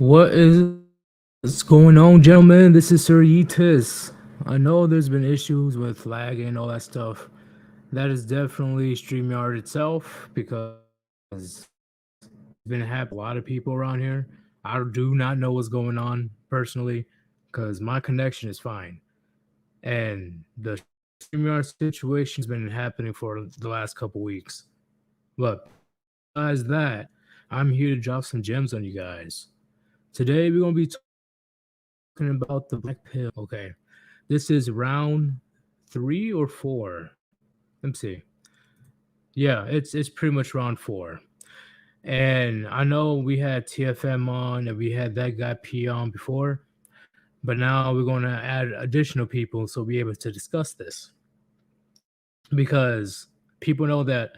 What is going on, gentlemen? This is Sir Yeetus. I know there's been issues with lag and all that stuff. That is definitely StreamYard itself because it's been happening to a lot of people around here. I do not know what's going on personally because my connection is fine. And the StreamYard situation's been happening for the last couple weeks. But besides that, I'm here to drop some gems on you guys. Today we're gonna be talking about the black pill. Okay, this is round 3 or 4. Let me see. Yeah, it's pretty much round 4. And I know we had TFM on and we had that guy P on before, but now we're gonna add additional people so we'll be able to discuss this because people know that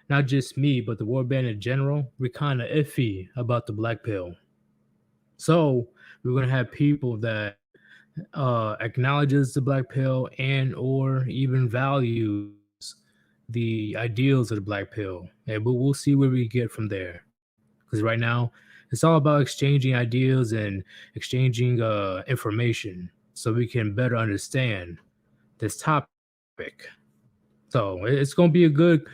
not just me but the Warband in general, we're kind of iffy about the black pill. So we're gonna have people that acknowledges the black pill and or even values the ideals of the black pill, and we'll see where we get from there, because right now it's all about exchanging ideas and exchanging information so we can better understand this topic. So it's gonna be a good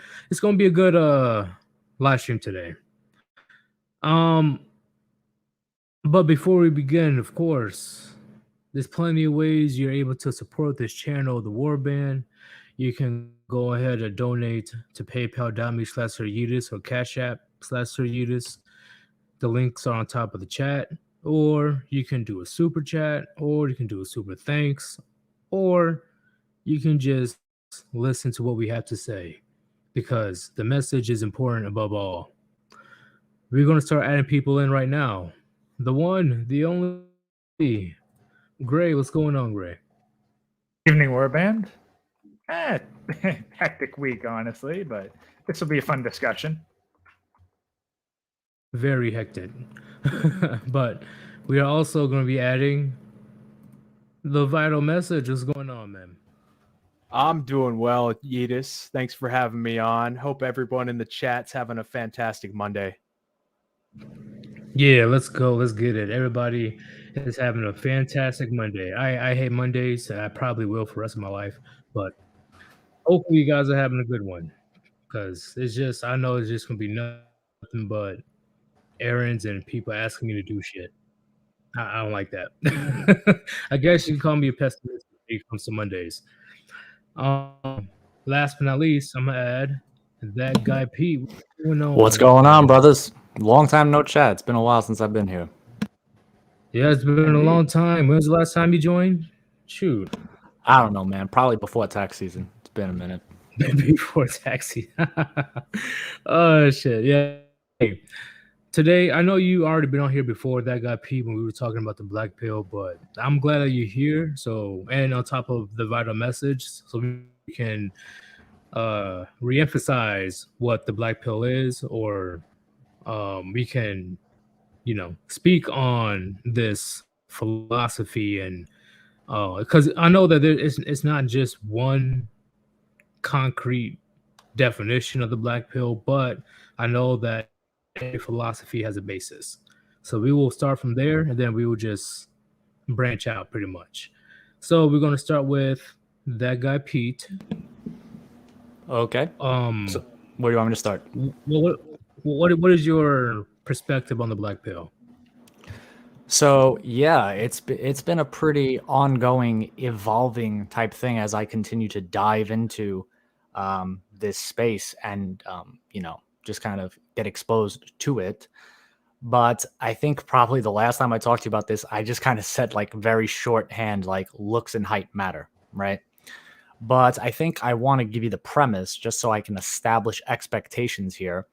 live stream today. um but before we begin, of course, there's plenty of ways you're able to support this channel, the Warband. You can go ahead and donate to paypal.me/Yeetus or Cash App/Yeetus. The links are on top of the chat. Or you can do a super chat, or you can do a super thanks, or you can just listen to what we have to say because the message is important above all. We're going to start adding people in right now. The one, the only, Gray. What's going on, Gray? Evening, Warband. Hectic week, honestly, but this will be a fun discussion. Very hectic. But we are also going to be adding the vital message. What's going on, man? I'm doing well, Yeetus. Thanks for having me on. Hope everyone in the chat's having a fantastic Monday. Yeah, let's go. Let's get it. Everybody is having a fantastic Monday. I hate Mondays. I probably will for the rest of my life, but hopefully you guys are having a good one because I know it's just going to be nothing but errands and people asking me to do shit. I don't like that. I guess you can call me a pessimist when it comes to Mondays. Last but not least, I'm gonna add that guy Pete. What's going on, brothers? Long time no chat. It's been a while since I've been here. Yeah, it's been a long time. When was the last time you joined? Shoot. I don't know, man. Probably before tax season. It's been a minute. Before tax season. Oh shit. Yeah. Hey, today, I know you already been on here before, that guy Pete, when we were talking about the black pill, but I'm glad that you're here. So, and on top of the vital message, so we can re-emphasize what the black pill is, or we can, speak on this philosophy, and because I know that it's not just one concrete definition of the black pill, but I know that philosophy has a basis. So we will start from there, and then we will just branch out pretty much. So we're going to start with that guy Pete. Okay. So where do you want me to start? What is your perspective on the black pill? So yeah, it's been a pretty ongoing, evolving type thing as I continue to dive into this space and just kind of get exposed to it. But I think probably the last time I talked to you about this, I just kind of said like very shorthand, like looks and height matter, right? But I think I want to give you the premise just so I can establish expectations here.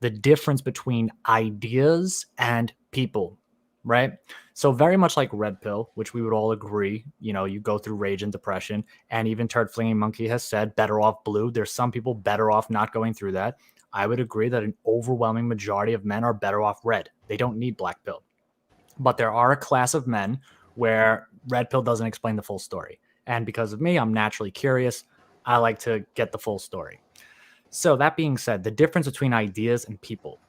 The difference between ideas and people, right? So very much like red pill, which we would all agree, you go through rage and depression, and even Turd Flinging Monkey has said better off blue. There's some people better off not going through that. I would agree that an overwhelming majority of men are better off red. They don't need black pill. But there are a class of men where red pill doesn't explain the full story. And because of me, I'm naturally curious. I like to get the full story. So that being said, the difference between ideas and people.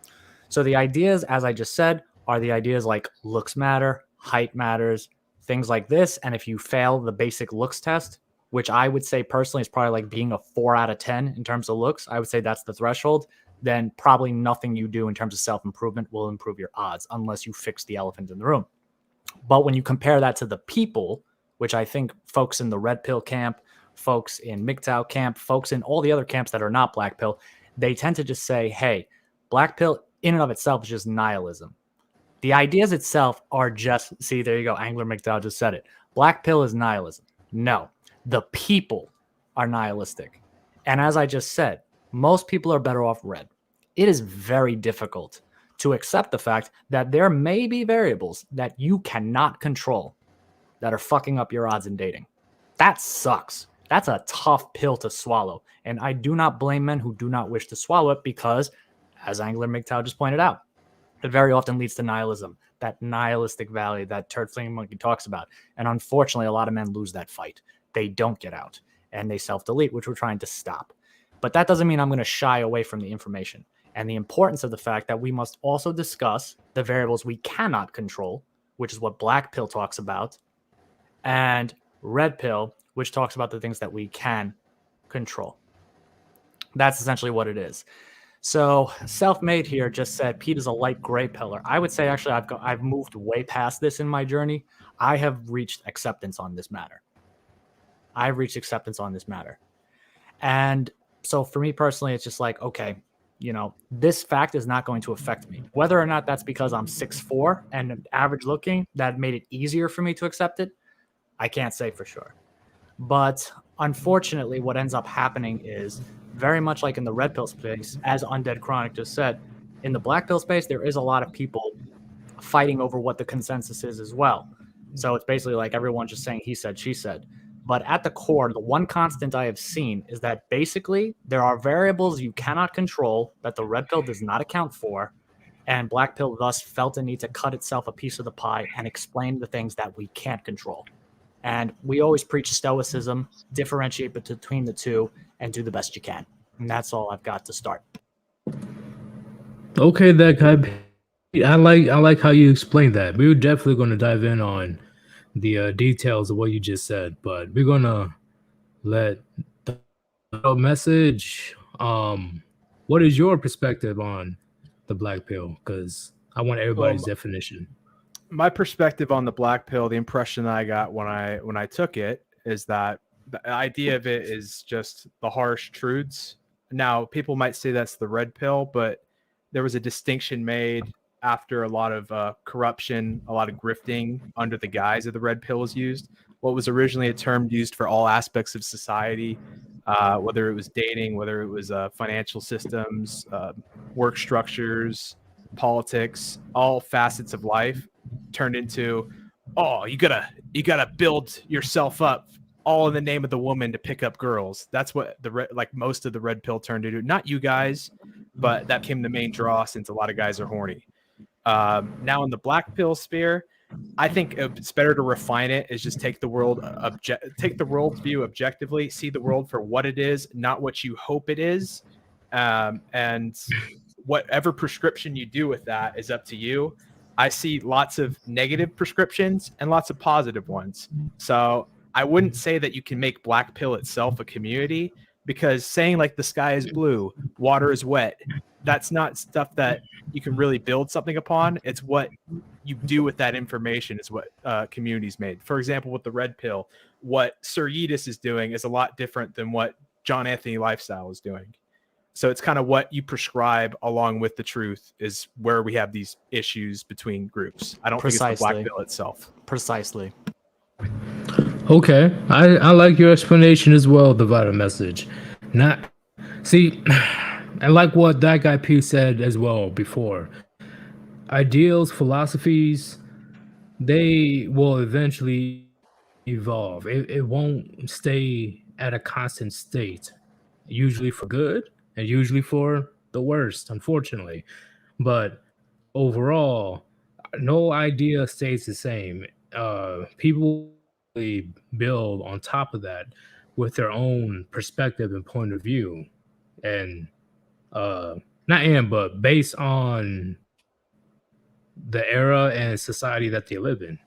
So the ideas, as I just said, are the ideas like looks matter, height matters, things like this. And if you fail the basic looks test, which I would say personally is probably like being a 4 out of 10 in terms of looks, I would say that's the threshold, then probably nothing you do in terms of self-improvement will improve your odds unless you fix the elephant in the room. But when you compare that to the people, which I think folks in the red pill camp, folks in MGTOW camp, folks in all the other camps that are not black pill, they tend to just say, hey, black pill in and of itself is just nihilism. The ideas itself are just, see, there you go. Angler MGTOW just said it. Black pill is nihilism. No, the people are nihilistic. And as I just said, most people are better off red. It is very difficult to accept the fact that there may be variables that you cannot control that are fucking up your odds in dating. That sucks. That's a tough pill to swallow. And I do not blame men who do not wish to swallow it because, as Angler MGTOW just pointed out, it very often leads to nihilism, that nihilistic valley that Turd Flinging Monkey talks about. And unfortunately, a lot of men lose that fight. They don't get out and they self-delete, which we're trying to stop. But that doesn't mean I'm going to shy away from the information and the importance of the fact that we must also discuss the variables we cannot control, which is what black pill talks about, and red pill, which talks about the things that we can control. That's essentially what it is. So Self-Made here just said Pete is a light gray pillar. I would say actually I've moved way past this in my journey. I have reached acceptance on this matter. And so for me personally, it's just like, okay, you know, this fact is not going to affect me. Whether or not that's because I'm 6'4" and average looking, that made it easier for me to accept it, I can't say for sure. But unfortunately, what ends up happening is very much like in the red pill space, as Undead Chronic just said, in the black pill space, there is a lot of people fighting over what the consensus is as well. So it's basically like everyone just saying he said, she said. But at the core, the one constant I have seen is that basically there are variables you cannot control that the red pill does not account for. And black pill thus felt a need to cut itself a piece of the pie and explain the things that we can't control. And we always preach stoicism, differentiate between the two, and do the best you can. And that's all I've got to start. Okay, that guy. I like how you explained that. We were definitely going to dive in on the details of what you just said, but we're gonna let the message. What is your perspective on the black pill? Because I want everybody's definition. My perspective on the black pill, the impression that I got when I took it is that the idea of it is just the harsh truths. Now, people might say that's the red pill, but there was a distinction made after a lot of corruption, a lot of grifting under the guise of the red pill was used. What was originally a term used for all aspects of society, whether it was dating, whether it was financial systems, work structures, politics, all facets of life, turned into, oh, you gotta build yourself up all in the name of the woman to pick up girls. That's what most of the red pill turned into. Not you guys, but that became the main draw since a lot of guys are horny. Now in the black pill sphere, I think it's better to refine it. Is just take the world's view objectively, see the world for what it is, not what you hope it is, and whatever prescription you do with that is up to you. I see lots of negative prescriptions and lots of positive ones. So I wouldn't say that you can make black pill itself a community, because saying like the sky is blue, water is wet, that's not stuff that you can really build something upon. It's what you do with that information is what communities made. For example, with the red pill, what Sir Yeetus is doing is a lot different than what John Anthony Lifestyle is doing. So it's kind of what you prescribe along with the truth is where we have these issues between groups. I don't think it's the black pill itself. Precisely. Okay, I like your explanation as well, the vital message. I like what that guy P said as well before. Ideals, philosophies, they will eventually evolve. It won't stay at a constant state, usually for good and usually for the worst, unfortunately. But overall, no idea stays the same. People build on top of that with their own perspective and point of view, and but based on the era and society that they live in.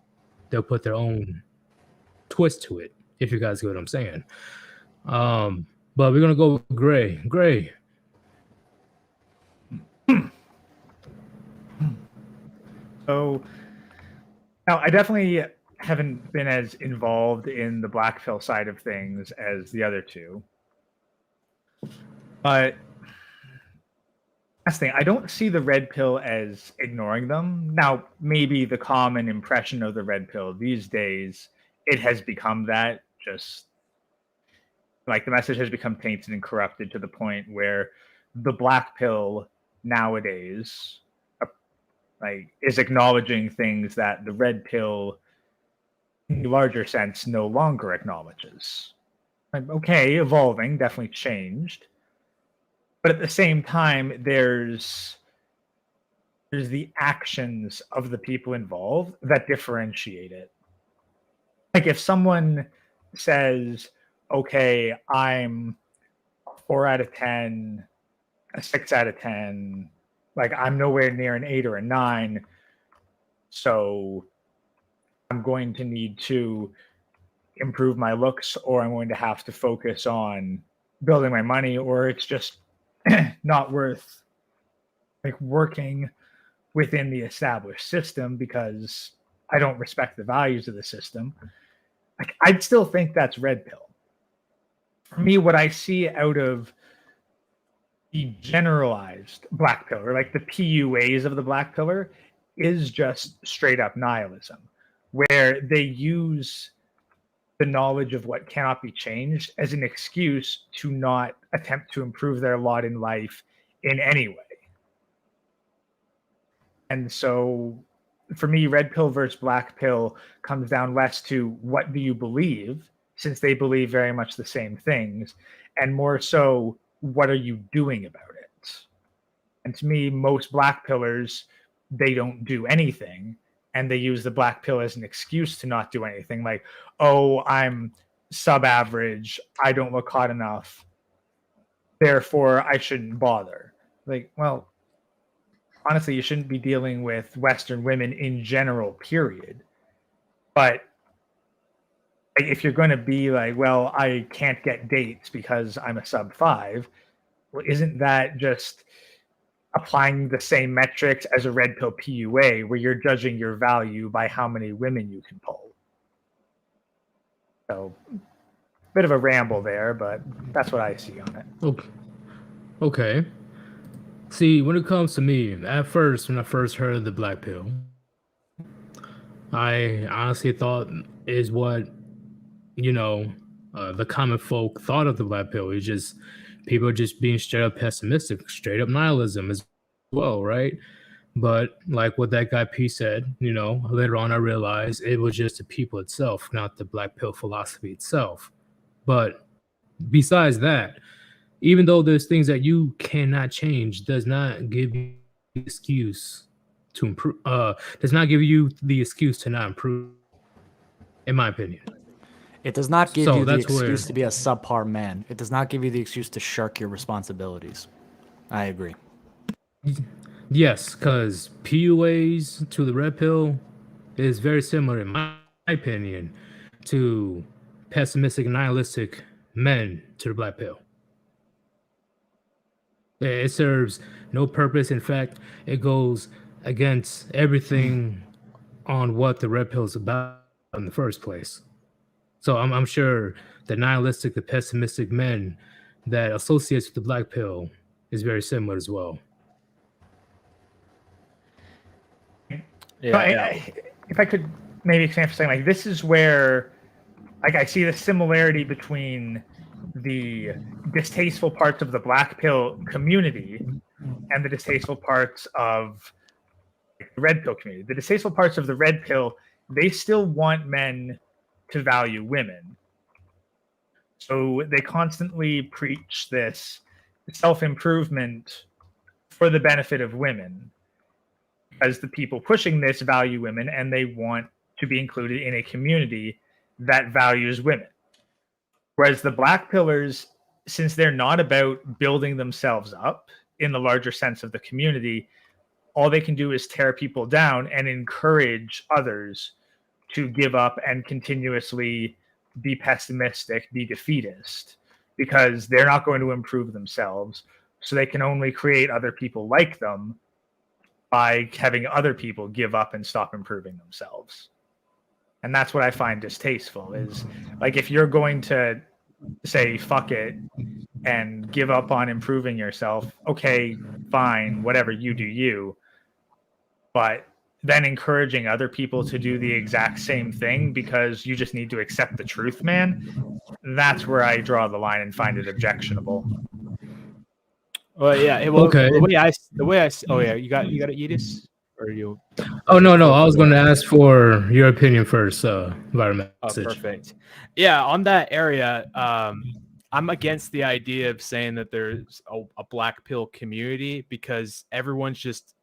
They'll put their own twist to it, if you guys get what I'm saying. But we're gonna go with Gray. Gray. So now I definitely haven't been as involved in the Blackpill side of things as the other two. But that's the thing. I don't see the red pill as ignoring them. Now, maybe the common impression of the red pill these days, it has become that, just like the message has become tainted and corrupted to the point where the black pill nowadays is acknowledging things that the red pill in a larger sense no longer acknowledges. Okay, evolving, definitely changed. But at the same time, there's the actions of the people involved that differentiate it. Like if someone says, okay, I'm a 4 out of 10, a 6 out of 10, like I'm nowhere near an 8 or a 9, so I'm going to need to improve my looks, or I'm going to have to focus on building my money, or it's just not worth like working within the established system because I don't respect the values of the system. Like I'd still think that's red pill. For me, what I see out of the generalized black pill, or like the PUAs of the black pillar, is just straight up nihilism, where they use the knowledge of what cannot be changed as an excuse to not attempt to improve their lot in life in any way. And so for me, red pill versus black pill comes down less to what do you believe, since they believe very much the same things, and more so, what are you doing about it? And to me, most black pillars, they don't do anything, and they use the black pill as an excuse to not do anything. Like, oh, I'm sub-average, I don't look hot enough, therefore I shouldn't bother. Like, well, honestly, you shouldn't be dealing with Western women in general, period. But if you're going to be like, well, I can't get dates because I'm a sub-5, well, isn't that just applying the same metrics as a red pill PUA, where you're judging your value by how many women you can pull? So, bit of a ramble there, but that's what I see on it. Okay. See, when it comes to me, at first, when I first heard of the black pill, I honestly thought is what, the common folk thought of the black pill. It's just people just being straight up pessimistic, straight up nihilism as well, right? But like what that guy P said, later on I realized it was just the people itself, not the black pill philosophy itself. But besides that, even though there's things that you cannot change, does not give you the excuse to improve. Does not give you the excuse to not improve, in my opinion. It does not give So you the that's where- excuse to be a subpar man. It does not give you the excuse to shirk your responsibilities. I agree. Yes, because PUAs to the red pill is very similar, in my opinion, to pessimistic, nihilistic men to the black pill. It serves no purpose. In fact, it goes against everything on what the red pill is about in the first place. So I'm sure the nihilistic, the pessimistic men that associates with the black pill is very similar as well. Yeah, If I could maybe expand for saying, like, this is where, like, I see the similarity between the distasteful parts of the black pill community and the distasteful parts of the red pill community. The distasteful parts of the red pill, they still want men to value women. So they constantly preach this self-improvement for the benefit of women, as the people pushing this value women and they want to be included in a community that values women. Whereas the black pillars, since they're not about building themselves up in the larger sense of the community, all they can do is tear people down and encourage others to give up and continuously be pessimistic, be defeatist, because they're not going to improve themselves. So they can only create other people like them by having other people give up and stop improving themselves. And that's what I find distasteful is, like, if you're going to say fuck it and give up on improving yourself, okay, fine, whatever, you do you. But then encouraging other people to do the exact same thing because you just need to accept the truth, man, that's where I draw the line and find it objectionable. Well, yeah. Okay. The way I. Oh yeah, you got it, Yeetus, or you? Oh no, I was going to ask for your opinion first, environment. Oh, perfect. Yeah, on that area, I'm against the idea of saying that there's a black pill community because everyone's just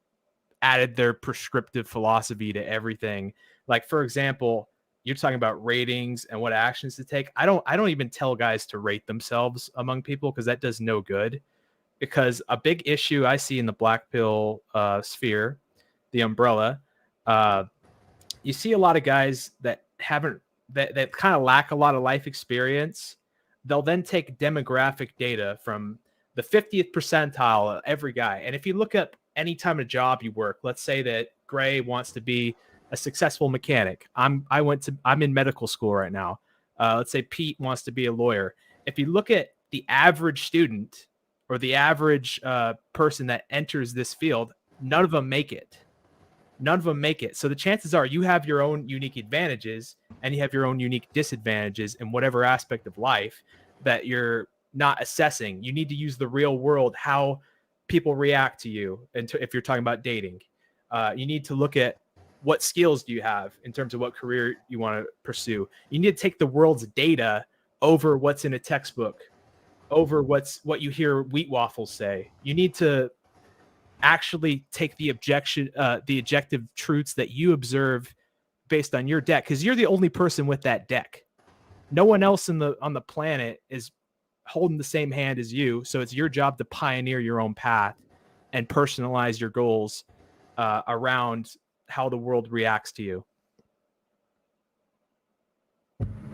added their prescriptive philosophy to everything. Like, for example, you're talking about ratings and what actions to take. I don't even tell guys to rate themselves among people because that does no good. Because a big issue I see in the black pill sphere, the umbrella, you see a lot of guys that that kind of lack a lot of life experience. They'll then take demographic data from the 50th percentile of every guy. And if you look up any time of job you work, let's say that Gray wants to be a successful mechanic. I'm in medical school right now. Let's say Pete wants to be a lawyer. If you look at the average student or the average person that enters this field, none of them make it. So the chances are you have your own unique advantages and you have your own unique disadvantages in whatever aspect of life that you're not assessing. You need to use the real world, how people react to you. And if you're talking about dating, you need to look at what skills do you have in terms of what career you want to pursue. You need to take the world's data over what's in a textbook, over what you hear wheat waffles say. You need to actually take the objective truths that you observe based on your deck, because you're the only person with that deck. No one else on the planet is holding the same hand as you, so it's your job to pioneer your own path and personalize your goals around how the world reacts to you.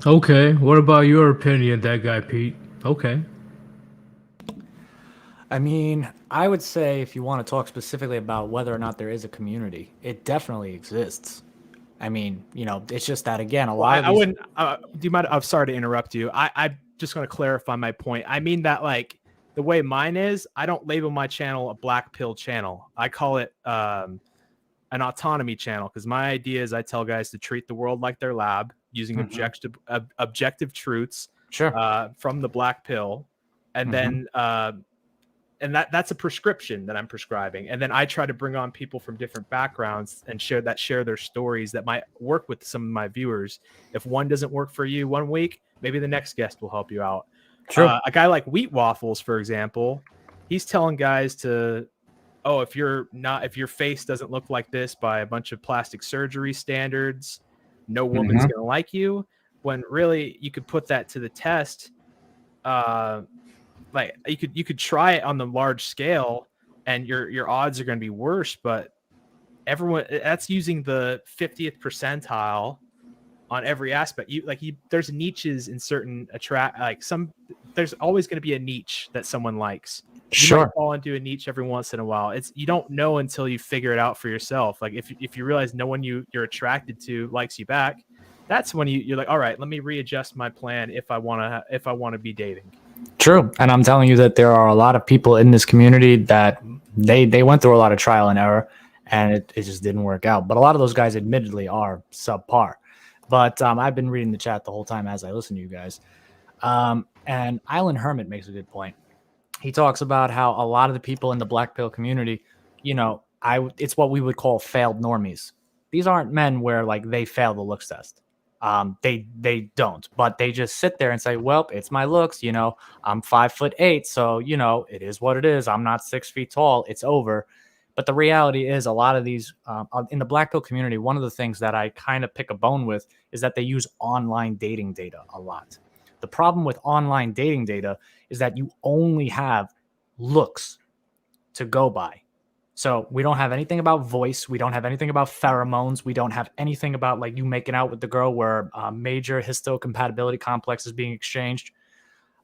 Okay, what about your opinion, that guy Pete? Okay. I mean, I would say if you want to talk specifically about whether or not there is a community, it definitely exists. I mean, it's just that, again, a lot of these... I wouldn't... do you mind? I'm sorry to interrupt you. I'm just going to clarify my point. I mean that, like, the way mine is, I don't label my channel a black pill channel. I call it an autonomy channel, because my idea is I tell guys to treat the world like their lab using objective truths from the black pill. And then... and that's a prescription that I'm prescribing. And then I try to bring on people from different backgrounds and share their stories that might work with some of my viewers. If one doesn't work for you one week, maybe the next guest will help you out. Sure. A guy like Wheat Waffles, for example, he's telling guys to, if your face doesn't look like this by a bunch of plastic surgery standards, no woman's going to like you. When really you could put that to the test. Like you could try it on the large scale and your odds are going to be worse, but everyone, that's using the 50th percentile on every aspect. There's niches in certain there's always going to be a niche that someone likes. You might fall into a niche every once in a while. You don't know until you figure it out for yourself. Like if you realize no one you're attracted to likes you back, that's when you're like, all right, let me readjust my plan if I want to be dating. True. And I'm telling you that there are a lot of people in this community that they went through a lot of trial and error and it just didn't work out. But a lot of those guys admittedly are subpar. But I've been reading the chat the whole time as I listen to you guys. And Island Hermit makes a good point. He talks about how a lot of the people in the black pill community, it's what we would call failed normies. These aren't men where like they fail the looks test. They don't, but they just sit there and say, well, it's my looks, I'm 5'8", so it is what it is. I'm not 6 feet tall. It's over. But the reality is a lot of these in the black pill community, one of the things that I kind of pick a bone with is that they use online dating data a lot. The problem with online dating data is that you only have looks to go by. So we don't have anything about voice. We don't have anything about pheromones. We don't have anything about like you making out with the girl where major histocompatibility complex is being exchanged.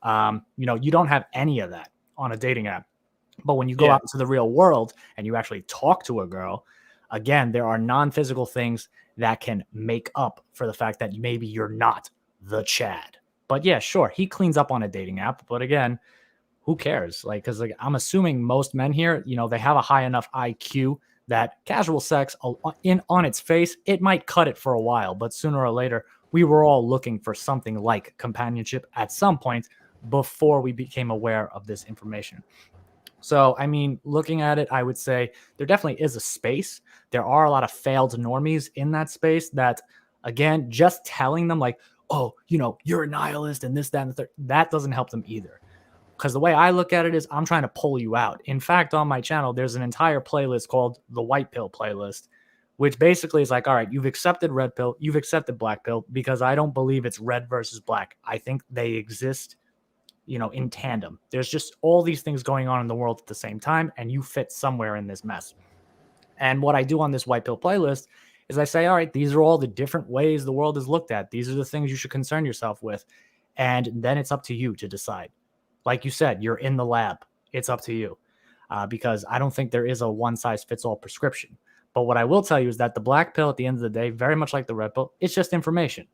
You don't have any of that on a dating app. But when you go out into the real world and you actually talk to a girl, again, there are non-physical things that can make up for the fact that maybe you're not the Chad. But yeah, sure, he cleans up on a dating app. But again, who cares? Like, because like, I'm assuming most men here, they have a high enough IQ that casual sex on its face, it might cut it for a while. But sooner or later, we were all looking for something like companionship at some point before we became aware of this information. So, I mean, looking at it, I would say there definitely is a space. There are a lot of failed normies in that space that, again, just telling them like, oh, you're a nihilist and this, that, and the third, that doesn't help them either. Because the way I look at it is I'm trying to pull you out. In fact, on my channel, there's an entire playlist called the White Pill playlist, which basically is like, all right, you've accepted red pill, you've accepted black pill, because I don't believe it's red versus black. I think they exist in tandem. There's just all these things going on in the world at the same time, and you fit somewhere in this mess. And what I do on this white pill playlist is I say, all right, these are all the different ways the world is looked at. These are the things you should concern yourself with. And then it's up to you to decide. Like you said, you're in the lab. It's up to you. Because I don't think there is a one-size-fits-all prescription. But what I will tell you is that the black pill, at the end of the day, very much like the red pill, it's just information.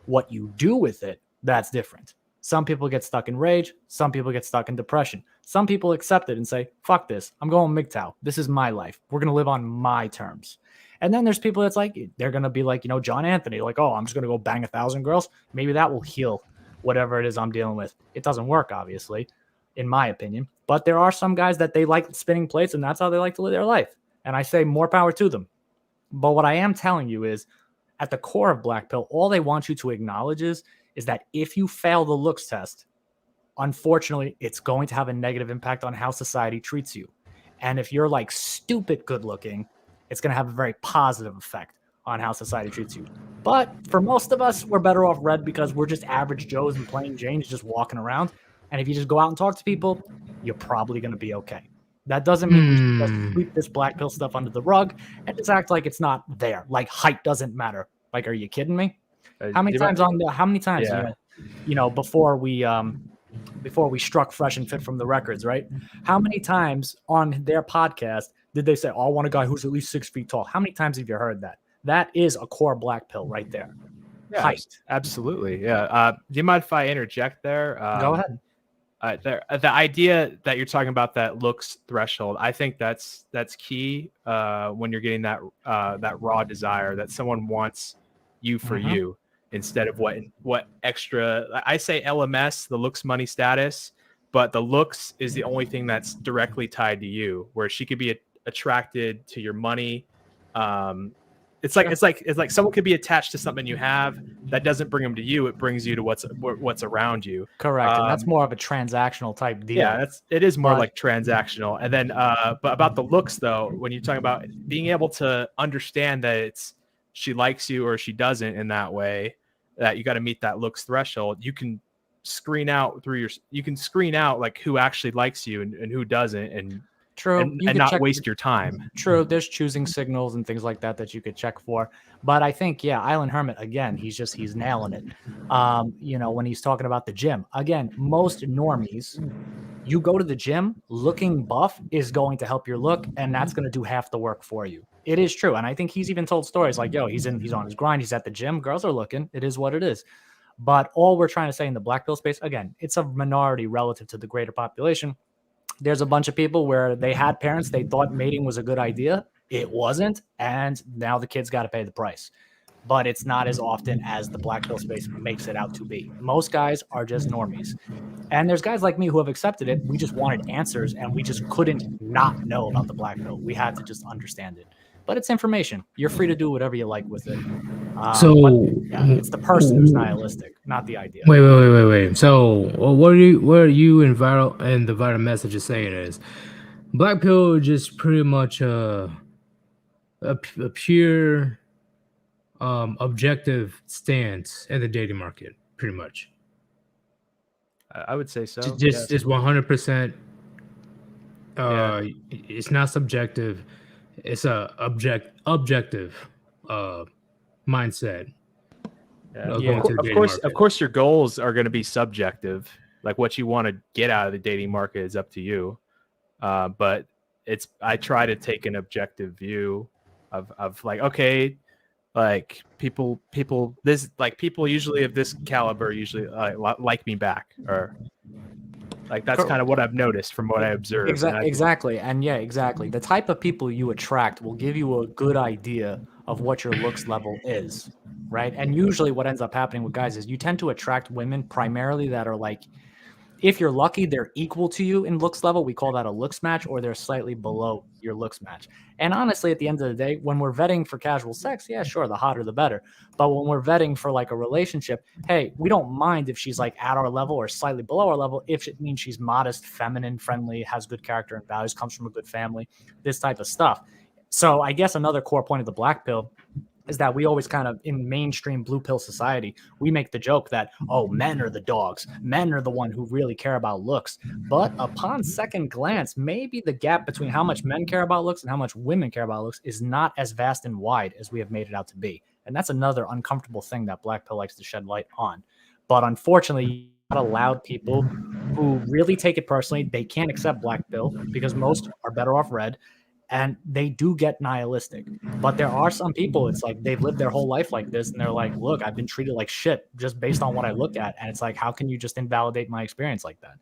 What you do with it, that's different. Some people get stuck in rage. Some people get stuck in depression. Some people accept it and say, fuck this. I'm going MGTOW. This is my life. We're going to live on my terms. And then there's people that's like, they're going to be like, John Anthony, like, oh, I'm just going to go bang 1,000 girls. Maybe that will heal whatever it is I'm dealing with. It doesn't work, obviously, in my opinion. But there are some guys that they like spinning plates, and that's how they like to live their life. And I say more power to them. But what I am telling you is, at the core of black pill, all they want you to acknowledge is that if you fail the looks test, unfortunately, it's going to have a negative impact on how society treats you. And if you're like stupid good looking, it's going to have a very positive effect on how society treats you. But for most of us, we're better off red because we're just average Joes and plain Janes just walking around. And if you just go out and talk to people, you're probably going to be okay. That doesn't mean we should just sweep this black pill stuff under the rug and just act like it's not there. Like height doesn't matter. Like, are you kidding me? How many times before we struck fresh and fit from the records, right? How many times on their podcast did they say, oh, I want a guy who's at least 6 feet tall? How many times have you heard that? That is a core black pill right there. Yeah, height. Absolutely. Yeah. Do you mind if I interject there? Go ahead. The idea that you're talking about, that looks threshold, I think that's key when you're getting that raw desire that someone wants you for you, instead of what extra. I say LMS, the looks, money, status, but the looks is the only thing that's directly tied to you, where she could be attracted to your money. It's like someone could be attached to something you have that doesn't bring them to you. It brings you to what's around you. Correct. And that's more of a transactional type deal. Yeah, it is more like transactional. And then, but about the looks though, when you're talking about being able to understand that she likes you or she doesn't in that way, that you got to meet that looks threshold. You can screen out like who actually likes you and who doesn't, and true, and not waste your time. True, there's choosing signals and things like that you could check for. But I think, Island Hermit, again, he's nailing it. When he's talking about the gym, again, most normies, you go to the gym, looking buff is going to help your look, and that's going to do half the work for you. It is true. And I think he's even told stories like, he's on his grind, he's at the gym, girls are looking, it is what it is. But all we're trying to say in the black pill space, again, it's a minority relative to the greater population. There's a bunch of people where they had parents, they thought mating was a good idea. It wasn't. And now the kids got to pay the price. But it's not as often as the black pill space makes it out to be. Most guys are just normies. And there's guys like me who have accepted it. We just wanted answers, and we just couldn't not know about the black pill. We had to just understand it. But it's information. You're free to do whatever you like with it. It's the person who's nihilistic, not the idea. Wait. So what are you and the viral message is saying is black pill is just pretty much a pure objective stance in the dating market, pretty much. I would say so. Just 100%. It's not subjective. It's a objective mindset. Yeah. Going to the Of dating course, market. your goals are going to be subjective. Like what you want to get out of the dating market is up to you. But I try to take an objective view of like, okay, like people usually of this caliber usually like me back, or like that's kind of what I've noticed from what I observed. And Exactly. And yeah, exactly. The type of people you attract will give you a good idea of what your looks level is, right? And usually what ends up happening with guys is you tend to attract women primarily that are like, if you're lucky, they're equal to you in looks level. We call that a looks match, or they're slightly below your looks match. And honestly, at the end of the day, when we're vetting for casual sex, yeah, sure, the hotter the better. But when we're vetting for like a relationship, hey, we don't mind if she's like at our level or slightly below our level, if it means she's modest, feminine, friendly, has good character and values, comes from a good family, this type of stuff. So I guess another core point of the black pill is that we always kind of, in mainstream blue pill society, we make the joke that, oh, men are the dogs, men are the one who really care about looks. But upon second glance, maybe the gap between how much men care about looks and how much women care about looks is not as vast and wide as we have made it out to be. And that's another uncomfortable thing that black pill likes to shed light on. But unfortunately, not allowed people who really take it personally. They can't accept black pill because most are better off red, and they do get nihilistic. But there are some people, it's like they've lived their whole life like this, and they're like, look, I've been treated like shit just based on what I look at. And it's like, how can you just invalidate my experience like that?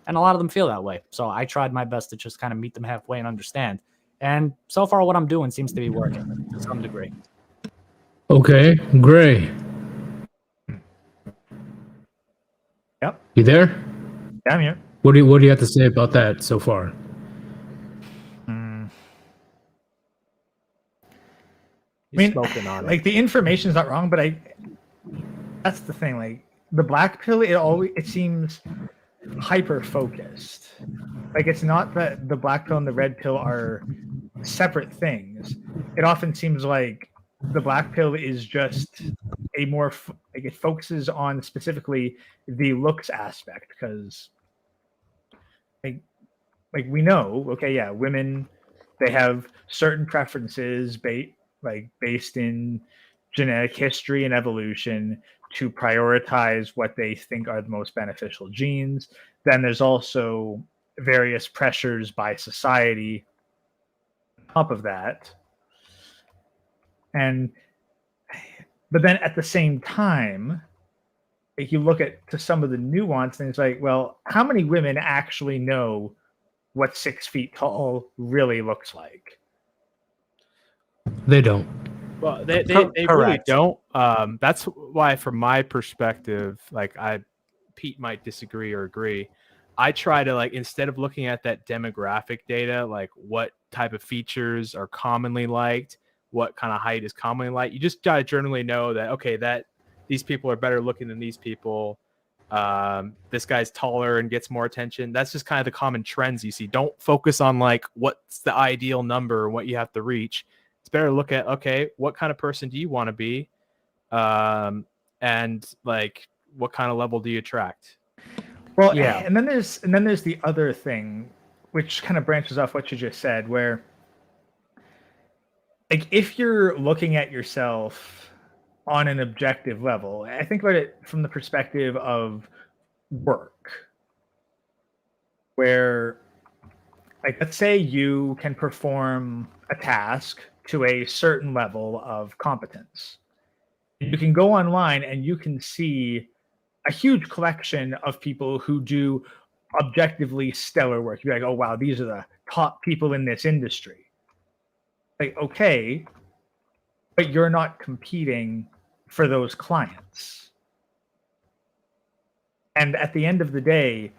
And a lot of them feel that way. So I tried my best to just kind of meet them halfway and understand. And so far, what I'm doing seems to be working to some degree. Okay, Gray. Yep. You there? Yeah, I'm here. What do you have to say about that so far? I mean, smoking on like the information's not wrong, but that's the thing. Like the black pill, it seems hyper focused. Like it's not that the black pill and the red pill are separate things. It often seems like the black pill is just a more like it focuses on specifically the looks aspect, because like we know, okay, yeah, women, they have certain preferences based in genetic history and evolution to prioritize what they think are the most beneficial genes. Then there's also various pressures by society on top of that. But then at the same time, if you look at to some of the nuance, and it's like, well, how many women actually know what 6 feet tall really looks like? They don't. Well, they really don't. That's why, from my perspective, like Pete might disagree or agree. I try to, like, instead of looking at that demographic data, like what type of features are commonly liked, what kind of height is commonly liked, you just gotta generally know that, okay, that these people are better looking than these people. This guy's taller and gets more attention. That's just kind of the common trends you see. Don't focus on like what's the ideal number and what you have to reach. It's better to look at, okay, what kind of person do you want to be? And like, what kind of level do you attract? Well, yeah. And then there's the other thing, which kind of branches off what you just said, where like if you're looking at yourself on an objective level, I think about it from the perspective of work, where like let's say you can perform a task to a certain level of competence. You can go online and you can see a huge collection of people who do objectively stellar work. You're like, oh wow, these are the top people in this industry. Like, okay, but you're not competing for those clients. And at the end of the day,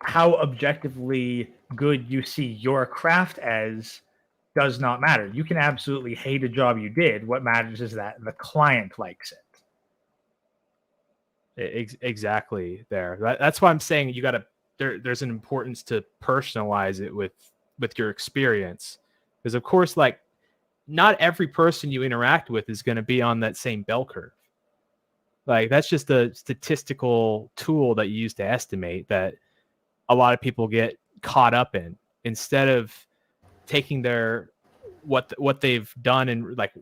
how objectively good you see your craft as does not matter. You can absolutely hate a job you did. What matters is that the client likes it. Exactly there. That's why I'm saying you got to, there's an importance to personalize it with your experience. Because of course, like not every person you interact with is going to be on that same bell curve. Like that's just a statistical tool that you use to estimate that a lot of people get caught up in. instead of taking their what they've done and like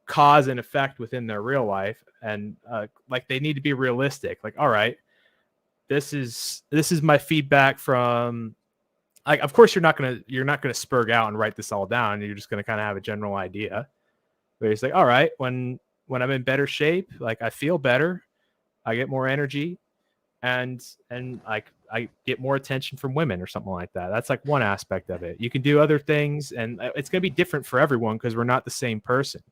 cause and effect within their real life, and like they need to be realistic. Like, all right, this is my feedback from, like, of course you're not gonna spurg out and write this all down. You're just gonna kind of have a general idea. But it's like, all right, when I'm in better shape, like I feel better, I get more energy, and like I get more attention from women or something like that. That's like one aspect of it. You can do other things, and it's gonna be different for everyone because we're not the same person.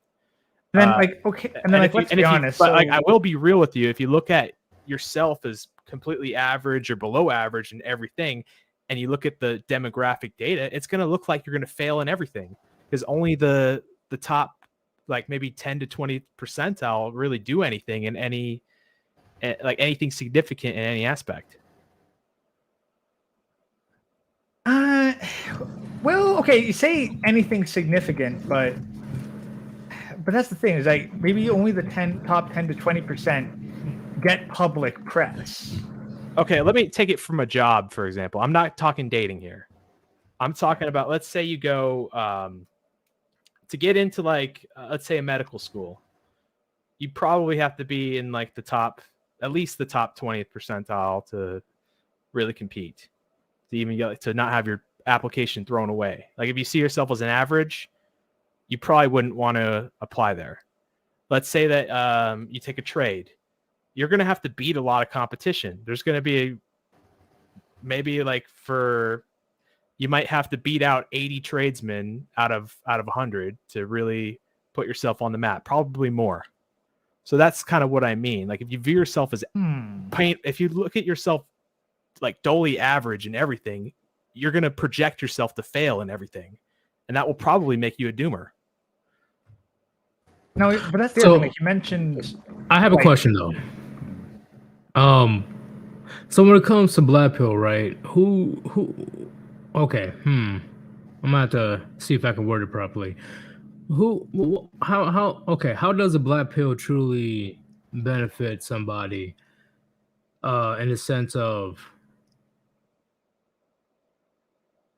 And then like okay, and then like let's be honest. But like I will be real with you. If you look at yourself as completely average or below average in everything, and you look at the demographic data, it's gonna look like you're gonna fail in everything because only the top like maybe 10 to 20 percentile really do anything in any like anything significant in any aspect. Well, okay, you say anything significant, but that's the thing is like maybe only the top 10 to 20% get public press. Okay, let me take it from a job, for example. I'm not talking dating here. I'm talking about, let's say you go to get into like, let's say a medical school. You probably have to be in like at least the top 20th percentile to really compete, to even get, to not have your application thrown away. Like if you see yourself as an average, you probably wouldn't want to apply there. Let's say that you take a trade. You're going to have to beat a lot of competition. There's going to be maybe like you might have to beat out 80 tradesmen out of 100 to really put yourself on the map, probably more. So that's kind of what I mean. Like if you view yourself as if you look at yourself like dully average in everything, you're going to project yourself to fail in everything. And that will probably make you a doomer. No, but that's the other thing. Like you mentioned. I have a question though. So when it comes to Blackpill, right? Who? Okay. I'm gonna have to see if I can word it properly. How? Okay. How does a Blackpill truly benefit somebody? In the sense of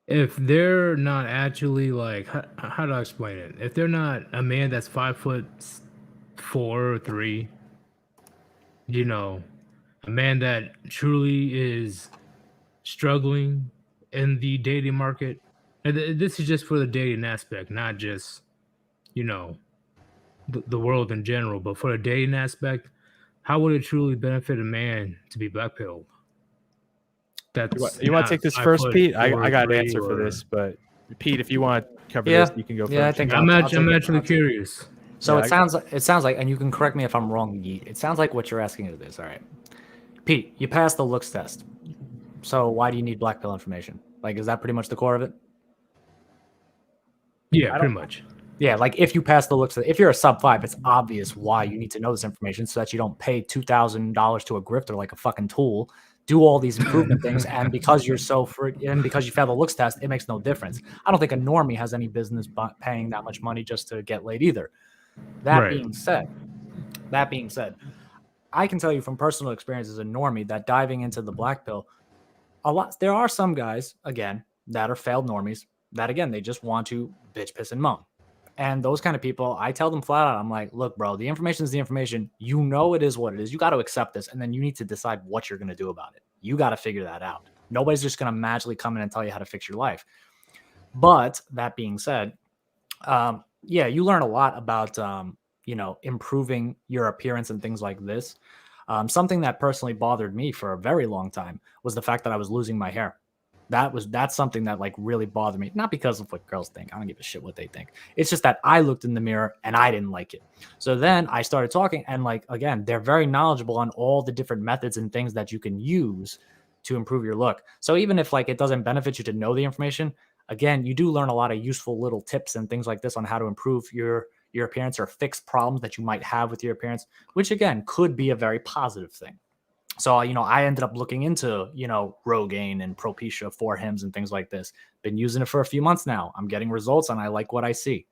if they're not actually like, how do I explain it? If they're not a man that's 5'4" or 3, you know, a man that truly is struggling in the dating market. And this is just for the dating aspect, not just, you know, the world in general, but for the dating aspect, how would it truly benefit a man to be blackpilled? That's you want to take this first, Pete? I got an answer for this, but Pete, if you want to cover this, you can go first. Yeah, I think I'm actually curious. So it sounds like, and you can correct me if I'm wrong, Yeet. It sounds like what you're asking is this. All right, Pete, you passed the looks test. So why do you need black pill information? Like, is that pretty much the core of it? Yeah, pretty much. Yeah, like if you pass the looks, if you're a sub 5, it's obvious why you need to know this information so that you don't pay $2,000 to a grifter like a fucking tool, do all these improvement things, and because you're and because you failed the looks test, it makes no difference. I don't think a normie has any business paying that much money just to get laid either. That being said, I can tell you from personal experience as a normie that diving into the black pill, there are some guys, again, that are failed normies that, again, they just want to bitch, piss, and moan. And those kind of people, I tell them flat out, I'm like, look, bro, the information is the information. You know it is what it is. You got to accept this, and then you need to decide what you're going to do about it. You got to figure that out. Nobody's just going to magically come in and tell you how to fix your life. But that being said, yeah, you learn a lot about, improving your appearance and things like this. Something that personally bothered me for a very long time was the fact that I was losing my hair. That's something that like really bothered me. Not because of what girls think. I don't give a shit what they think. It's just that I looked in the mirror and I didn't like it. So then I started talking, and like, again, they're very knowledgeable on all the different methods and things that you can use to improve your look. So even if like it doesn't benefit you to know the information, again, you do learn a lot of useful little tips and things like this on how to improve your appearance or fix problems that you might have with your appearance, which again could be a very positive thing. So, I ended up looking into, Rogaine and Propecia for Hims and things like this. Been using it for a few months now. I'm getting results and I like what I see.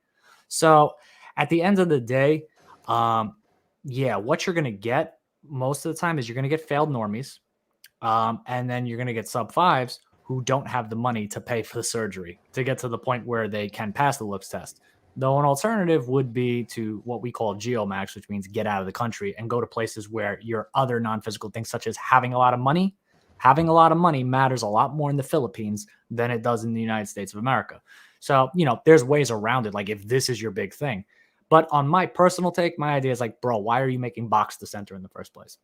So at the end of the day, what you're going to get most of the time is you're going to get failed normies. And then you're going to get sub 5s who don't have the money to pay for the surgery to get to the point where they can pass the looks test. Though an alternative would be to what we call geomax, which means get out of the country and go to places where your other non-physical things, such as having a lot of money. Having a lot of money matters a lot more in the Philippines than it does in the United States of America. So, there's ways around it, like if this is your big thing. But on my personal take, my idea is like, bro, why are you making box the center in the first place?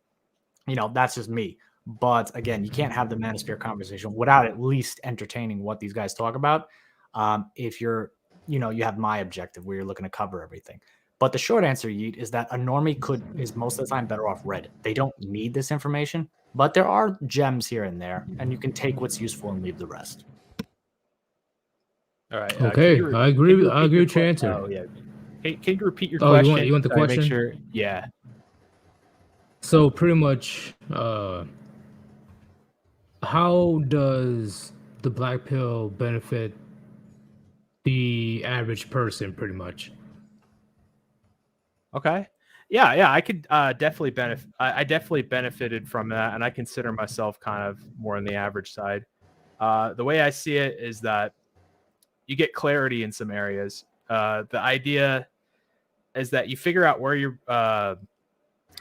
That's just me. But again, you can't have the manosphere conversation without at least entertaining what these guys talk about. If you're, you have my objective where you're looking to cover everything. But the short answer, Yeet, is that a normie is most of the time better off read. They don't need this information, but there are gems here and there, and you can take what's useful and leave the rest. All right. Okay, I agree with your answer. Oh yeah. Can you repeat your Oh, question? you want the question? Make sure. Yeah. So pretty much, how does the black pill benefit the average person? Pretty much. Okay. Yeah. I could definitely benefit. I definitely benefited from that, and I consider myself kind of more on the average side. The way I see it is that you get clarity in some areas. The idea is that you figure out where you're,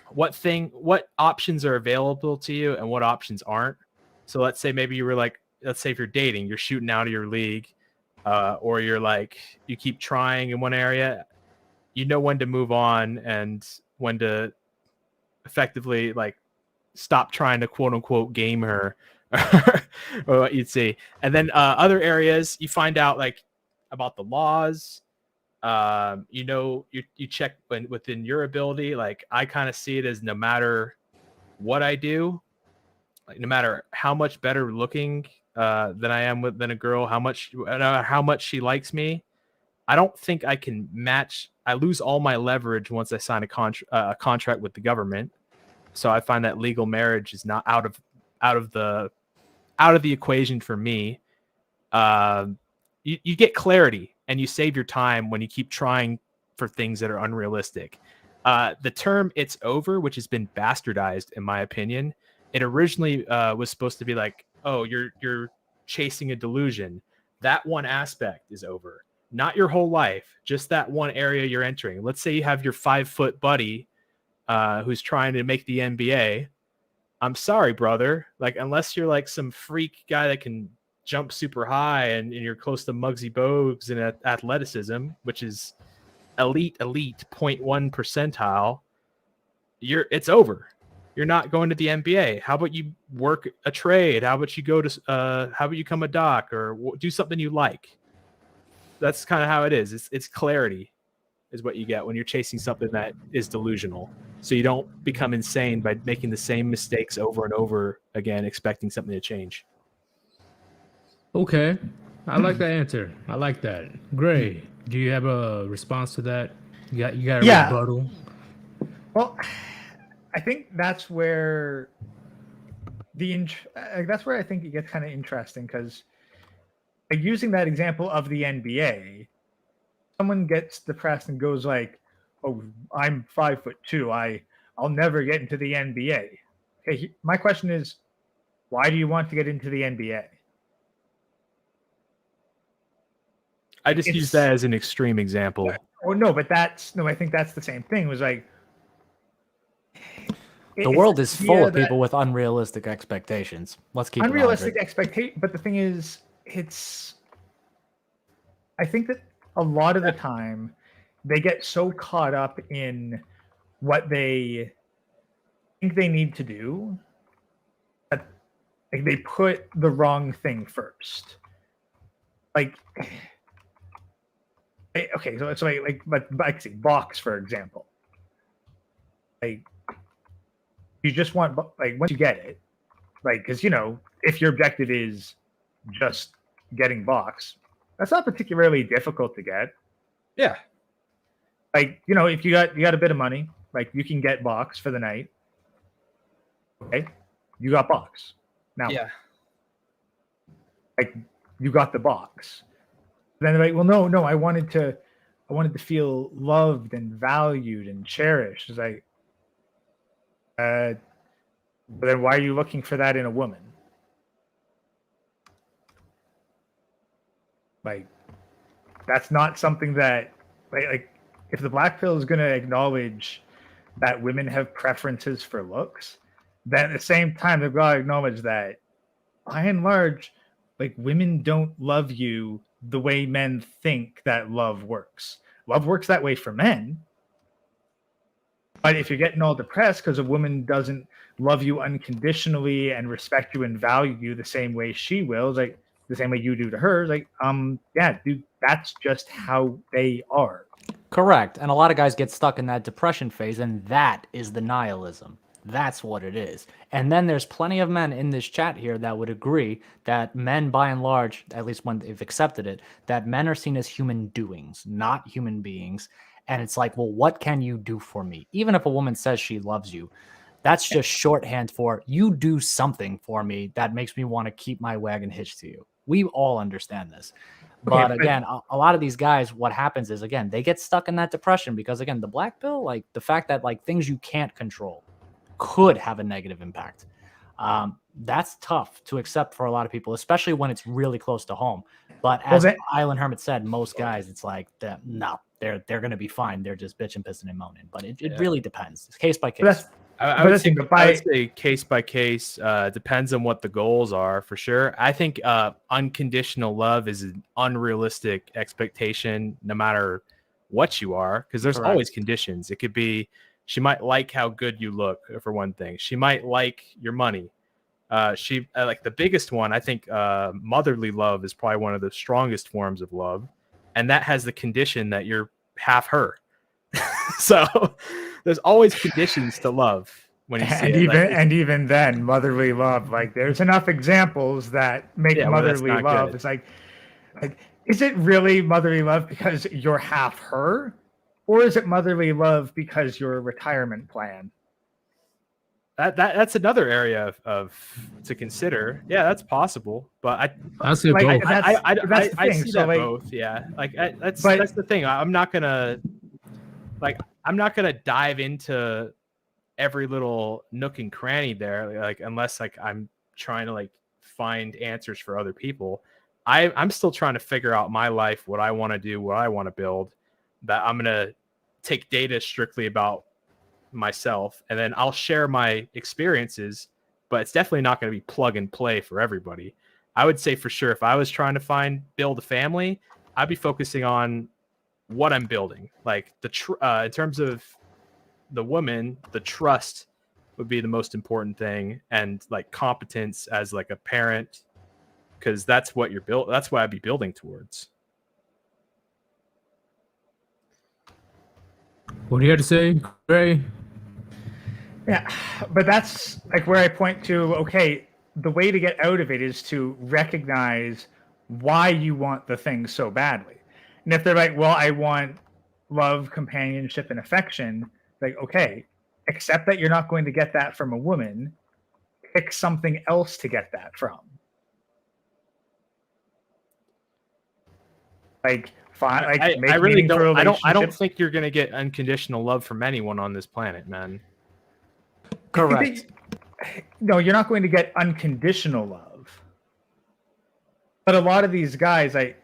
what options are available to you and what options aren't. So let's say maybe you were like, let's say if you're dating, you're shooting out of your league, or you're like, you keep trying in one area, you know when to move on and when to effectively like stop trying to quote unquote game her or what you'd see. And then other areas you find out like about the laws. You check within your ability. Like I kind of see it as no matter what I do, like no matter how much better looking than I am than a girl, how much she likes me, I don't think I can match. I lose all my leverage once I sign a contract with the government. So I find that legal marriage is not out of the equation for me. You get clarity and you save your time when you keep trying for things that are unrealistic. The term "it's over," which has been bastardized in my opinion, it originally was supposed to be like, oh, you're chasing a delusion. That one aspect is over. Not your whole life, just that one area you're entering. Let's say you have your 5-foot buddy who's trying to make the NBA. I'm sorry, brother. Like, unless you're like some freak guy that can jump super high and you're close to Muggsy Bogues in athleticism, which is elite 0.1 percentile, it's over. You're not going to the NBA. How about you work a trade? How about you go to how about you become a doc or do something you like? That's kind of how it is. It's clarity is what you get when you're chasing something that is delusional. So you don't become insane by making the same mistakes over and over again, expecting something to change. Okay, I like that answer. I like that. Gray, do you have a response to that? You got a rebuttal? Well, I think that's where that's where I think it gets kind of interesting because like, using that example of the NBA, someone gets depressed and goes like, "Oh, I'm 5'2". I'll never get into the NBA." Okay, my question is, why do you want to get into the NBA? I just use that as an extreme example. Oh no, but I think that's the same thing. It was like the world is full of people with unrealistic expectations. Let's keep unrealistic expectation. But the thing is, I think that a lot of the time they get so caught up in what they think they need to do that like, they put the wrong thing first. Like, okay, so it's but I see box for example. Like, you just want like once you get it, like because if your objective is just getting box, that's not particularly difficult to get. Yeah. Like, if you got a bit of money, like you can get box for the night. Okay. You got box. Now, yeah. Like you got the box. Then they're like, well, no, I wanted to feel loved and valued and cherished. It's like, but then why are you looking for that in a woman? Like, that's not something that, like if the black pill is going to acknowledge that women have preferences for looks, then at the same time they've got to acknowledge that, by and large, like, women don't love you the way men think that love works. Love works that way for men. But if you're getting all depressed because a woman doesn't love you unconditionally and respect you and value you the same way she will, like the same way you do to her, like, yeah, dude, that's just how they are. Correct. And a lot of guys get stuck in that depression phase, and that is the nihilism. That's what it is. And then there's plenty of men in this chat here that would agree that men, by and large, at least when they've accepted it, that men are seen as human doings, not human beings. And it's like, well, what can you do for me? Even if a woman says she loves you, that's just shorthand for you do something for me that makes me want to keep my wagon hitched to you. We all understand this. But again, a lot of these guys, what happens is, again, they get stuck in that depression because, again, the black pill, like the fact that like things you can't control could have a negative impact. That's tough to accept for a lot of people, especially when it's really close to home. But as Island Hermit said, most guys, it's like, no, they're going to be fine. They're just bitching, pissing, and moaning. But it really depends. It's case by case. I would say case by case. Depends on what the goals are, for sure. I think unconditional love is an unrealistic expectation, no matter what you are, because there's always conditions. It could be she might like how good you look, for one thing. She might like your money. She like the biggest one. I think motherly love is probably one of the strongest forms of love, and that has the condition that you're half her. So there's always conditions to love when you see it. And even then, motherly love, like there's enough examples that make motherly love. Good. It's like, is it really motherly love because you're half her, or is it motherly love because you're a retirement plan? That's another area of to consider. Yeah, that's possible, but I see both. I see that both. Yeah, like that's the thing. I'm not gonna dive into every little nook and cranny there, like unless like I'm trying to like find answers for other people. I'm still trying to figure out my life, what I want to do, what I want to build. That I'm gonna take data strictly about myself, and then I'll share my experiences, but it's definitely not going to be plug and play for everybody. I would say for sure, if I was trying to build a family, I'd be focusing on what I'm building. Like in terms of the woman, the trust would be the most important thing, and like competence as like a parent, because that's what you're built. That's what I'd be building towards. What do you have to say, Gray? Yeah, but that's like where I point to, okay, the way to get out of it is to recognize why you want the thing so badly. And if they're like, well, I want love, companionship, and affection, like, okay, accept that you're not going to get that from a woman. Pick something else to get that from. Like, fine. Like, I really don't. I don't think you're gonna get unconditional love from anyone on this planet, man. Correct. No, you're not going to get unconditional love. But a lot of these guys, let's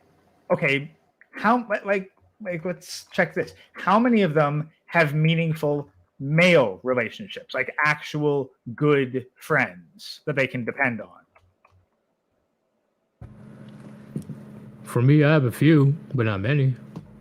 check this. How many of them have meaningful male relationships, like actual good friends that they can depend on? For me, I have a few, but not many.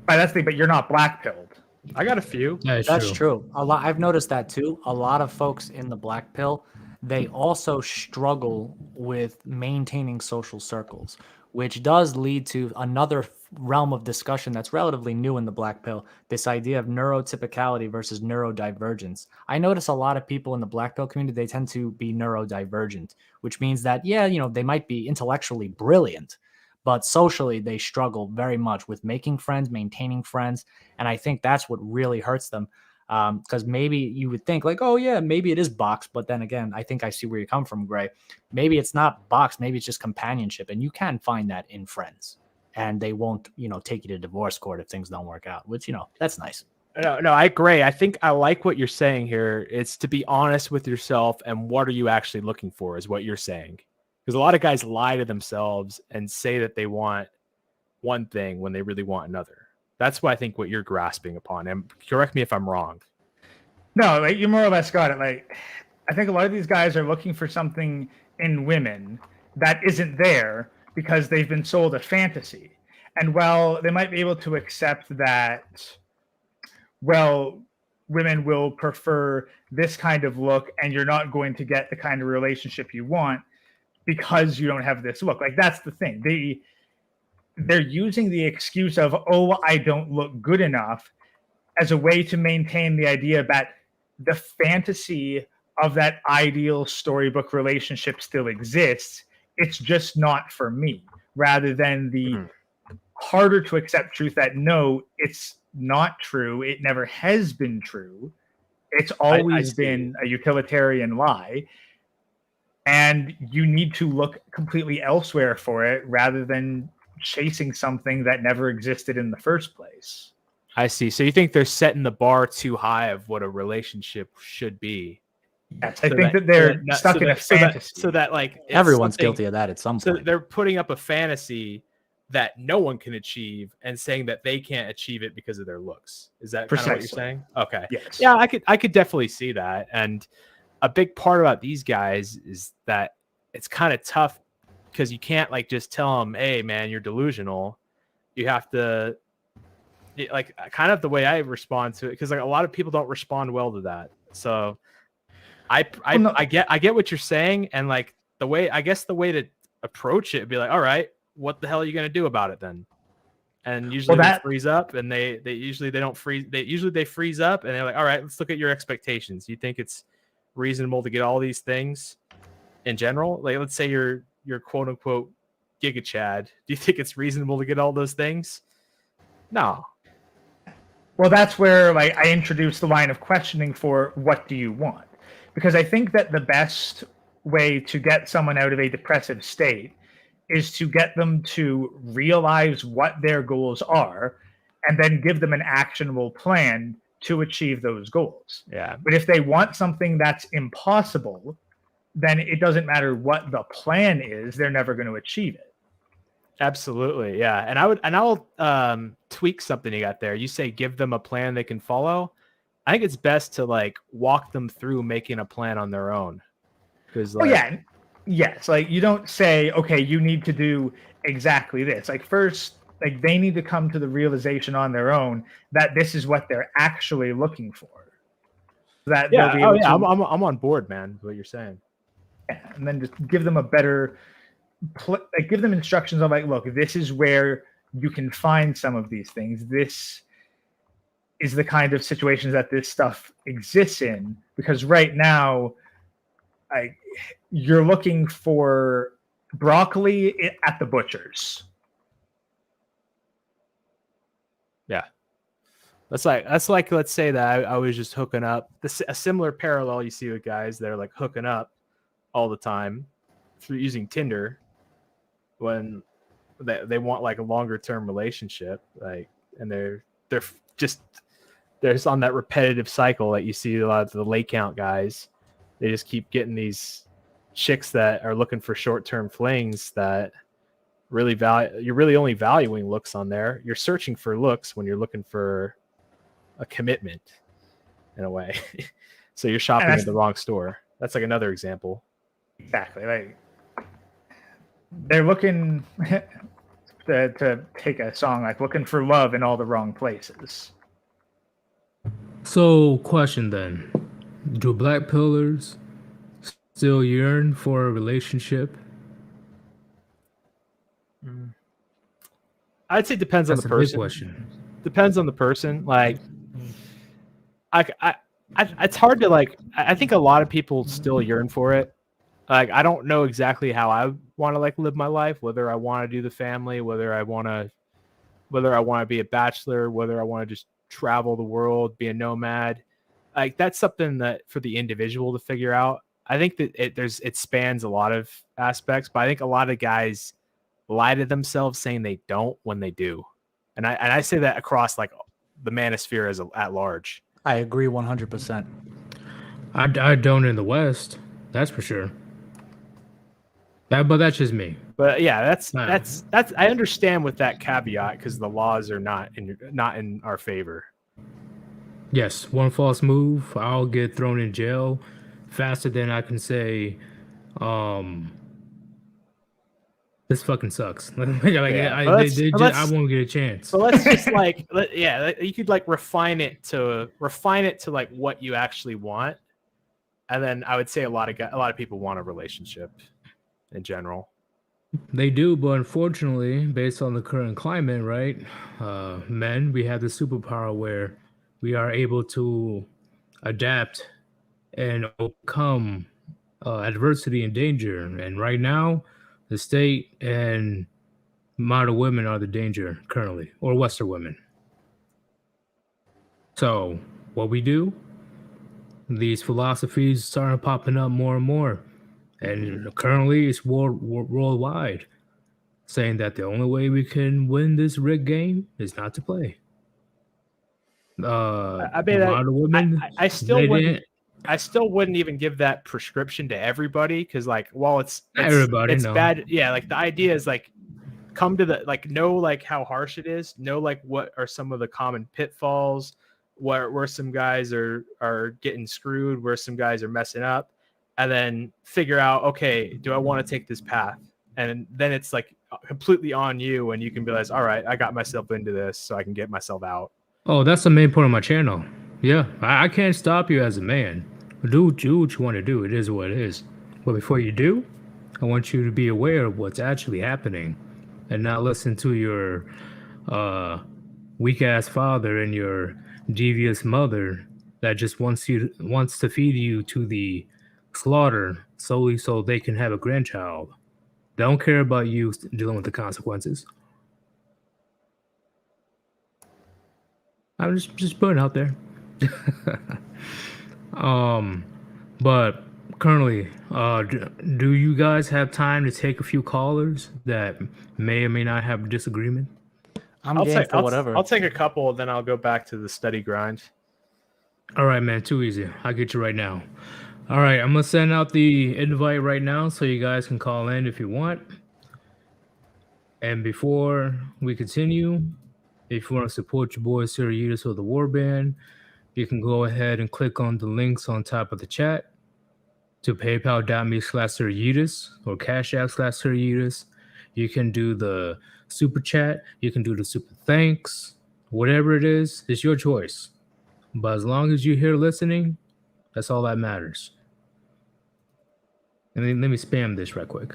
But you're not black-pilled. I got a few. That's true. A lot. I've noticed that too. A lot of folks in the black pill, they also struggle with maintaining social circles, which does lead to another realm of discussion that's relatively new in the black pill, this idea of neurotypicality versus neurodivergence. I notice a lot of people in the black pill community, they tend to be neurodivergent, which means that, they might be intellectually brilliant, but socially they struggle very much with making friends, maintaining friends. And I think that's what really hurts them. Because maybe you would think like, oh yeah, maybe it is box. But then again, I think I see where you come from, Gray. Maybe it's not box. Maybe it's just companionship. And you can find that in friends. And they won't, take you to divorce court if things don't work out, which, that's nice. No, I agree. I think I like what you're saying here. It's to be honest with yourself and what are you actually looking for is what you're saying. Because a lot of guys lie to themselves and say that they want one thing when they really want another. That's what I think what you're grasping upon. And correct me if I'm wrong. No, like you more or less got it. Like, I think a lot of these guys are looking for something in women that isn't there because they've been sold a fantasy. And while they might be able to accept that, well, women will prefer this kind of look and you're not going to get the kind of relationship you want because you don't have this look. Like, that's the thing. They're using the excuse of, oh, I don't look good enough as a way to maintain the idea that the fantasy of that ideal storybook relationship still exists. It's just not for me, rather than the harder to accept truth that no, it's not true. It never has been true. It's always been a utilitarian lie. And you need to look completely elsewhere for it rather than chasing something that never existed in the first place. I see. So you think they're setting the bar too high of what a relationship should be? Yes, I think that they're stuck in a fantasy. So that like everyone's guilty of that at some point. So they're putting up a fantasy that no one can achieve and saying that they can't achieve it because of their looks. Is that kind of what you're saying? Okay. Yes. Yeah, I could definitely see that. And a big part about these guys is that it's kind of tough because you can't like just tell them, hey man, you're delusional. You have to like kind of the way I respond to it, because like a lot of people don't respond well to that. So I get what you're saying, and like the way to approach it would be like, all right, what the hell are you gonna do about it then? And usually they freeze up, and they don't freeze. They freeze up, and they're like, all right, let's look at your expectations. You think it's reasonable to get all these things in general? Like, let's say you're quote unquote Giga Chad. Do you think it's reasonable to get all those things? No. Well, that's where like I introduced the line of questioning for what do you want? Because I think that the best way to get someone out of a depressive state is to get them to realize what their goals are and then give them an actionable plan to achieve those goals. Yeah. But if they want something that's impossible, then it doesn't matter what the plan is, they're never going to achieve it. Absolutely. Yeah. And I'll tweak something you got there. You say give them a plan they can follow. I think it's best to like walk them through making a plan on their own. Because yes, like you don't say, okay, you need to do exactly this. Like first, like they need to come to the realization on their own that this is what they're actually looking for. That they'll be able to, I'm on board, man. What you're saying. Yeah, and then just give them a better, like give them instructions of like, look, this is where you can find some of these things. This is the kind of situations that this stuff exists in, because right now, you're looking for broccoli at the butcher's. Yeah. That's like let's say that I was just hooking up. A similar parallel you see with guys that are like hooking up all the time through using Tinder when they want like a longer term relationship, like, and they're just on that repetitive cycle that you see a lot of the late count guys. They just keep getting these chicks that are looking for short term flings that really you're really only valuing looks on there. You're searching for looks when you're looking for a commitment in a way. So you're shopping at the wrong store. That's like another example. Exactly. Like they're looking to take a song like looking for love in all the wrong places. So, question then. Do black pillars still yearn for a relationship? I'd say it depends on the person. Big question. Depends on the person. Like, it's hard to like. I think a lot of people still yearn for it. Like, I don't know exactly how I want to like live my life. Whether I want to do the family, whether I want to be a bachelor, whether I want to just travel the world, be a nomad. Like, that's something that for the individual to figure out. I think that it spans a lot of aspects, but I think a lot of guys lie to themselves saying they don't when they do. And I say that across like the manosphere at large. I agree 100%. I don't in the West, that's for sure. But that's just me. But yeah, that's Nah. I understand with that caveat because the laws are not in our favor. Yes, one false move, I'll get thrown in jail faster than I can say, this fucking sucks. Like, Yeah, I, but I won't get a chance. So let's just you could like refine it to like what you actually want, and then I would say a lot of people want a relationship in general. They do, but unfortunately, based on the current climate, right, men, we have the superpower where we are able to adapt and overcome adversity and danger. And right now, the state and modern women are the danger currently, or Western women. So, what we do, these philosophies starting popping up more and more. And currently, it's worldwide, saying that the only way we can win this rigged game is not to play. I mean, Modern women, I still they wouldn't. didn't. I still wouldn't even give that prescription to everybody because, like, while it's Everybody, it's no. bad. Yeah, like the idea is like come to the like know like how harsh it is. Know like what are some of the common pitfalls, where some guys are getting screwed, where some guys are messing up, and then figure out, okay, do I want to take this path? And then it's like completely on you, and you can realize, all right, I got myself into this, so I can get myself out. Oh, that's the main point of my channel. Yeah, I can't stop you as a man. Do what you want to do. It is what it is. But before you do, I want you to be aware of what's actually happening and not listen to your weak ass father and your devious mother that just wants to feed you to the slaughter solely so they can have a grandchild. They don't care about you dealing with the consequences. I'm just putting it out there. But currently, do you guys have time to take a few callers that may or may not have a disagreement? I'm game for whatever. I'll take a couple, then I'll go back to the steady grind. All right, man, too easy. I'll get you right now. All right, I'm gonna send out the invite right now so you guys can call in if you want. And before we continue, if you want to support your boy Sir Yeetus or the Warband, you can go ahead and click on the links on top of the chat to paypal.me/Sir Yeetus or Cash App/Sir Yeetus. You can do the super chat, you can do the super thanks, whatever it is, it's your choice. But as long as you're here listening, that's all that matters. And then let me spam this right quick.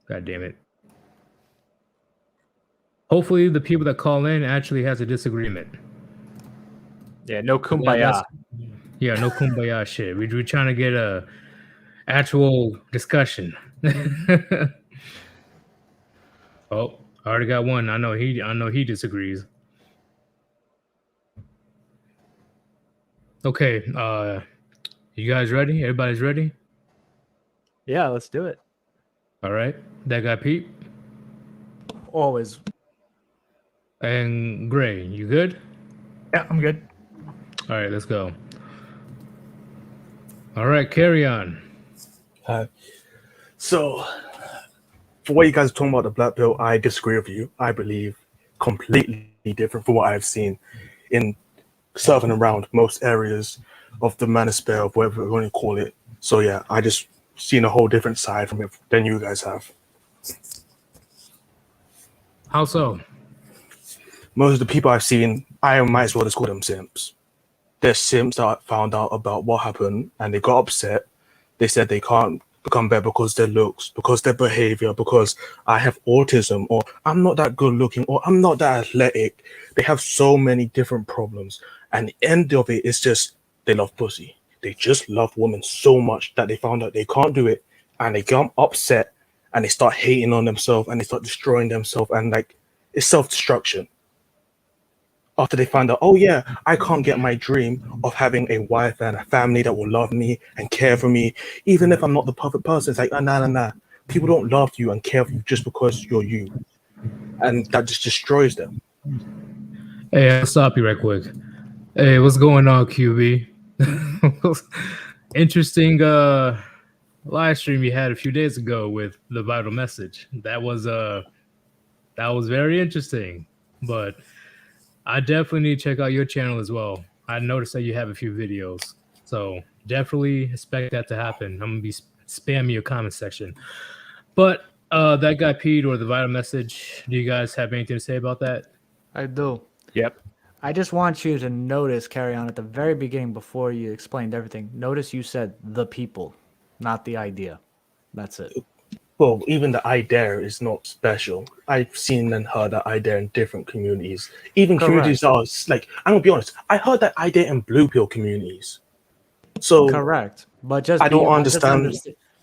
God damn it. Hopefully the people that call in actually has a disagreement. Yeah, no kumbaya. Yeah, no kumbaya shit. We're trying to get a actual discussion. Oh, I already got one. I know he disagrees. Okay, you guys ready? Everybody's ready? Yeah, let's do it. All right. That guy Pete Always. and Gray, you good? Yeah, I'm good. All right, let's go. All right, carry on. So, for what you guys are talking about the black pill, I disagree with you. I believe completely different from what I've seen in serving around most areas of the manosphere, of whatever we're going to call it. So yeah, I just seen a whole different side from it than you guys have. How so? Most of the people I've seen, I might as well just call them simps. They're simps that found out about what happened and they got upset. They said they can't become better because their looks, because their behavior, because I have autism, or I'm not that good looking, or I'm not that athletic. They have so many different problems. And the end of it is just they love pussy. They just love women so much that they found out they can't do it, and they get upset and they start hating on themselves and they start destroying themselves, and like it's self-destruction. After they find out, oh yeah, I can't get my dream of having a wife and a family that will love me and care for me, even if I'm not the perfect person. It's like, nah. People don't love you and care for you just because you're you. And that just destroys them. Hey, I'll stop you right quick. Hey, what's going on, QB? Interesting live stream you had a few days ago with the vital message. That was very interesting. But I definitely need to check out your channel as well. I noticed that you have a few videos, so definitely expect that to happen. I'm gonna be spamming your comment section. But that guy Pete or the vital message. Do you guys have anything to say about that? I do. Yep. I just want you to notice, carry on at the very beginning before you explained everything. Notice you said the people, not the idea. That's it. Well, even the I Dare is not special. I've seen and heard that I Dare in different communities. Even communities that are like, I'm gonna be honest, I heard that I Dare in Blue Pill communities. So Correct. But just I don't understand.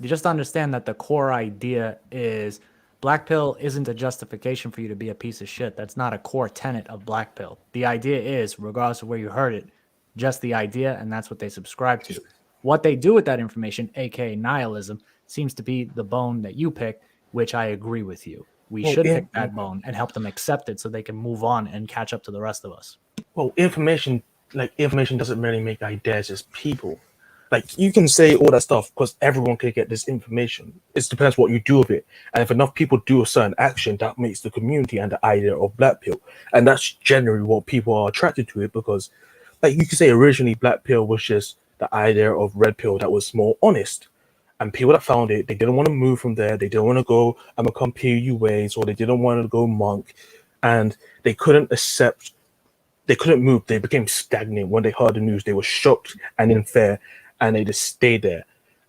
You just understand that the core idea is Blackpill isn't a justification for you to be a piece of shit. That's not a core tenet of Blackpill. The idea is, regardless of where you heard it, just the idea, and that's what they subscribe to. What they do with that information, aka nihilism, seems to be the bone that you pick, which I agree with you. We Well, should pick that bone and help them accept it so they can move on and catch up to the rest of us. Well, information doesn't really make ideas as people. Like, you can say all that stuff because everyone can get this information. It depends what you do with it. And if enough people do a certain action, that makes the community and the idea of Black Pill. And that's generally what people are attracted to it, because, like, you could say originally Black Pill was just the idea of Red Pill that was more honest. And people that found it, they didn't want to move from there. They didn't want to go and become PUAs, or they didn't want to go monk. And they couldn't move. They became stagnant. When they heard the news, they were shocked and in fear, and they just stayed there.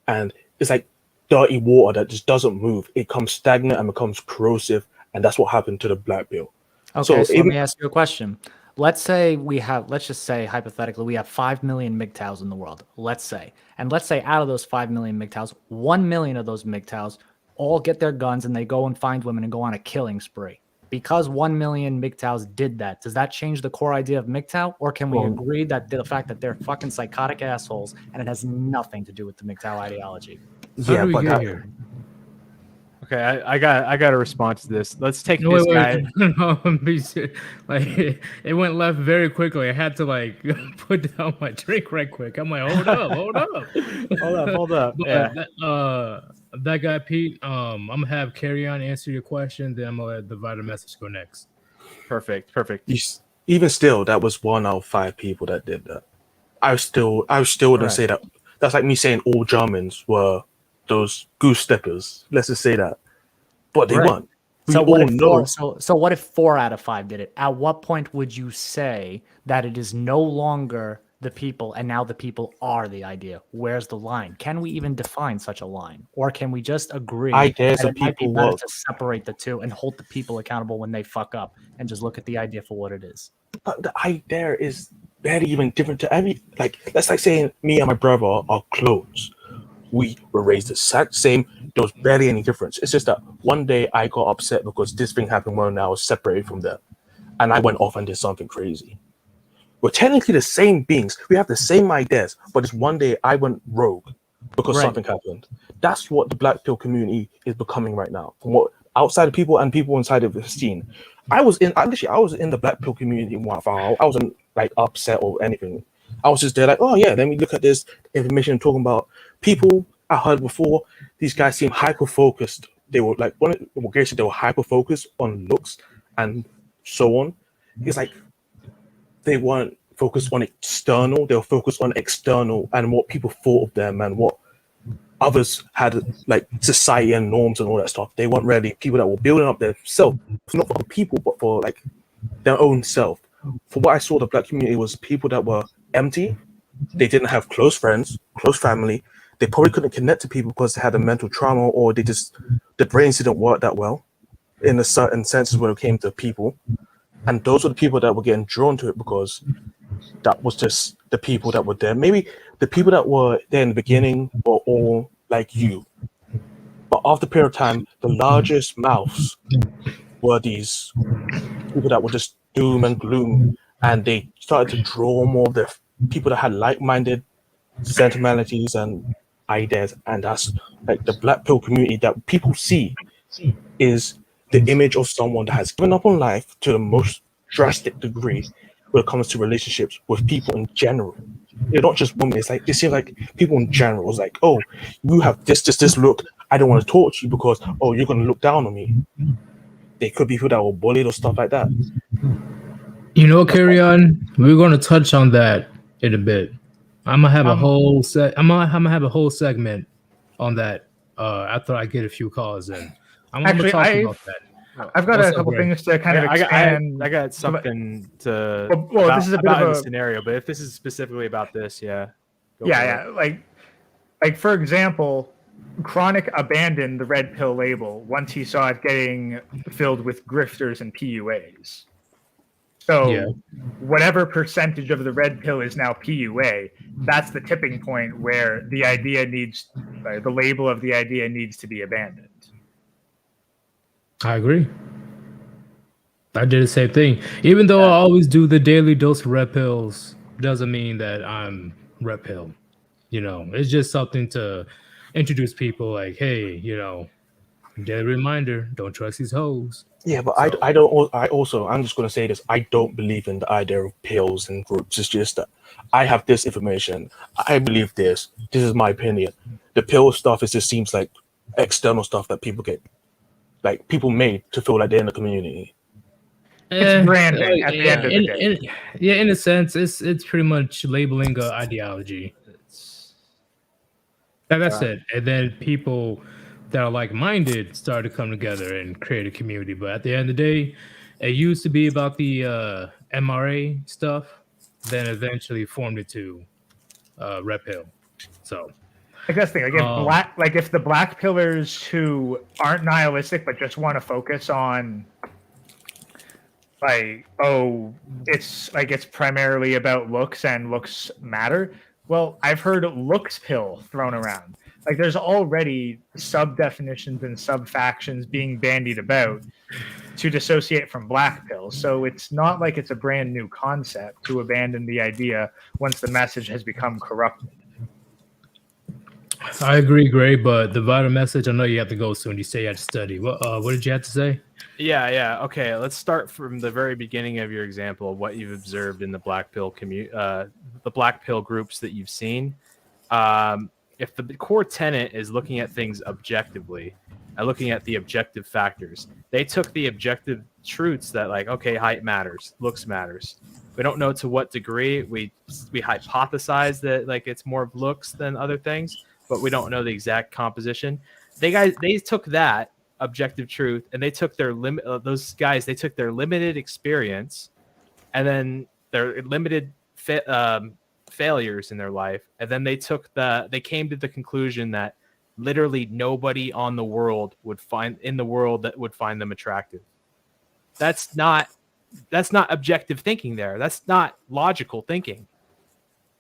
And it's like dirty water that just doesn't move. It becomes stagnant and becomes corrosive, and that's what happened to the Black Pill. Okay, so let me ask you a question. Let's just say hypothetically, we have 5 million MGTOWs in the world. Let's say out of those 5 million MGTOWs, 1 million of those MGTOWs all get their guns and they go and find women and go on a killing spree. Because 1 million MGTOWs did that, does that change the core idea of MGTOW? Or can we agree that the fact that they're fucking psychotic assholes and it has nothing to do with the MGTOW ideology? How do we get here? Okay, I got a response to this. Let's take this guy. No, like it went left very quickly. I had to like put down my drink right quick. I'm like, hold up. Hold up. But, Yeah. that guy Pete. I'm gonna have Carry On answer your question. Then I'm gonna let the vital message go next. Perfect. Even still, that was 1 out of 5 people that did that. I still wouldn't say that. That's like me saying all Germans were those goose steppers. Let's just say that. But they weren't. So what if 4 out of 5 did it? At what point would you say that it is no longer the people and now the people are the idea? Where's the line? Can we even define such a line? Or can we just agree that it might be better to separate the two and hold the people accountable when they fuck up and just look at the idea for what it is? But the idea is barely even different to every, like, that's like saying me and my brother are clones. We were raised the exact same. There was barely any difference. It's just that one day I got upset because this thing happened when I was separated from them. And I went off and did something crazy. We're technically the same beings. We have the same ideas. But this one day I went rogue because something happened. That's what the Black Pill community is becoming right now. From what outside of people and people inside of the scene. I was in the Black Pill community. I wasn't like upset or anything. I was just there like, oh yeah, let me look at this information talking about people I heard before. These guys seem hyper focused. They were like, they were hyper focused on looks and so on. It's like they weren't focused on external. They were focused on external and what people thought of them and what others had, like society and norms and all that stuff. They weren't really people that were building up their self, not for people, but for like their own self. For what I saw, the Black community was people that were empty. They didn't have close friends, close family. They probably couldn't connect to people because they had a mental trauma, or the brains didn't work that well in a certain senses when it came to people. And those were the people that were getting drawn to it because that was just the people that were there. Maybe the people that were there in the beginning were all like you. But after a period of time, the largest mouths were these people that were just doom and gloom. And they started to draw more of the people that had like-minded sentimentalities and ideas. And that's like the Black Pill community that people see is the image of someone that has given up on life to the most drastic degree when it comes to relationships with people in general. not just women. It's like it seems like people in general. It's like, oh, you have this look. I don't want to talk to you because you're gonna look down on me. They could be people that were bullied or stuff like that. You know, carry on. We're going to touch on that in a bit. I'm gonna have a whole I'm gonna have a whole segment on that after I get a few calls in. I'm gonna talk about that. I've got What's a up, couple Greg? things to kind of expand. I got something to. Well, about, this is a bit about of the a scenario, but if this is specifically about this, yeah. Go for yeah. it. Like for example, Chronic abandoned the red pill label once he saw it getting filled with grifters and PUAs. So Yeah. whatever percentage of the red pill is now PUA, that's the tipping point where the label of the idea needs to be abandoned. I agree. I did the same thing. Even though I always do the daily dose of red pills, doesn't mean that I'm red pill. You know, it's just something to introduce people like, hey, you know, daily reminder, don't trust these hoes. Yeah, but So- I'm just gonna say this. I don't believe in the idea of pills and groups. It's just that I have this information. I believe this. This is my opinion. The pill stuff just seems like external stuff that people get, like people made to feel like they're in the community. It's branding at the end of the day. In a sense, it's pretty much labeling an ideology. That's it. And then people that are like-minded start to come together and create a community. But at the end of the day, it used to be about the MRA stuff, then eventually formed into Red Pill. So I guess thing if the black pillars who aren't nihilistic but just want to focus on it's primarily about looks and looks matter. Well, I've heard looks pill thrown around. Like there's already sub definitions and sub factions being bandied about to dissociate from black pill. So it's not like it's a brand new concept to abandon the idea once the message has become corrupted. I agree, Gray, but the vital message, I know you have to go soon. You say you had to study. What did you have to say? Yeah. Okay, let's start from the very beginning of your example of what you've observed in the black pill the black pill groups that you've seen. If the core tenet is looking at things objectively and looking at the objective factors, they took the objective truths that height matters, looks matters. We don't know to what degree. We hypothesize that it's more of looks than other things, but we don't know the exact composition. They took that objective truth and they took their those guys, they took their limited experience and then their limited failures in their life, and then they came to the conclusion that literally nobody in the world would find them attractive. That's not objective thinking there. That's not logical thinking.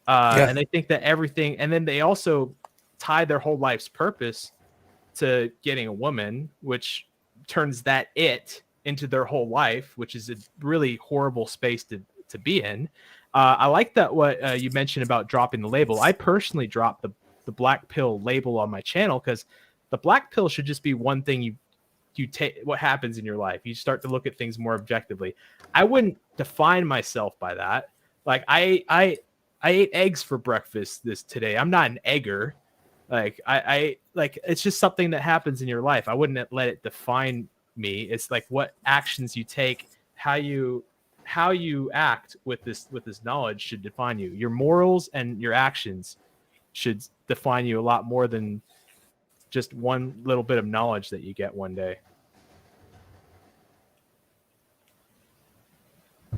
And they think that everything, and then they also tie their whole life's purpose to getting a woman, which turns that into their whole life, which is a really horrible space to be in. I like that what you mentioned about dropping the label. I personally dropped the black pill label on my channel because the black pill should just be one thing you take what happens in your life. You start to look at things more objectively. I wouldn't define myself by that. Like I ate eggs for breakfast today. I'm not an egger. I it's just something that happens in your life. I wouldn't let it define me. It's like what actions you take, how you act with this knowledge should define you. Your morals and your actions should define you a lot more than just one little bit of knowledge that you get one day.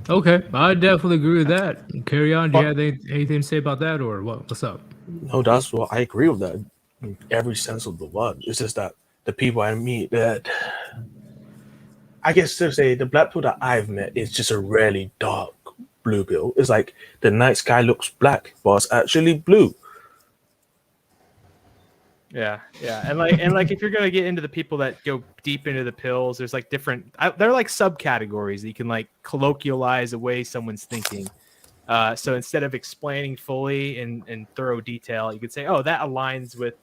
Okay, I definitely agree with that. Carry on. Do you have anything to say about that, or what's up? No, that's what I agree with that in every sense of the word. It's just that the people I meet that I guess to say the black pill that I've met is just a really dark blue pill. It's like the night sky looks black, but it's actually blue. Yeah. And like if you're gonna get into the people that go deep into the pills, there's different they're like subcategories that you can colloquialize away someone's thinking. So instead of explaining fully in thorough detail, you could say, oh, that aligns with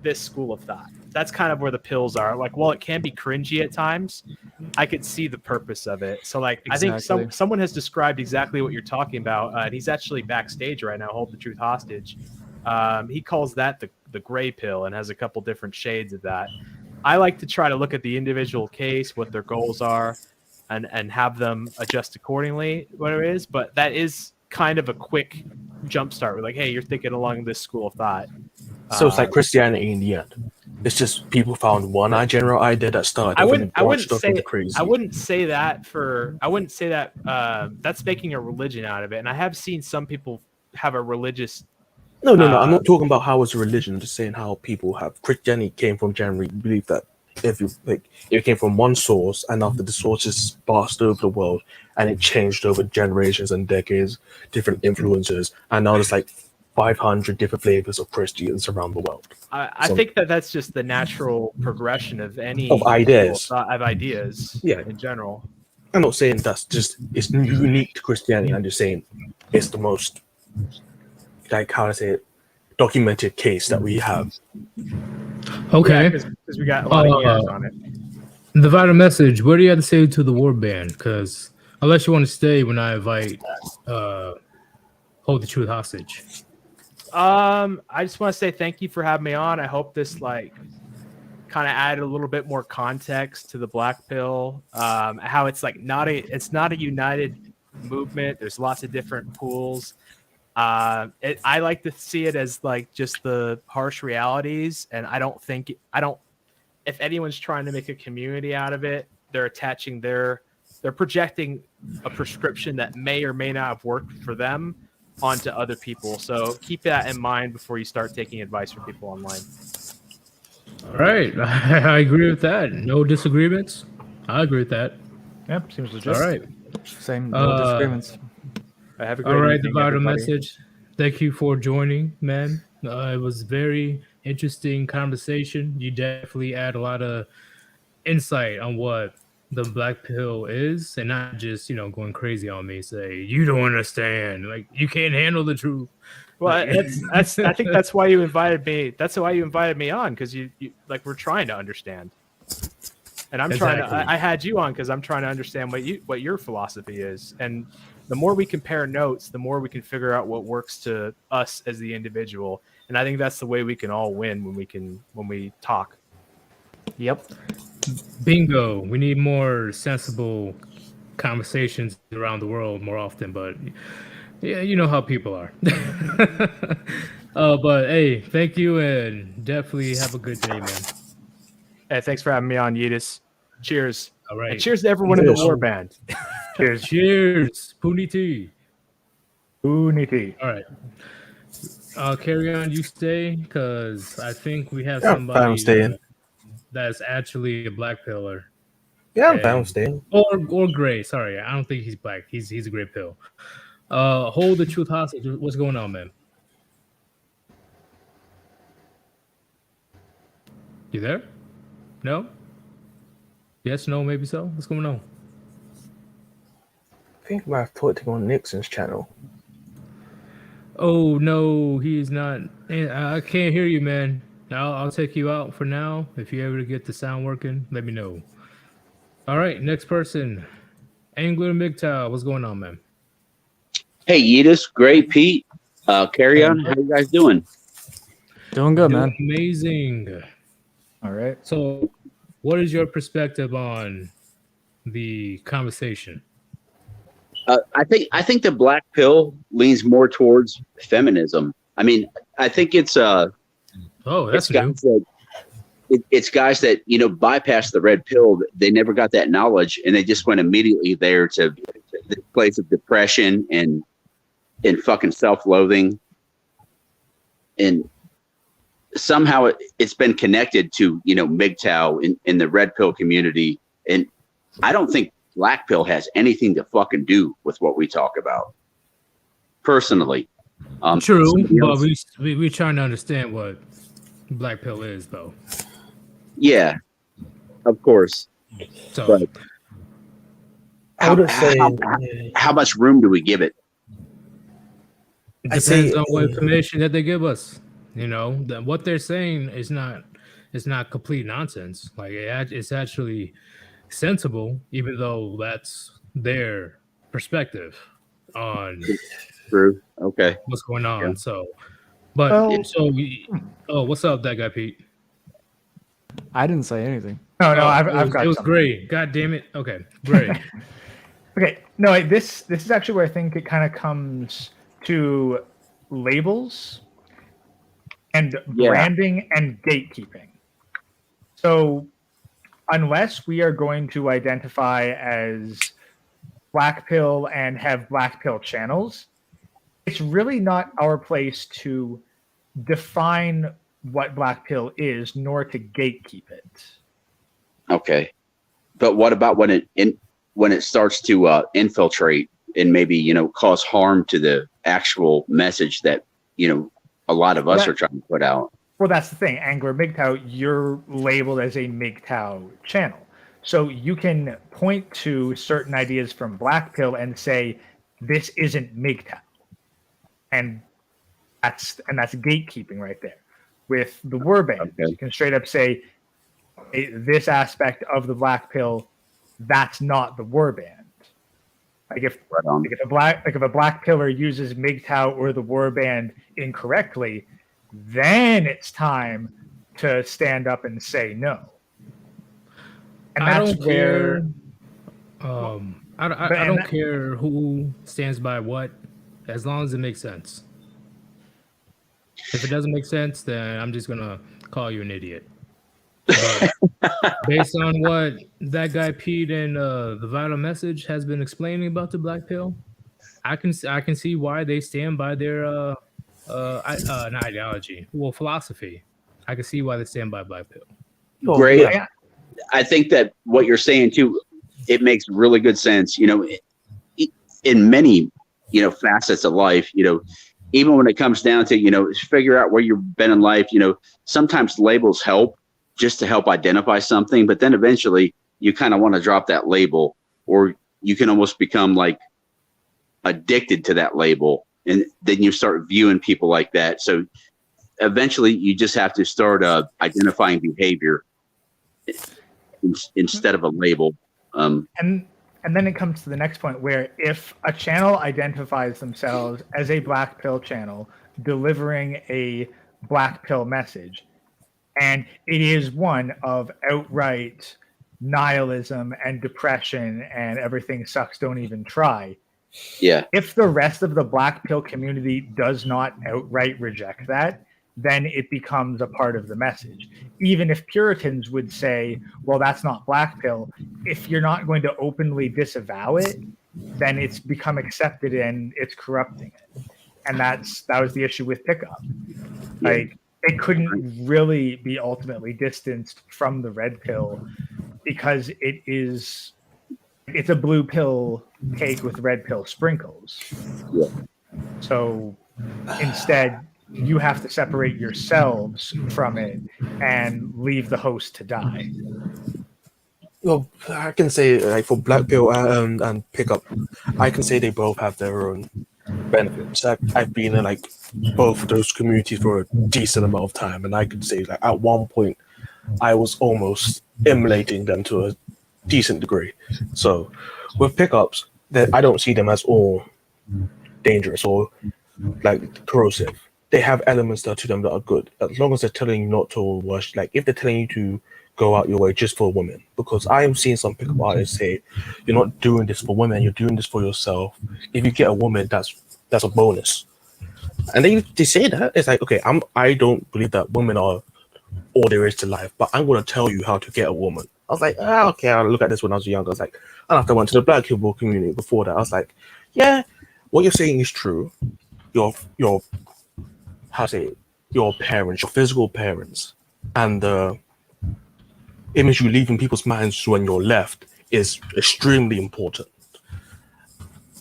this school of thought. That's kind of where the pills are. Like, while it can be cringy at times, I could see the purpose of it. So, like, I think Exactly. someone has described exactly what you're talking about, and he's actually backstage right now, hold the truth hostage. He calls that the gray pill, and has a couple different shades of that. I like to try to look at the individual case, what their goals are, and have them adjust accordingly, what it is. But that is kind of a quick jump start. We're like, hey, you're thinking along this school of thought. So it's like Christianity in the end. It's just people found one general idea that started. I wouldn't say into crazy. I wouldn't say that that's making a religion out of it. And I have seen some people have a religious. No. I'm not talking about how it's a religion. I'm just saying how people have Christianity came from generally believe that if it came from one source, and after the sources passed over the world, and it changed over generations and decades, different influences, and now there's like 500 different flavors of Christians around the world. I think that's just the natural progression of any Of ideas. Of ideas, Yeah. in general. I'm not saying it's unique to Christianity. I'm just saying it's the most, like, how to say it, documented case that we have. Okay. Because we got a lot of years on it. The vital message. What do you have to say to the Warband? Because unless you want to stay when I invite Hold the Truth hostage. I just want to say thank you for having me on. I hope this kind of added a little bit more context to the Blackpill. How it's not a united movement. There's lots of different pools. I like to see it as like just the harsh realities, and I don't. If anyone's trying to make a community out of it, they're projecting a prescription that may or may not have worked for them onto other people. So keep that in mind before you start taking advice from people online. All right. I agree with that. No disagreements. I agree with that. Yep, seems legit. All right. Same, no disagreements. Have a great All right. evening, The vital everybody. message. Thank you for joining, man. It was very interesting conversation. You definitely add a lot of insight on what the black pill is, and not just going crazy on me. Say you don't understand, like you can't handle the truth. Well, that's I think that's why you invited me. That's why you invited me on, because you like we're trying to understand, and I'm trying to. I had you on because I'm trying to understand what your philosophy is, and the more we compare notes, the more we can figure out what works to us as the individual, and I think that's the way we can all win when we talk. Yep. Bingo. We need more sensible conversations around the world more often, but yeah, you know how people are. But hey, thank you, and definitely have a good day, man. Hey, thanks for having me on, Yeetus. Cheers. All right. And cheers to everyone in the Warband. Cheers. Cheers. Puniti. Unity. All right. Carry on. You stay, because I think we have Yeah, somebody I'm staying. that's actually a black pillar. Yeah, I'm down staying. Or gray. Sorry, I don't think he's black. He's a gray pill. Hold the truth hostage. What's going on, man? You there? No? Yes, no, maybe so. What's going on? I think I might have put it on Nixon's channel. Oh no, he's not. I can't hear you, man. I'll take you out for now. If you're able to get the sound working, let me know. All right, next person. Angler MGTOW, what's going on, man? Hey, Yeetus, Gray, Pete, Carry On. How you guys doing? Doing good, man. Amazing. All right. So, what is your perspective on the conversation? I think the black pill leans more towards feminism. I mean, I think it's Oh, that's new. it's guys that bypass the red pill. They never got that knowledge, and they just went immediately there to the place of depression and fucking self-loathing, and somehow it's been connected to MGTOW in the red pill community, and I don't think black pill has anything to fucking do with what we talk about. Personally, True, but we're trying to understand what black pill is, though. Yeah, of course. So, But how much room do we give it? it depends on what information that they give us. You know, that what they're saying is not complete nonsense. Like it's actually sensible, even though that's their perspective on True. Okay. what's going Yeah. on. So, but Well, oh, what's up, that guy Pete? I didn't say anything. no, Oh, I've got it was something. great. God damn it. Okay, great. Okay, no, this is actually where I think it kind of comes to labels and Yeah. branding and gatekeeping. So, unless we are going to identify as Blackpill and have Blackpill channels, it's really not our place to define what Blackpill is, nor to gatekeep it. Okay. But what about when it starts to infiltrate and maybe cause harm to the actual message that a lot of us are trying to put out? Well, that's the thing. Angler MGTOW, you're labeled as a MGTOW channel. So you can point to certain ideas from Blackpill and say, this isn't MGTOW. And that's gatekeeping right there. With the Warband, Okay. you can straight up say, this aspect of the Blackpill, that's not the Warband. Like if a black pillar uses MGTOW or the Warband incorrectly, then it's time to stand up and say no. And I that's don't where care. I don't care who stands by what, as long as it makes sense. If it doesn't make sense, then I'm just gonna call you an idiot. But based on what that guy Pete and the Vital Message has been explaining about the Black Pill, I can see why they stand by their not ideology, well, philosophy. I can see why they stand by Black Pill. Great. yeah. I think that what you're saying too, it makes really good sense. In many facets of life, even when it comes down to figure out where you've been in life, sometimes labels help just to help identify something, but then eventually you kind of want to drop that label, or you can almost become like addicted to that label, and then you start viewing people like that. So eventually you just have to start identifying behavior instead of a label. And then it comes to the next point where if a channel identifies themselves as a Black Pill channel delivering a Black Pill message, and it is one of outright nihilism and depression and everything sucks, don't even try. Yeah. If the rest of the Black Pill community does not outright reject that, then it becomes a part of the message. Even if Puritans would say, well, that's not Black Pill, if you're not going to openly disavow it, then it's become accepted and it's corrupting it. And that was the issue with Pickup. Like, it couldn't really be ultimately distanced from the Red Pill because it's a blue pill cake with red pill sprinkles. Yeah. So instead, you have to separate yourselves from it and leave the host to die. Well, I can say like for Blackpill and Pickup, I can say they both have their own benefits. I've been in like both of those communities for a decent amount of time, and I could say like at one point I was almost emulating them to a decent degree. So with Pickups, that I don't see them as all dangerous or like corrosive. They have elements to them that are good, as long as they're telling you not to watch. Like if they're telling you to go out your way just for women, because I am seeing some pickup artists say, "You're not doing this for women. You're doing this for yourself. If you get a woman, that's a bonus." And they say that it's like, okay, I don't believe that women are all there is to life, but I'm going to tell you how to get a woman. I was like, okay, I look at this when I was younger. I was like, and after I went to the Black People community before that, I was like, yeah, what you're saying is true. Your how to say it, your parents, your physical parents, and the image you leave in people's minds when you're left is extremely important.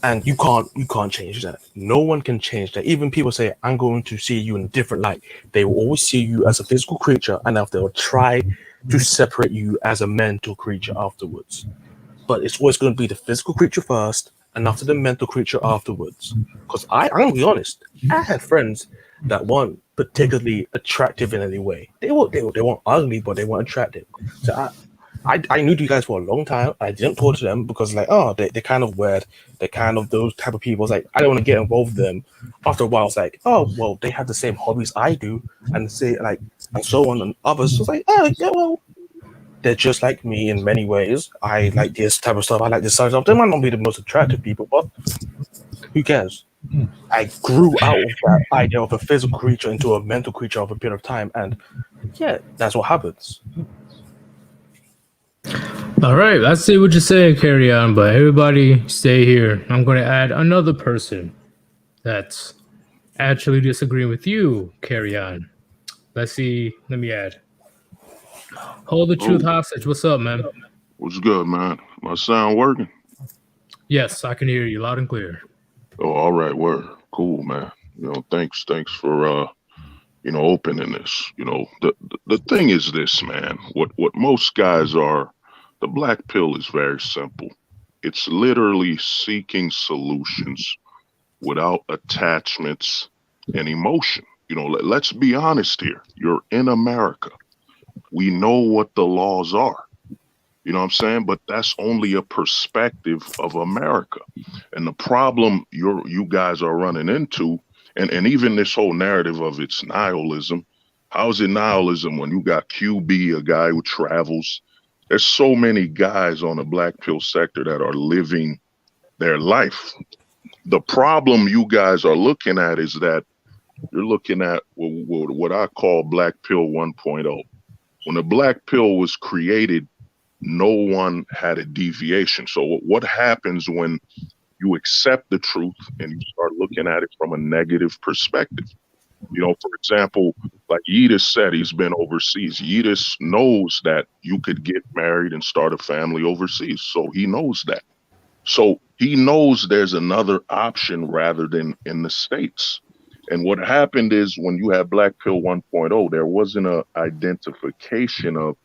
And you can't change that. No one can change that. Even people say, I'm going to see you in a different light. They will always see you as a physical creature, and they'll try to separate you as a mental creature afterwards. But it's always going to be the physical creature first, and after the mental creature afterwards. Because I'm going to be honest, I had friends that weren't particularly attractive in any way. They weren't ugly, but they weren't attractive. So I knew you guys for a long time. I didn't talk to them because like, oh, they're kind of weird. They're kind of those type of people. It's like I don't want to get involved with them. After a while, it's like, oh well, they have the same hobbies I do, and say like, and so on and others. So it's like, oh yeah, well, they're just like me in many ways. I like this type of stuff. I like this type of stuff. They might not be the most attractive people, but who cares? I grew out of that idea of a physical creature into a mental creature of a period of time, and yeah, that's what happens. All right, I see what you're saying, Carry On, but everybody stay here. I'm going to add another person that's actually disagreeing with you, Carry On. Let's see. Let me add. Hold the truth hostage. What's up, man? What's good, man? My sound working? Yes, I can hear you loud and clear. Oh, all right, word. Cool, man. Thanks for opening this. The thing is this, man. What most guys are, the black pill is very simple. It's literally seeking solutions without attachments and emotion. Let's be honest here. You're in America. We know what the laws are. You know what I'm saying? But that's only a perspective of America. And the problem you guys are running into, and even this whole narrative of it's nihilism. How is it nihilism when you got QB, a guy who travels? There's so many guys on the black pill sector that are living their life. The problem you guys are looking at is that you're looking at what I call black pill 1.0. When the black pill was created, no one had a deviation. So what happens when you accept the truth and you start looking at it from a negative perspective? For example, like Yeetus said, he's been overseas. Yeetus knows that you could get married and start a family overseas. So he knows that. So he knows there's another option rather than in the States. And what happened is when you had Black Pill 1.0, there wasn't an identification of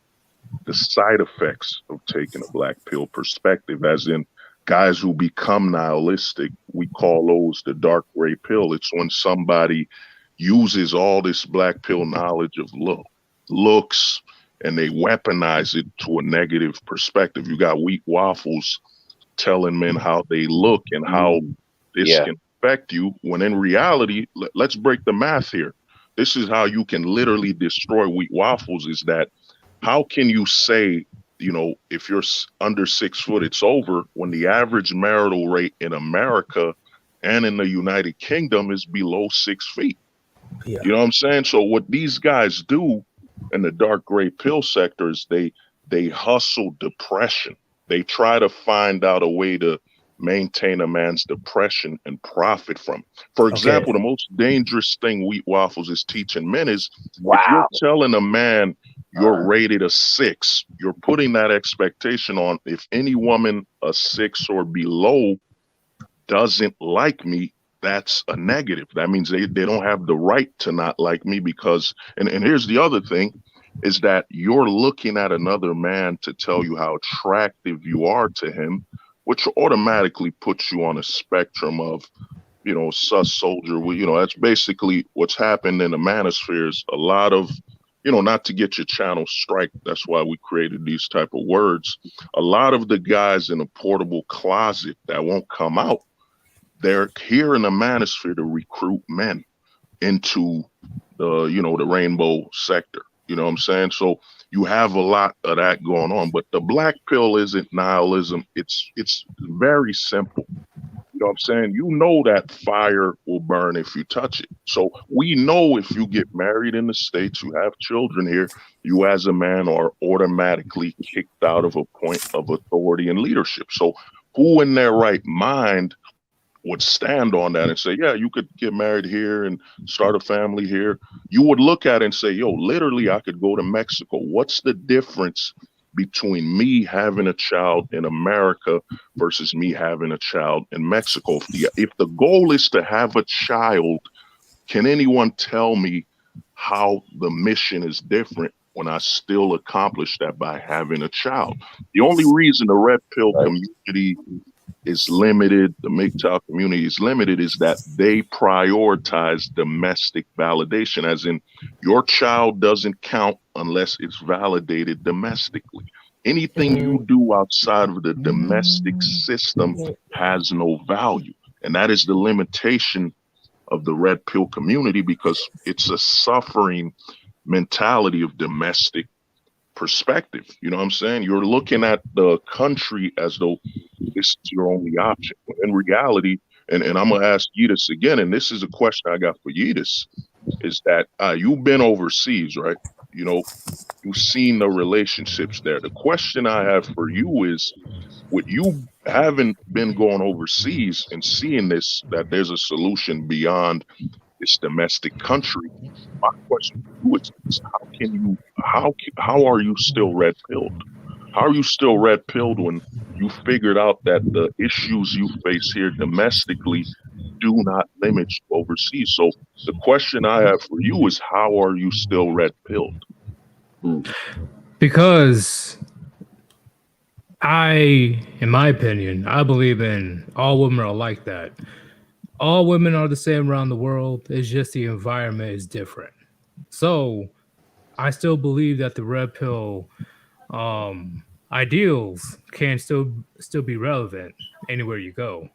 the side effects of taking a black pill perspective, as in guys who become nihilistic. We call those the dark gray pill. It's when somebody uses all this black pill knowledge of looks and they weaponize it to a negative perspective. You got weak waffles telling men how they look and how this can affect you, when in reality, let's break the math here. This is how you can literally destroy weak waffles, is that how can you say, if you're under 6 foot, it's over, when the average marital rate in America and in the United Kingdom is below 6 feet? Yeah. You know what I'm saying? So what these guys do in the dark gray pill sector is they hustle depression. They try to find out a way to maintain a man's depression and profit from it. For example, the most dangerous thing Wheat Waffles is teaching men is if you're telling a man you're rated a 6, you're putting that expectation on, if any woman a 6 or below doesn't like me, that's a negative. That means they don't have the right to not like me, because, and here's the other thing, is that you're looking at another man to tell you how attractive you are to him, which automatically puts you on a spectrum of, sus soldier. That's basically what's happened in the manosphere. Is a lot of, not to get your channel strike. That's why we created these type of words. A lot of the guys in a portable closet that won't come out, they're here in the manosphere to recruit men into the, the rainbow sector. You know what I'm saying? So you have a lot of that going on, but the black pill isn't nihilism. It's very simple. You know what I'm saying? You know that fire will burn if you touch it. So we know if you get married in the States, you have children here, you as a man are automatically kicked out of a point of authority and leadership. So who in their right mind would stand on that and say, yeah, you could get married here and start a family here? You would look at it and say, yo, literally, I could go to Mexico. What's the difference between me having a child in America versus me having a child in Mexico? If the goal is to have a child, can anyone tell me how the mission is different when I still accomplish that by having a child? The only reason the red pill community is limited, the MGTOW community is limited, is that they prioritize domestic validation, as in your child doesn't count unless it's validated domestically. Anything you do outside of the domestic system has no value. And that is the limitation of the red pill community, because it's a suffering mentality of domestic perspective. You know what I'm saying? You're looking at the country as though this is your only option. In reality, and I'm gonna ask Yeetus again, and this is a question I got for Yeetus, is that you've been overseas, right? You know, you've seen the relationships there. The question I have for you is, with you having been going overseas and seeing this, that there's a solution beyond this domestic country, my question to you is how are you still red pilled? How are you still red pilled when you figured out that the issues you face here domestically do not limit you overseas? So the question I have for you is, how are you still red pilled? Because in my opinion, I believe in all women are like that. All women are the same around the world. It's just the environment is different. So I still believe that the red pill ideals can still be relevant anywhere you go.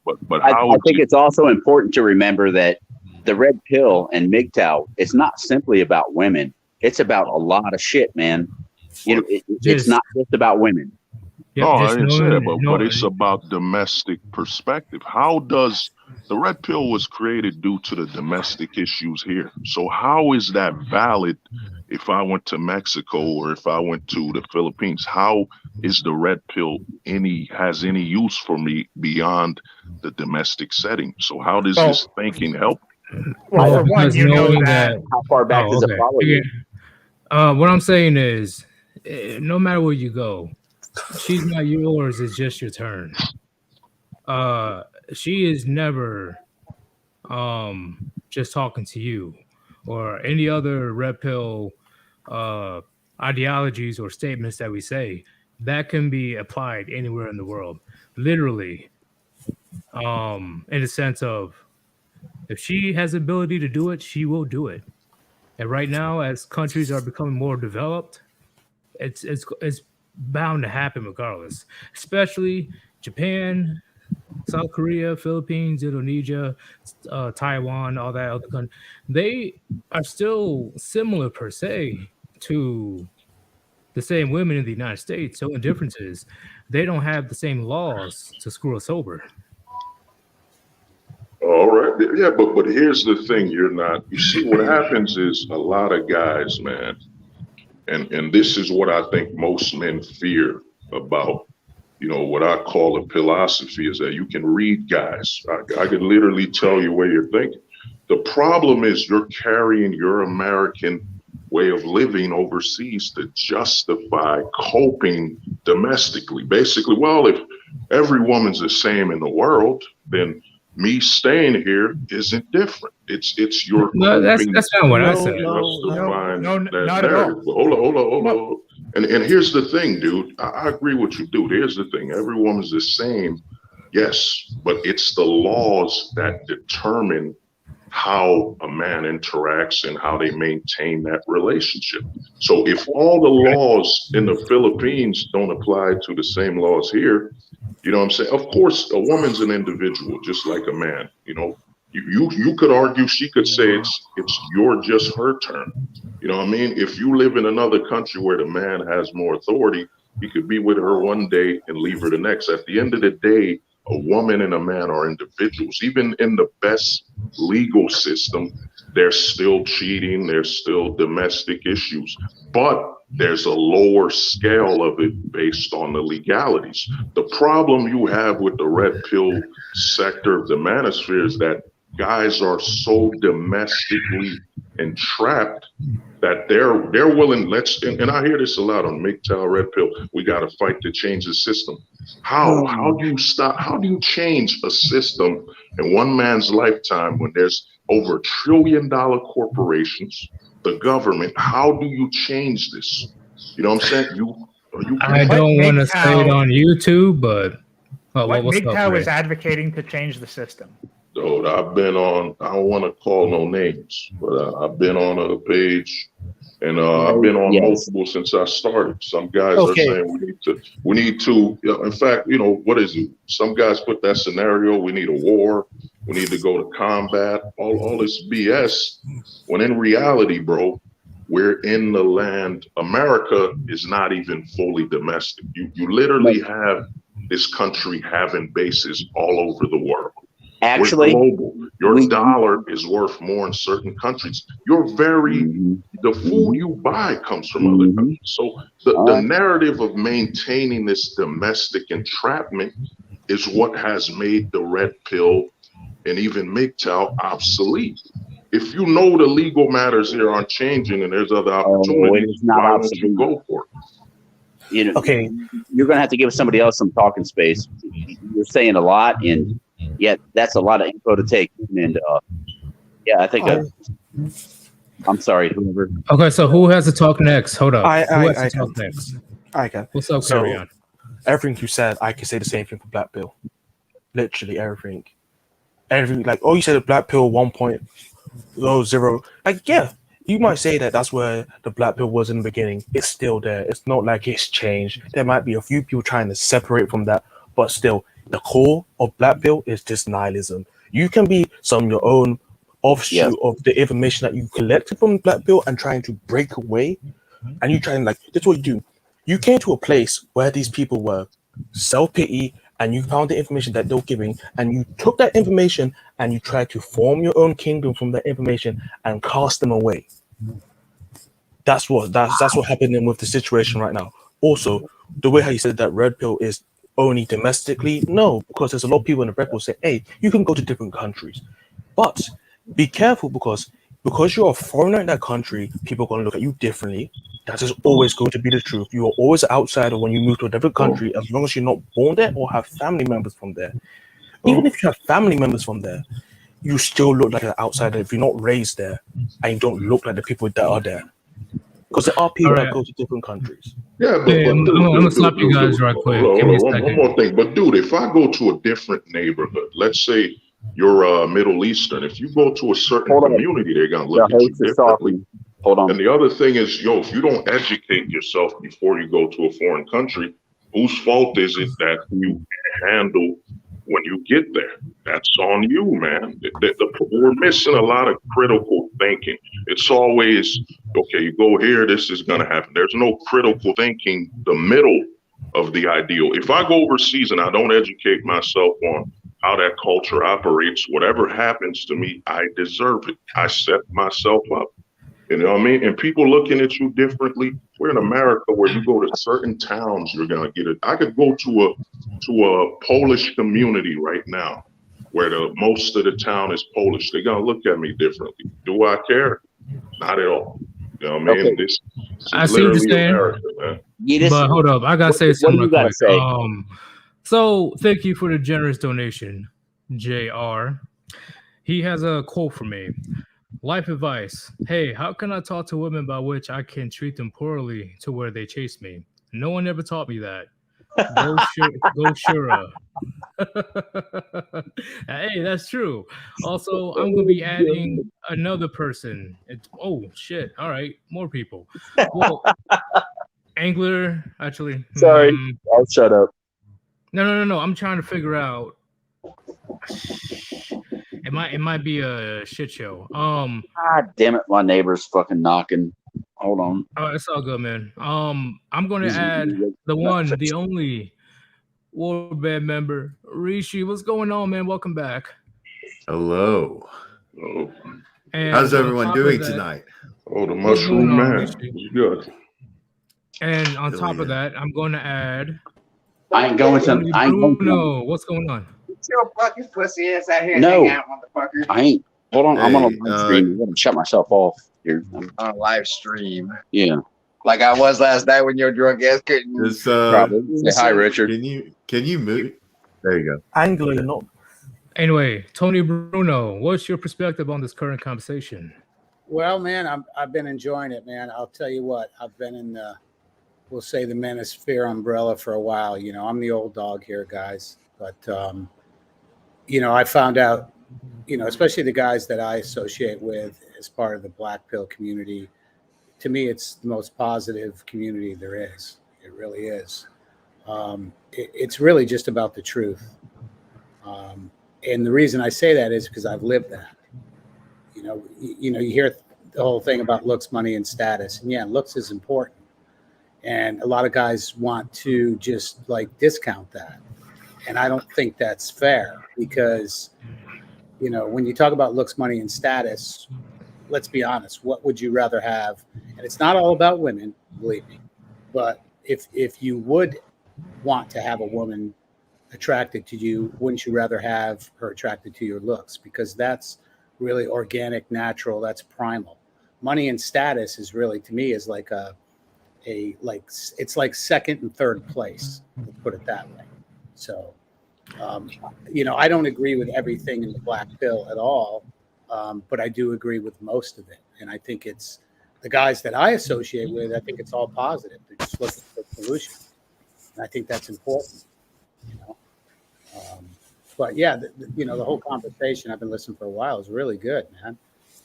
But I think it's also important to remember that the red pill and MGTOW, it's not simply about women. It's about a lot of shit, man. You know, it's not just about women. Yep, no, I didn't say that, but it's about domestic perspective. How does the red pill was created due to the domestic issues here? So how is that valid if I went to Mexico or if I went to the Philippines? How is the red pill has any use for me beyond the domestic setting? So how does this thinking help? Well, for one, you know that. How far back does it follow you? What I'm saying is, no matter where you go, she's not yours. It's just your turn. She is never just talking to you or any other red pill ideologies or statements that we say that can be applied anywhere in the world. Literally, in the sense of, if she has the ability to do it, she will do it. And right now, as countries are becoming more developed, it's bound to happen regardless. Especially Japan, South Korea, Philippines, Indonesia, Taiwan, all that other country. They are still similar per se to the same women in the United States. So the difference is they don't have the same laws to screw us over. All right. Yeah, but here's the thing. You see, what happens is a lot of guys, man, and this is what I think most men fear about, you know, what I call a philosophy, is that you can read guys. I can literally tell you where you're thinking. The problem is you're carrying your American way of living overseas to justify coping domestically. Basically, well, if every woman's the same in the world, then me staying here isn't different. It's your that's not what I said. No, not at all. Hold on. And here's the thing, dude. I agree with you, dude. Here's the thing. Every woman's the same, yes, but it's the laws that determine how a man interacts and how they maintain that relationship. So if all the laws in the Philippines don't apply to the same laws here, you know what I'm saying? Of course, a woman's an individual, just like a man. You know, you could argue, she could say it's just her turn. You know what I mean? If you live in another country where the man has more authority, he could be with her one day and leave her the next. At the end of the day, a woman and a man are individuals. Even in the best legal system, there's still cheating, there's still domestic issues, but there's a lower scale of it based on the legalities. The problem you have with the red pill sector of the manosphere is that guys are so domestically entrapped that they're willing, and I hear this a lot on MGTOW, red pill, we got to fight to change the system. How do you change a system in one man's lifetime when there's over $1 trillion corporations, the government? How do you change this? You know what I'm saying? You I can't. don't want to MGTOW say it on YouTube, but what what's up, MGTOW Ray? is advocating to change the system. Dude, I've been on. I don't want to call no names, but I've been on a page, and I've been on Yes. multiple since I started. Some guys are Okay. saying we need to. In fact, you know what is it? Some guys put that scenario. We need a war. We need to go to combat. All this BS. When in reality, bro, we're in the land. America is not even fully domestic. You literally have this country having bases all over the world. Actually, we're global. Your dollar is worth more in certain countries. The food you buy comes from other countries. So the narrative of maintaining this domestic entrapment is what has made the red pill and even MGTOW obsolete. If you know the legal matters here aren't changing and there's other opportunities, why won't you go for it? You know, Okay. you're going to have to give somebody else some talking space. You're saying a lot, and yet that's a lot of info to take. And yeah, I think I'm sorry, whoever. Okay, so who has to talk next? Hold up. Who has I to talk can. next? I can. What's up, So- carry on? Everything you said, I can say the same thing for Black Pill. Literally everything. Everything, like, oh, you said the Black Pill 1.0. Like, yeah, you might say that that's where the Black Pill was in the beginning. It's still there. It's not like it's changed. There might be a few people trying to separate from that, but still, the core of Black Pill is just nihilism. You can be your own offshoot of the information that you collected from Black Pill and trying to break away, and you try and, like, that's what you do. You came to a place where these people were self-pity, and you found the information that they were giving, and you took that information and you tried to form your own kingdom from that information and cast them away. That's what happening with the situation right now. Also, the way how you said that red pill is only domestically, no, because there's a lot of people in the red pill say, hey, you can go to different countries, but be careful because you're a foreigner in that country, people are going to look at you differently. That is always going to be the truth. You are always an outsider when you move to a different country, as long as you're not born there or have family members from there. Even if you have family members from there, you still look like an outsider if you're not raised there and you don't look like the people that are there. Because there are people that go to different countries. Yeah, but Hey, I'm gonna stop you guys right quick. Give me a one second. more thing. But dude, if I go to a different neighborhood, let's say you're Middle Eastern, if you go to a certain community, they're gonna look at you differently. Hold on. And the other thing is, if you don't educate yourself before you go to a foreign country, whose fault is it that you handle when you get there? That's on you, man. We're missing a lot of critical thinking. It's always, okay, you go here, this is going to happen. There's no critical thinking, the middle of the ideal. If I go overseas and I don't educate myself on how that culture operates, whatever happens to me, I deserve it. I set myself up. You know what I mean? And people looking at you differently. We're in America where you go to certain towns, you're gonna get it. I could go to a Polish community right now where most of the town is Polish. They're gonna look at me differently. Do I care? Not at all. You know what I mean? Okay. This I is see what you're literally saying. America, man. But hold up, I gotta say what something do you real gotta quick. say? So thank you for the generous donation, JR. He has a quote for me. Life advice. Hey, how can I talk to women by which I can treat them poorly to where they chase me? No one ever taught me that. Go Shura. Hey, that's true. Also, I'm gonna be adding another person. Oh shit! All right, more people. Well, Angler, actually. Sorry, I'll shut up. No. I'm trying to figure out. It might be a shit show. God damn it, my neighbor's fucking knocking. Hold on. Oh, it's all good, man. I'm gonna add the one, the only Warband member, Rishi. What's going on, man? Welcome back. Hello. Oh, And How's on everyone top doing of that- tonight? the What's going mushroom on, man. Rishi? It's good. And on top of Brilliant. that, I'm going to add I ain't going to. Tony I ain't going to. Bruno. What's going on? Get your fucking pussy ass out here and No. hang out, motherfucker. I ain't. Hold on. I'm on a Hey, live stream. I'm gonna shut myself off here. On a live stream. Yeah. Like I was last night when your drunk ass couldn't. Just Probably. Say hi, Richard. Can you move? There you go. Anglo, not. Anyway, Tony Bruno, what's your perspective on this current conversation? Well, man, I've been enjoying it, man. I'll tell you what, I've been in we'll say the manosphere umbrella for a while. You know, I'm the old dog here, guys, but you know, I found out, you know, especially the guys that I associate with as part of the Black Pill community. To me, it's the most positive community there is. It really is. It's really just about the truth. And the reason I say that is because I've lived that. You know, you hear the whole thing about looks, money, and status. And yeah, looks is important. And a lot of guys want to just like discount that. And I don't think that's fair because, you know, when you talk about looks, money, and status, let's be honest, what would you rather have? And it's not all about women, believe me. But if you would want to have a woman attracted to you, wouldn't you rather have her attracted to your looks? Because that's really organic, natural, that's primal. Money and status is really, to me, is like it's like second and third place, let's put it that way. So, you know, I don't agree with everything in the Black Pill at all, but I do agree with most of it. And I think it's the guys that I associate with, I think it's all positive. They're just looking for solutions. And I think that's important, you know. But yeah, you know, the whole conversation I've been listening for a while is really good, man.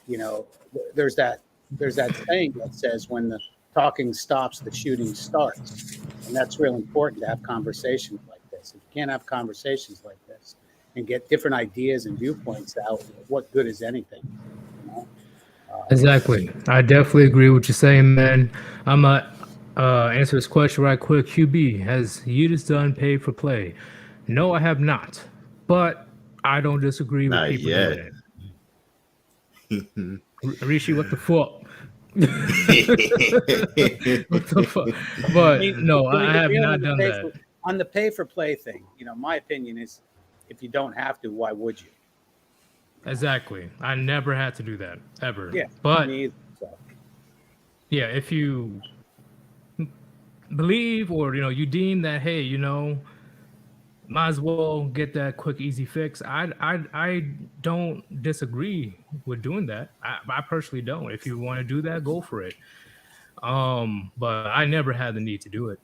You know, there's that saying that says when the talking stops, the shooting starts. And that's real important to have conversations like this. If you can't have conversations like this and get different ideas and viewpoints out, what good is anything? You know? Exactly. I definitely agree with what you're saying, man. I'm going to answer this question right quick. QB, has Yeetus done pay for play? No, I have not. But I don't disagree with Not people yet. doing it. Rishi, what the fuck? What the fuck? But no, I have not done that. On the pay for play thing, you know, my opinion is if you don't have to, why would you? Exactly. I never had to do that, ever. Yeah. But me either, so. yeah, if you believe or, you know, you deem that, hey, you know, might as well get that quick, easy fix. I don't disagree with doing that. I personally don't. If you want to do that, go for it. But I never had the need to do it.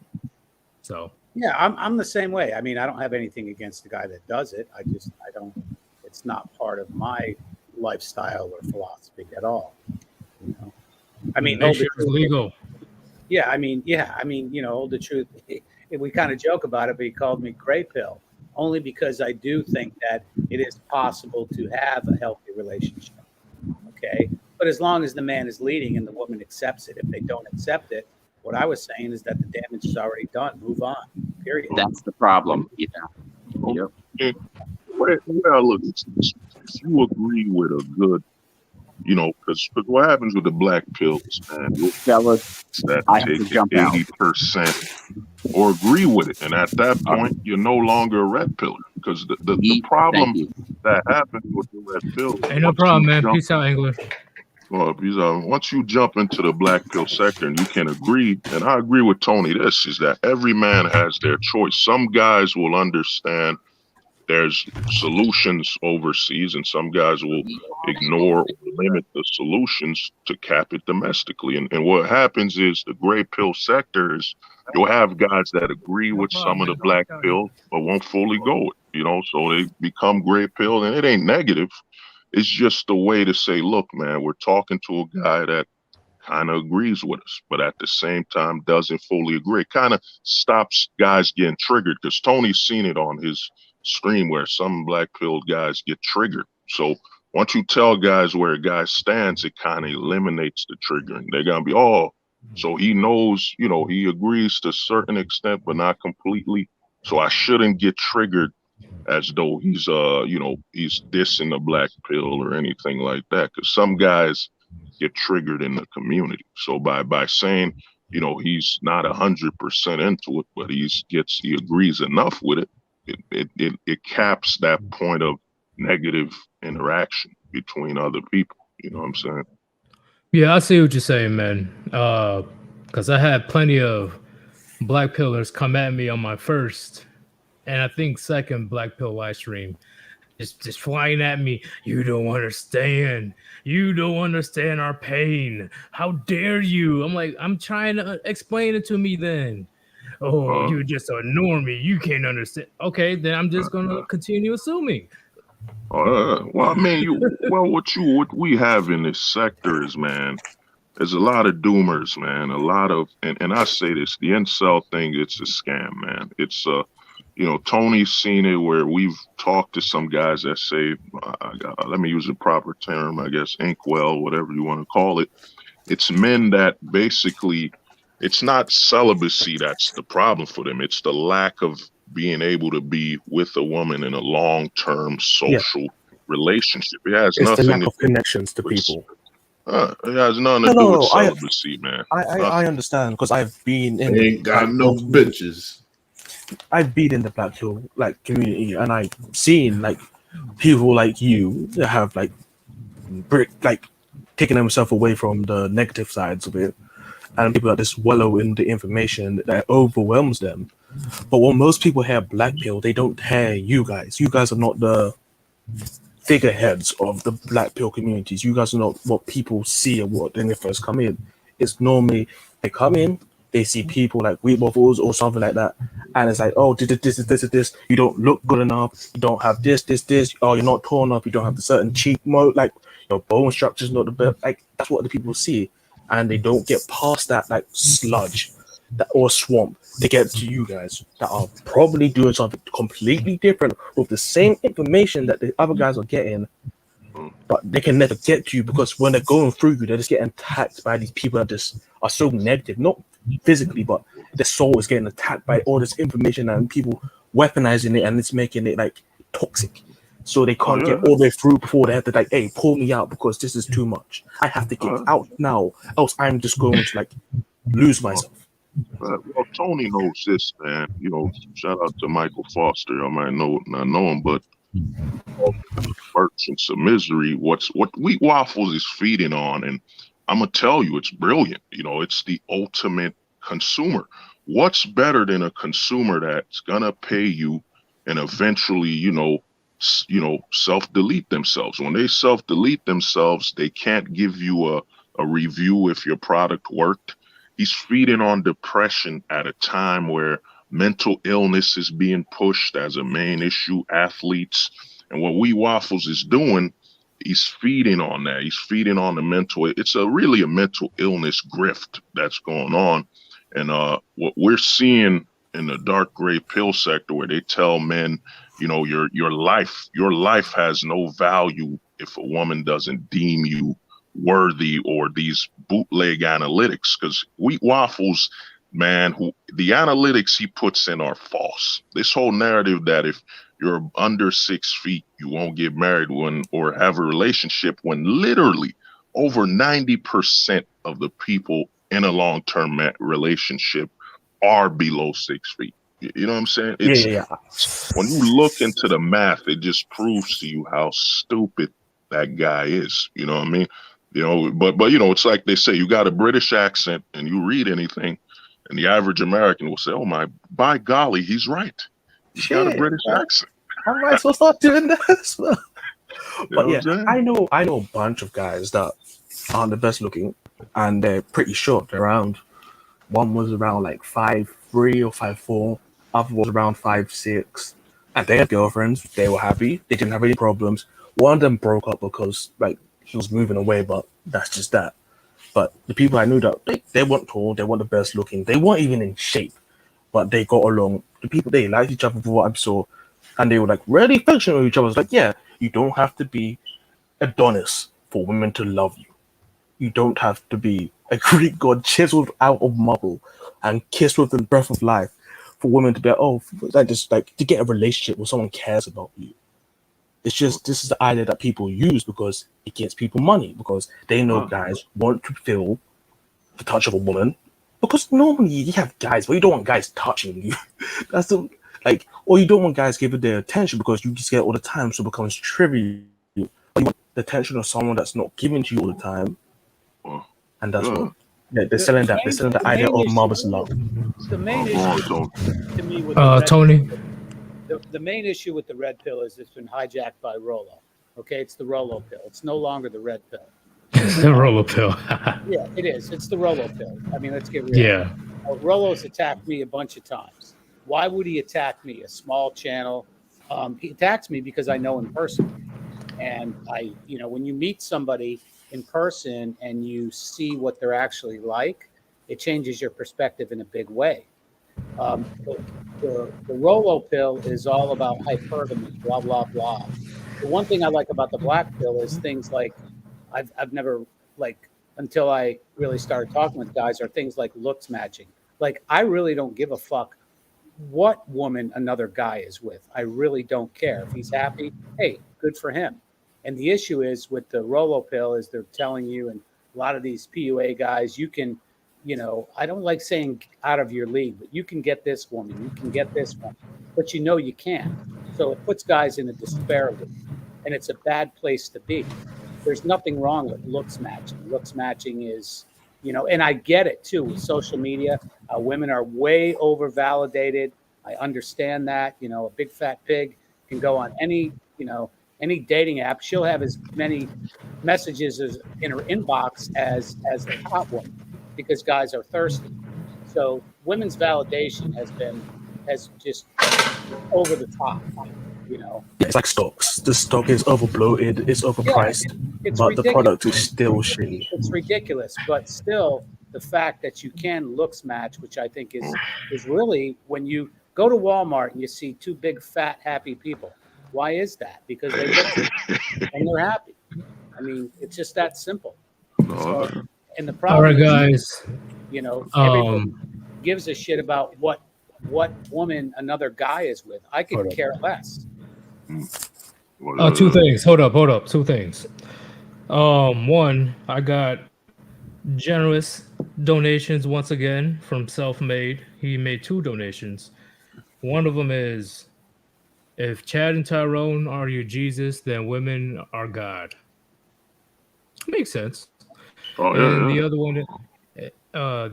So yeah, I'm the same way. I mean, I don't have anything against the guy that does it. I don't. It's not part of my lifestyle or philosophy at all. You know, I mean, make sure it's legal. Yeah, I mean, you know, hold the truth. We kind of joke about it, but he called me gray pill only because I do think that it is possible to have a healthy relationship. Okay. But as long as the man is leading and the woman accepts it, if they don't accept it, what I was saying is that the damage is already done. Move on. Period. That's the problem. Yeah. Yep. Well, look, if you agree with a good, you know, because what happens with the black pills, man, fellas, that I have to take jump out. 80% or agree with it, and at that point, you're no longer a red pill because the problem that happens with the red pill. Ain't no problem, man. Peace out, English. Well, once you jump into the black pill sector and you can agree, and I agree with Tony, this is that every man has their choice. Some guys will understand there's solutions overseas, and some guys will ignore or limit the solutions to cap it domestically. And what happens is the gray pill sector is you'll have guys that agree with some of the black pill, but won't fully go it, you know, so they become gray pill, and it ain't negative. It's just a way to say, look, man, we're talking to a guy that kind of agrees with us, but at the same time doesn't fully agree. It kind of stops guys getting triggered because Tony's seen it on his stream where some black pilled guys get triggered. So once you tell guys where a guy stands, it kind of eliminates the triggering. They're going to be, so he knows, you know, he agrees to a certain extent, but not completely. So I shouldn't get triggered as though he's, you know, he's dissing the black pill or anything like that. Because some guys get triggered in the community. So by saying, you know, he's not 100% into it, but he agrees enough with it, it caps that point of negative interaction between other people. You know what I'm saying? Yeah, I see what you're saying, man. Because I had plenty of black pillars come at me on my first and I think second black pill live stream, just flying at me. You don't understand. You don't understand our pain. How dare you? I'm like, I'm trying to explain it to me then. Oh, you just ignore me. You can't understand. Okay, then I'm just gonna continue assuming. Well, I mean, what we have in this sector is, man, there's a lot of doomers, man. A lot of, and I say this, the incel thing, it's a scam, man. It's Tony's seen it where we've talked to some guys that say, let me use a proper term, I guess, inkwell, whatever you want to call it. It's men that basically, it's not celibacy that's the problem for them. It's the lack of being able to be with a woman in a long-term social relationship. It has It's nothing the lack to of do connections to people. it has nothing to do with celibacy, man. I understand because I've been in Ain't got no bitches. I've been in the Blackpill community, and I've seen people like you that have taken themselves away from the negative sides of it, and people that just wallow in the information that overwhelms them. But when most people hear Blackpill, they don't hear you guys. You guys are not the figureheads of the Blackpill communities. You guys are not what people see when they first come in. It's normally they come in, they see people like Wheat Waffles or something like that, and it's like, oh, this. You don't look good enough. You don't have this. Oh, you're not tall enough. You don't have the certain cheek mode. Like your bone structure's not the best. Like that's what the people see, and they don't get past that sludge, or swamp. They get to you guys that are probably doing something completely different with the same information that the other guys are getting, but they can never get to you because when they're going through you, they're just getting attacked by these people that just are so negative, not physically, but their soul is getting attacked by all this information and people weaponizing it, and it's making it toxic. So they can't get all the way through before they have to hey, pull me out because this is too much. I have to get out now, else I'm just going to lose myself. Well, Tony knows this, man. Shout out to Michael Foster. I might not know him, but Merchants of Misery, what Wheat Waffles is feeding on, and I'm gonna tell you, it's brilliant. It's the ultimate consumer. What's better than a consumer that's gonna pay you and eventually, self-delete themselves? When they self-delete themselves, they can't give you a review if your product worked. He's feeding on depression at a time where mental illness is being pushed as a main issue, athletes. And what Wheat Waffles is doing, he's feeding on that. He's feeding on the mental. It's really a mental illness grift that's going on. And what we're seeing in the dark gray pill sector, where they tell men, your life has no value if a woman doesn't deem you worthy, or these bootleg analytics, because Wheat Waffles, man, the analytics he puts in are false. This whole narrative that if you're under 6 feet, you won't get married or have a relationship, when literally over 90% of the people in a long-term relationship are below 6 feet. You know what I'm saying? Yeah. When you look into the math, it just proves to you how stupid that guy is. You know what I mean? But it's like they say, you got a British accent and you read anything, and the average American will say, oh by golly, he's right. He's got a British accent. How am I supposed to start doing that as well? But yeah, I know a bunch of guys that aren't the best looking, and they're pretty short. They're around. One was around 5'3" or 5'4". Other was around 5'6", and they had girlfriends. They were happy. They didn't have any problems. One of them broke up because he was moving away, but that's just that. But the people I knew that they weren't tall, they weren't the best looking, they weren't even in shape, but they got along. The people, they liked each other for what I saw, and they were really affectionate with each other. It's yeah, you don't have to be Adonis for women to love you. You don't have to be a Greek god chiseled out of marble and kissed with the breath of life for women to be to get a relationship where someone cares about you. It's just, this is the idea that people use because it gets people money, because they know guys want to feel the touch of a woman. Because normally you have guys, but you don't want guys touching you. That's or you don't want guys giving their attention because you just get it all the time, so it becomes trivial. You want the attention of someone that's not giving to you all the time, and that's what they're selling that. They're selling the idea of mother's love. The main issue to me with Tony. the main issue with the red pill is it's been hijacked by Rolo. Okay, it's the Rolo pill. It's no longer the red pill. It's the Rolo pill. Yeah, it is. It's the Rolo pill. I mean, let's get real. Yeah. Rolo's attacked me a bunch of times. Why would he attack me? A small channel. He attacks me because I know him personally. And when you meet somebody in person and you see what they're actually like, it changes your perspective in a big way. The Rolo pill is all about hypergamy, blah, blah, blah. The one thing I like about the black pill is things like I've never, like, until I really started talking with guys, are things like looks matching. Like, I really don't give a fuck what woman another guy is with. I really don't care. If he's happy, hey, good for him. And the issue is with the Rolo pill is they're telling you, and a lot of these PUA guys, you can, I don't like saying out of your league, but you can get this woman, you can get this one, but you can't. So it puts guys in a disparity, and it's a bad place to be. There's nothing wrong with looks matching. Looks matching is, and I get it too with social media. Women are way over validated. I understand that. A big fat pig can go on any dating app. She'll have as many messages in her inbox as the hot one, because guys are thirsty. So women's validation has just over the top. It's like stocks. The stock is overbloated, it's overpriced, it's but ridiculous. the product is still shitty. It's ridiculous, but still, the fact that you can looks match, which I think is really, when you go to Walmart and you see two big, fat, happy people. Why is that? Because they look and they're happy. I mean, it's just that simple. So, and the problem, All right, guys. Everybody gives a shit about what woman another guy is with. I could care less. Two things. Hold up. Two things. One, I got generous donations once again from Self-Made. He made 2 donations. One of them is, if Chad and Tyrone are your Jesus, then women are God. Makes sense. The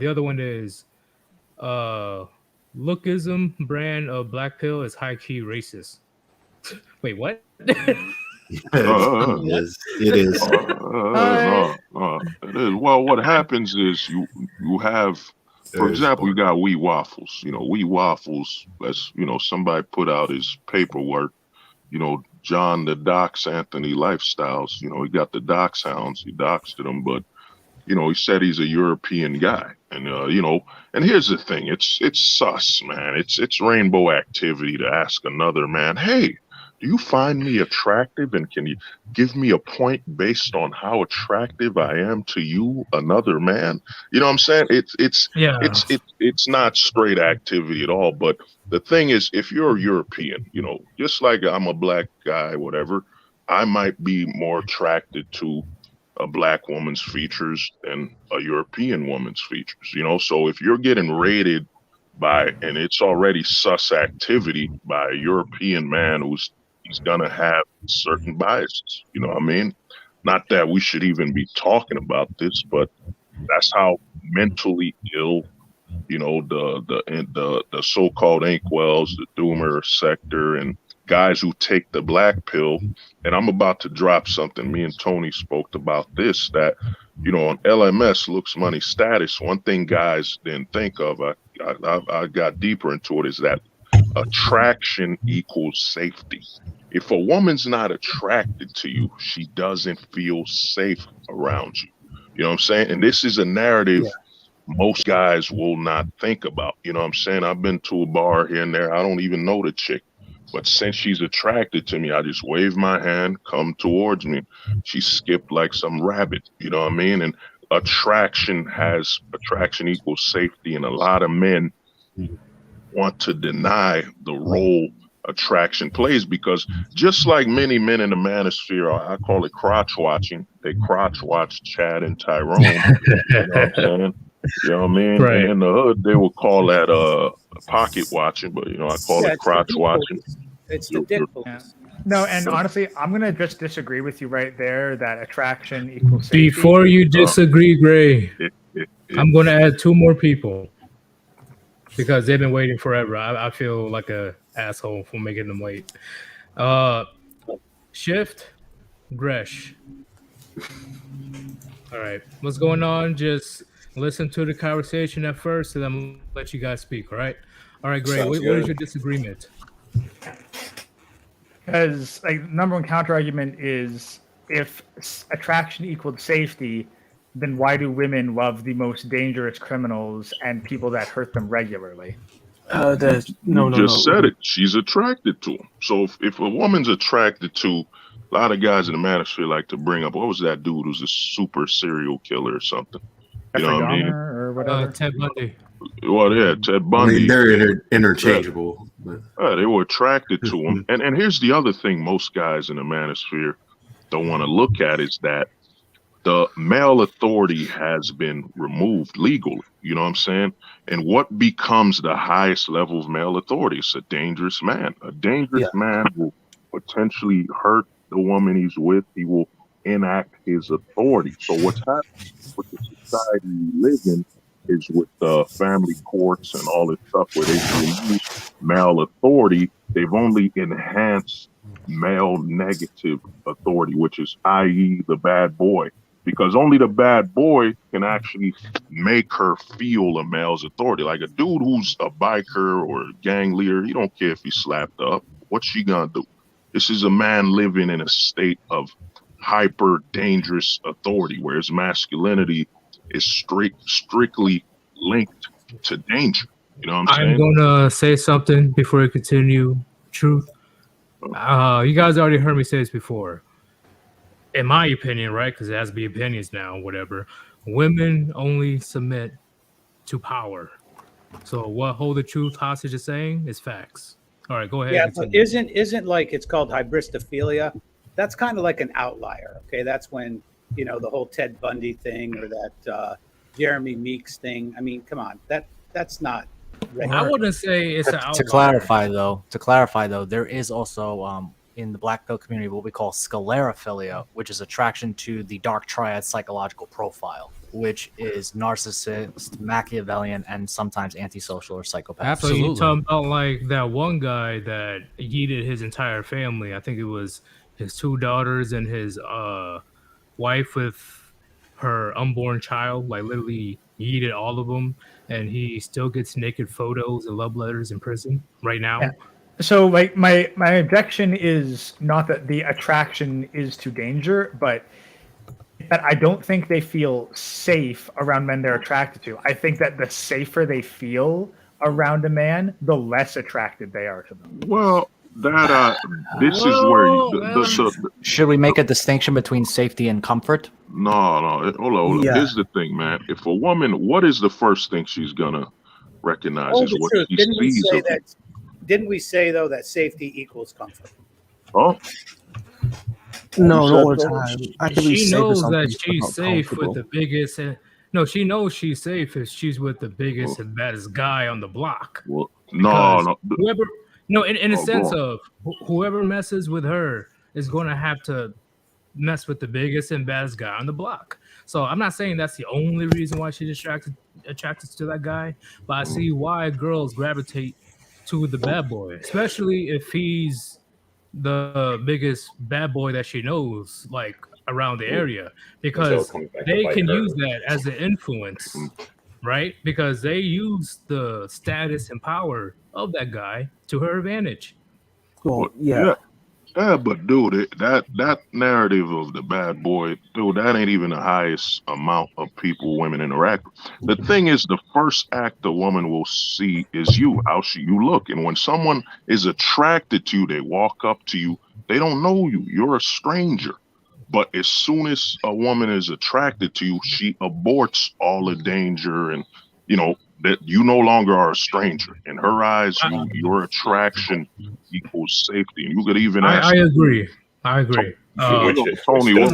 other one is, Lookism brand of Blackpill is high key racist. Wait, what? It is. It is. It is. Well, what happens is you have, for example, you got Wheat Waffles. Wheat Waffles, as somebody put out his paperwork. John the Docs Anthony Lifestyles. He got the Docs Hounds. He doxed them, but he said he's a European guy. And and here's the thing, it's sus, man. It's rainbow activity to ask another man, hey, do you find me attractive, and can you give me a point based on how attractive I am to you, another man? You know what I'm saying? It's not straight activity at all. But the thing is, if you're a European, just like I'm a black guy, whatever, I might be more attracted to a black woman's features than a European woman's features, So if you're getting rated by, and it's already sus activity by a European man he's gonna have certain biases, what I mean? Not that we should even be talking about this, but that's how mentally ill, the so-called inkwells, the doomer sector, and guys who take the black pill. And I'm about to drop something. Me and Tony spoke about this, that on LMS, looks, money, status, one thing guys didn't think of, I got deeper into it, is that attraction equals safety. If a woman's not attracted to you, she doesn't feel safe around you. You know what I'm saying? And this is a narrative most guys will not think about. You know what I'm saying? I've been to a bar here and there. I don't even know the chick. But since she's attracted to me, I just wave my hand, come towards me. She skipped like some rabbit, you know what I mean? And attraction equals safety. And a lot of men want to deny the role attraction plays, because just like many men in the manosphere, I call it crotch watching. They crotch watch Chad and Tyrone. You know what I'm saying? You know what I mean? Right. And in the hood, they would call that pocket watching, but I call it crotch watching. It's the dick. No, and honestly, I'm gonna just disagree with you right there. That attraction equals safety. Before you disagree, Gray, I'm gonna add 2 more people. because they've been waiting forever. I feel like a asshole for making them wait. Shift, Gresh. All right, what's going on? Just listen to the conversation at first, and then let you guys speak. All right, great. Sounds What is good. your disagreement? Because like number one counter argument is if attraction equaled safety, then why do women love the most dangerous criminals and people that hurt them regularly? There's You just said it. She's attracted to him. So if a woman's attracted to, a lot of guys in the manosphere like to bring up, what was that dude who's a super serial killer or something? You know what I mean? Or whatever. Ted Bundy. Well, yeah, Ted I Bundy. mean, they're interchangeable. But They were attracted to him. And here's the other thing most guys in the manosphere don't want to look at is that the male authority has been removed legally. You know what I'm saying? And what becomes the highest level of male authority? It's a dangerous man. A dangerous man will potentially hurt the woman he's with. He will enact his authority. So what's happening with the society we live in is with the family courts and all this stuff where they use male authority, they've only enhanced male negative authority, which is i.e. the bad boy. Because only the bad boy can actually make her feel a male's authority. Like a dude who's a biker or a gang leader, he don't care if he's slapped up. What's she gonna do? This is a man living in a state of hyper dangerous authority, whereas masculinity is strictly linked to danger. You know what I'm saying? I'm gonna say something before we continue. Truth. You guys already heard me say this before. In my opinion, right? Because it has to be opinions now, whatever. Women only submit to power. So what Hold the Truth hostage is saying is facts. All right, go ahead. Yeah, continue. but isn't like it's called hybristophilia? That's kind of like an outlier. Okay, that's when the whole Ted Bundy thing or that Jeremy Meeks thing. I mean, come on, that's not. I wouldn't say it's an outlier. To clarify though, there is also in the Blackpill community what we call sclerophilia, which is attraction to the dark triad psychological profile, which is narcissist, Machiavellian, and sometimes antisocial or psychopath. So you talking about like that one guy that yeeted his entire family? I think it was his 2 daughters and his wife with her unborn child, like literally yeeted all of them, and he still gets naked photos and love letters in prison right now. Yeah. So like my objection is not that the attraction is to danger, but that I don't think they feel safe around men they're attracted to. I think that the safer they feel around a man, the less attracted they are to them. Well, that this is where should we make a distinction between safety and comfort? No, hold on. Yeah. Here's the thing, man. If a woman, what is the first thing she's gonna recognize? Oh, Is the what truth. she sees. Didn't we say though that safety equals comfort? Oh, no, not all the time. I can be She safe with knows something that she's not safe comfortable. with the biggest. No, she knows she's safe if she's with the biggest and baddest guy on the block. well, Because no. whoever, in a Oh, sense go of whoever messes with her is going to have to mess with the biggest and baddest guy on the block. So I'm not saying that's the only reason why she's attracted to that guy, but I see why girls gravitate to the bad boy, especially if he's the biggest bad boy that she knows, like around the area, because they can use that as an influence, right? Because they use the status and power of that guy to her advantage. Well, Yeah, but dude, that narrative of the bad boy, dude, that ain't even the highest amount of people women interact with. The thing is, the first act a woman will see is you, how you look. And when someone is attracted to you, they walk up to you, they don't know you, you're a stranger. But as soon as a woman is attracted to you, she aborts all the danger and, that you no longer are a stranger. In her eyes, your attraction equals safety. And you could even ask. I agree. Tony, Yeah.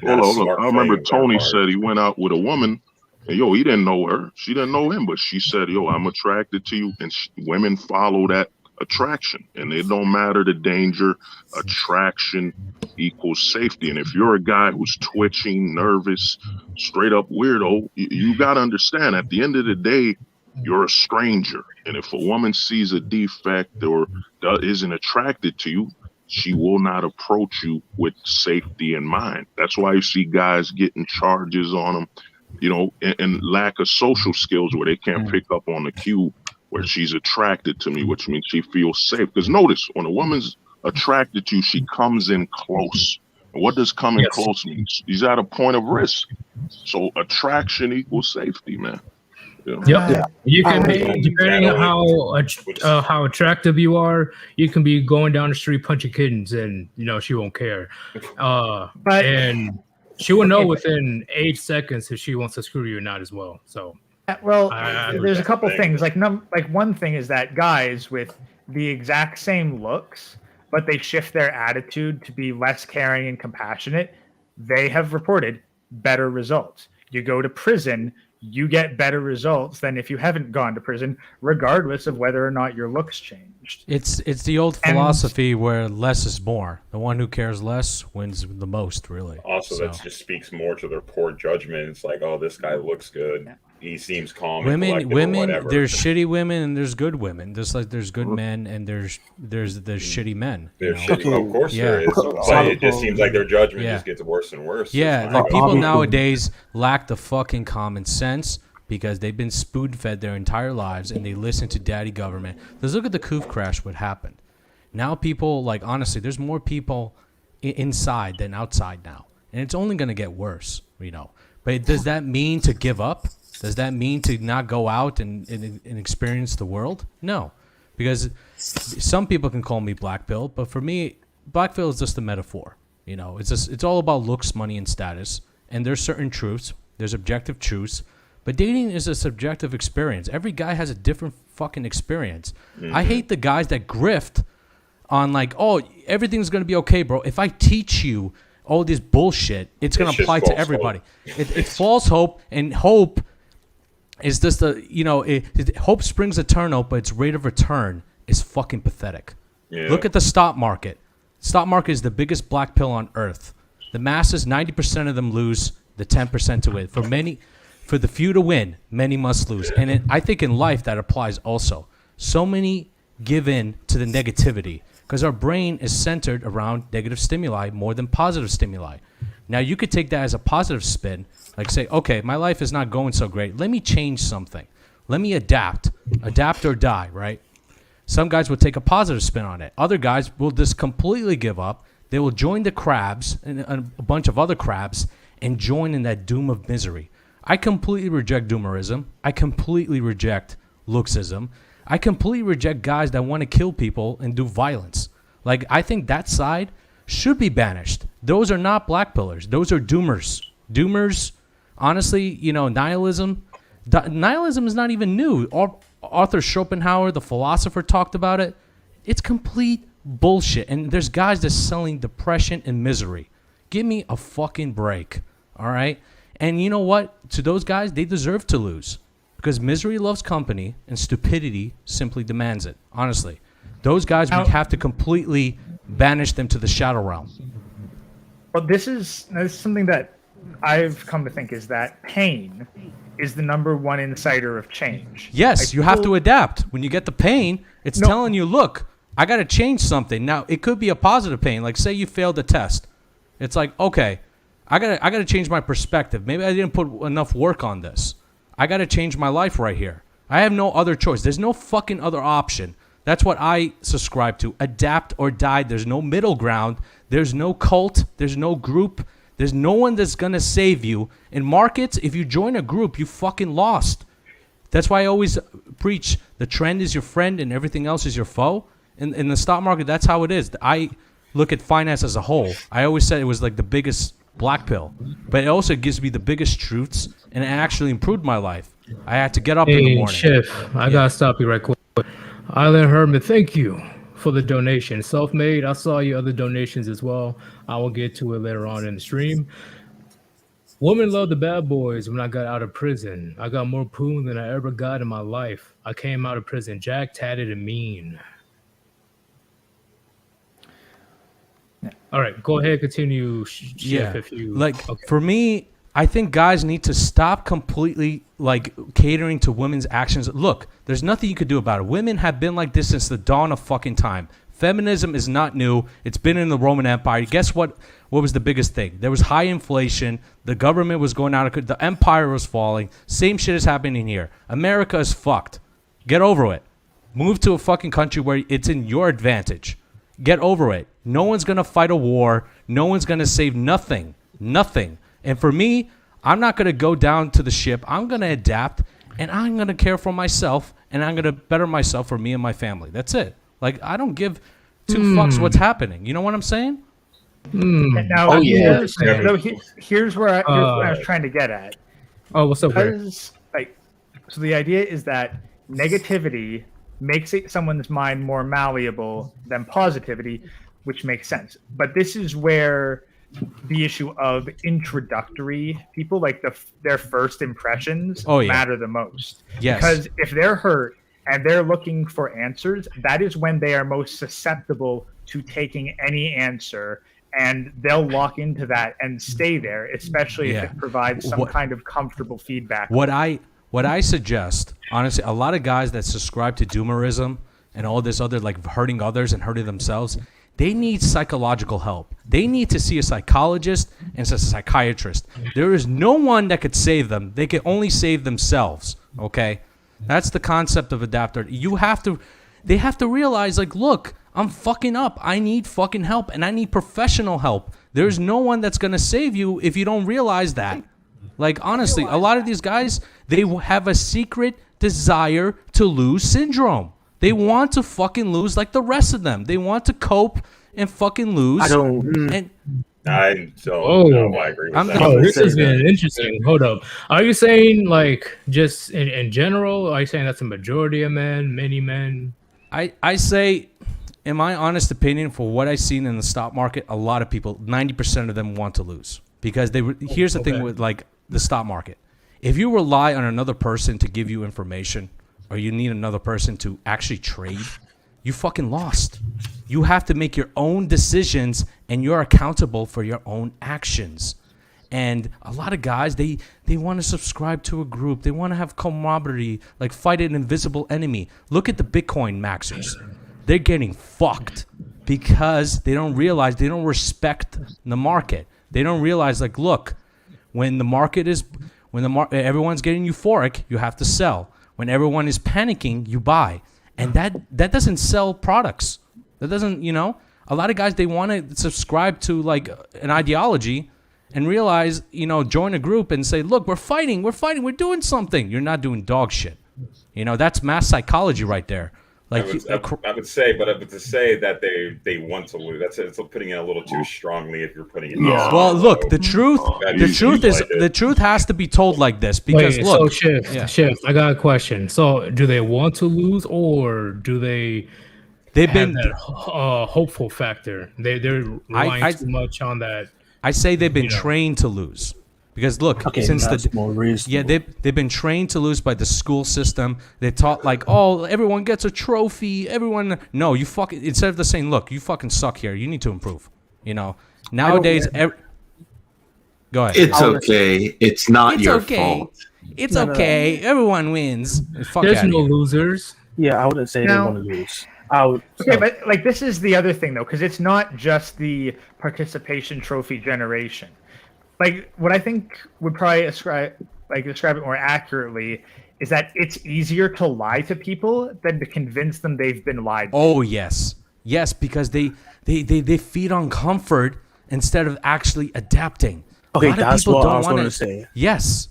hold on. I remember Tony said he went out with a woman, and he didn't know her. She didn't know him, but she said, I'm attracted to you. And women follow that attraction, and it don't matter the danger. Attraction equals safety. And if you're a guy who's twitching, nervous, straight up weirdo, you got to understand at the end of the day, You're a stranger. And if a woman sees a defect or isn't attracted to you, she will not approach you with safety in mind. That's why you see guys getting charges on them, and lack of social skills where they can't pick up on the cue where she's attracted to me, which means she feels safe. Because notice, when a woman's attracted to you, she comes in close. And what does coming close mean? She's at a point of risk. So attraction equals safety, man. Yep. You can be, depending on how attractive you are, you can be going down the street punching kittens, and she won't care. And she will know within 8 seconds if she wants to screw you or not as well. So, there's a couple things. Like one thing is that guys with the exact same looks, but they shift their attitude to be less caring and compassionate, they have reported better results. You go to prison, you get better results than if you haven't gone to prison, regardless of whether or not your looks changed. It's the old philosophy where less is more. The one who cares less wins the most, really. Also, that just speaks more to their poor judgment. It's like, oh, this guy looks good. He seems calm. Women. There's shitty women and there's good women. Just like there's good men and there's shitty men. There's shitty. Of course, there is. But it just seems like their judgment just gets worse and worse. Yeah, like people nowadays lack the fucking common sense because they've been spoon-fed their entire lives and they listen to daddy government. Let's look at the Koof crash. What happened? Now people, like, honestly, there's more people inside than outside now, and it's only going to get worse. But does that mean to give up? Does that mean to not go out and experience the world? No, because some people can call me Blackpill, but for me, Blackpill is just a metaphor. It's all about looks, money, and status. And there's certain truths. There's objective truths. But dating is a subjective experience. Every guy has a different fucking experience. Mm-hmm. I hate the guys that grift on like, oh, everything's going to be okay, bro. If I teach you all this bullshit, it's going to apply to everybody. It's false hope, and hope is just hope springs eternal, but its rate of return is fucking pathetic. Yeah. Look at the stock market. Stock market is the biggest black pill on earth. The masses, 90% of them lose, the 10% to win. For the few to win, many must lose. And I think in life that applies also. So many give in to the negativity because our brain is centered around negative stimuli more than positive stimuli. Now, you could take that as a positive spin, like say, okay, my life is not going so great. Let me change something. Let me adapt or die, right? Some guys will take a positive spin on it. Other guys will just completely give up. They will join the crabs and a bunch of other crabs and join in that doom of misery. I completely reject doomerism. I completely reject looksism. I completely reject guys that want to kill people and do violence. Like, I think that side should be banished. Those are not black pillars. Those are doomers. Doomers, honestly, nihilism. Nihilism is not even new. Arthur Schopenhauer, the philosopher, talked about it. It's complete bullshit. And there's guys that's selling depression and misery. Give me a fucking break. All right? And you know what? To those guys, they deserve to lose. Because misery loves company and stupidity simply demands it. Honestly. Those guys, we have to completely banish them to the shadow realm. Well, this is something that I've come to think is that pain is the number one inciter of change. Yes, you have to adapt. When you get the pain, it's telling you, look, I got to change something. Now, it could be a positive pain. Like, say you failed a test. It's like, okay, I got to change my perspective. Maybe I didn't put enough work on this. I got to change my life right here. I have no other choice. There's no fucking other option. That's what I subscribe to. Adapt or die. There's no middle ground. There's no cult. There's no group. There's no one that's going to save you. In markets, if you join a group, you fucking lost. That's why I always preach the trend is your friend and everything else is your foe. In the stock market, that's how it is. I look at finance as a whole. I always said it was like the biggest black pill. But it also gives me the biggest truths, and it actually improved my life. I had to get up in the morning. Chef, I got to stop you right quick. Island Herman, thank you for the donation. Self-made, I saw your other donations as well. I will get to it later on in the stream. Women love the bad boys. When I got out of prison, I got more poon than I ever got in my life. I came out of prison jack, tatted, and mean. All right, go ahead, continue, Chef, if you... Like, okay. For me, I think guys need to stop completely like catering to women's actions. Look, there's nothing you could do about it. Women have been like this since the dawn of fucking time. Feminism is not new. It's been in the Roman Empire. Guess what? What was the biggest thing? There was high inflation. The government was going out of the empire was falling. Same shit is happening here. America is fucked. Get over it. Move to a fucking country where it's in your advantage. Get over it. No one's going to fight a war. No one's going to save nothing. Nothing. And for me, I'm not going to go down to the ship. I'm going to adapt, and I'm going to care for myself, and I'm going to better myself for me and my family. That's it. Like, I don't give two fucks what's happening. You know what I'm saying? Now, here's where I was trying to get at. Oh, what's up, Greg? Because, so the idea is that negativity makes someone's mind more malleable than positivity, which makes sense. But this is where the issue of introductory people, like their first impressions, matter the most. Yes. Because if they're hurt and they're looking for answers, that is when they are most susceptible to taking any answer, and they'll lock into that and stay there, especially if it provides some kind of comfortable feedback. What I suggest, honestly, a lot of guys that subscribe to doomerism and all this other like hurting others and hurting themselves, they need psychological help. They need to see a psychologist and a psychiatrist. There is no one that could save them. They can only save themselves. Okay? That's the concept of adapter. They have to realize, like, look, I'm fucking up. I need fucking help, and I need professional help. There's no one that's going to save you if you don't realize that. Like, honestly, a lot of these guys, they have a secret desire to lose syndrome. They want to fucking lose like the rest of them. They want to cope and fucking lose. I don't know. I agree with that. This is getting interesting. Hold up. Are you saying, like, just in general, are you saying that's a majority of men, many men? I say, in my honest opinion, for what I've seen in the stock market, a lot of people, 90% of them want to lose. Because here's the thing with, like, the stock market. If you rely on another person to give you information, or you need another person to actually trade, you fucking lost. You have to make your own decisions, and you're accountable for your own actions. And a lot of guys, they want to subscribe to a group. They want to have camaraderie, like fight an invisible enemy. Look at the Bitcoin maxers. They're getting fucked because they don't realize, they don't respect the market. They don't realize, like, look, when everyone's getting euphoric, you have to sell. When everyone is panicking, you buy. And that doesn't sell products. That doesn't, a lot of guys, they want to subscribe to like an ideology and realize, join a group and say, look, we're fighting, we're doing something. You're not doing dog shit. That's mass psychology right there. Like I would say, but to say that they want to lose, it's putting it a little too strongly. If you're putting it, well, look, the truth has to be told like this because look, so Shift, I got a question. So, do they want to lose, or do they've been that hopeful factor? They're relying too much on that. I say they've been trained to lose. Because look, since they've been trained to lose by the school system. They taught like, oh, everyone gets a trophy. No, you fucking, instead of the saying, look, you fucking suck here. You need to improve. Nowadays, go ahead. It's okay. It's not your fault. It's okay. Everyone wins. There's no losers. Yeah, I wouldn't say they want to lose. But like this is the other thing though, because it's not just the participation trophy generation. Like what I think would probably describe it more accurately is that it's easier to lie to people than to convince them they've been lied to. Oh yes, because they feed on comfort instead of actually adapting. Okay, a lot that's of people what don't I was want going to say. Yes.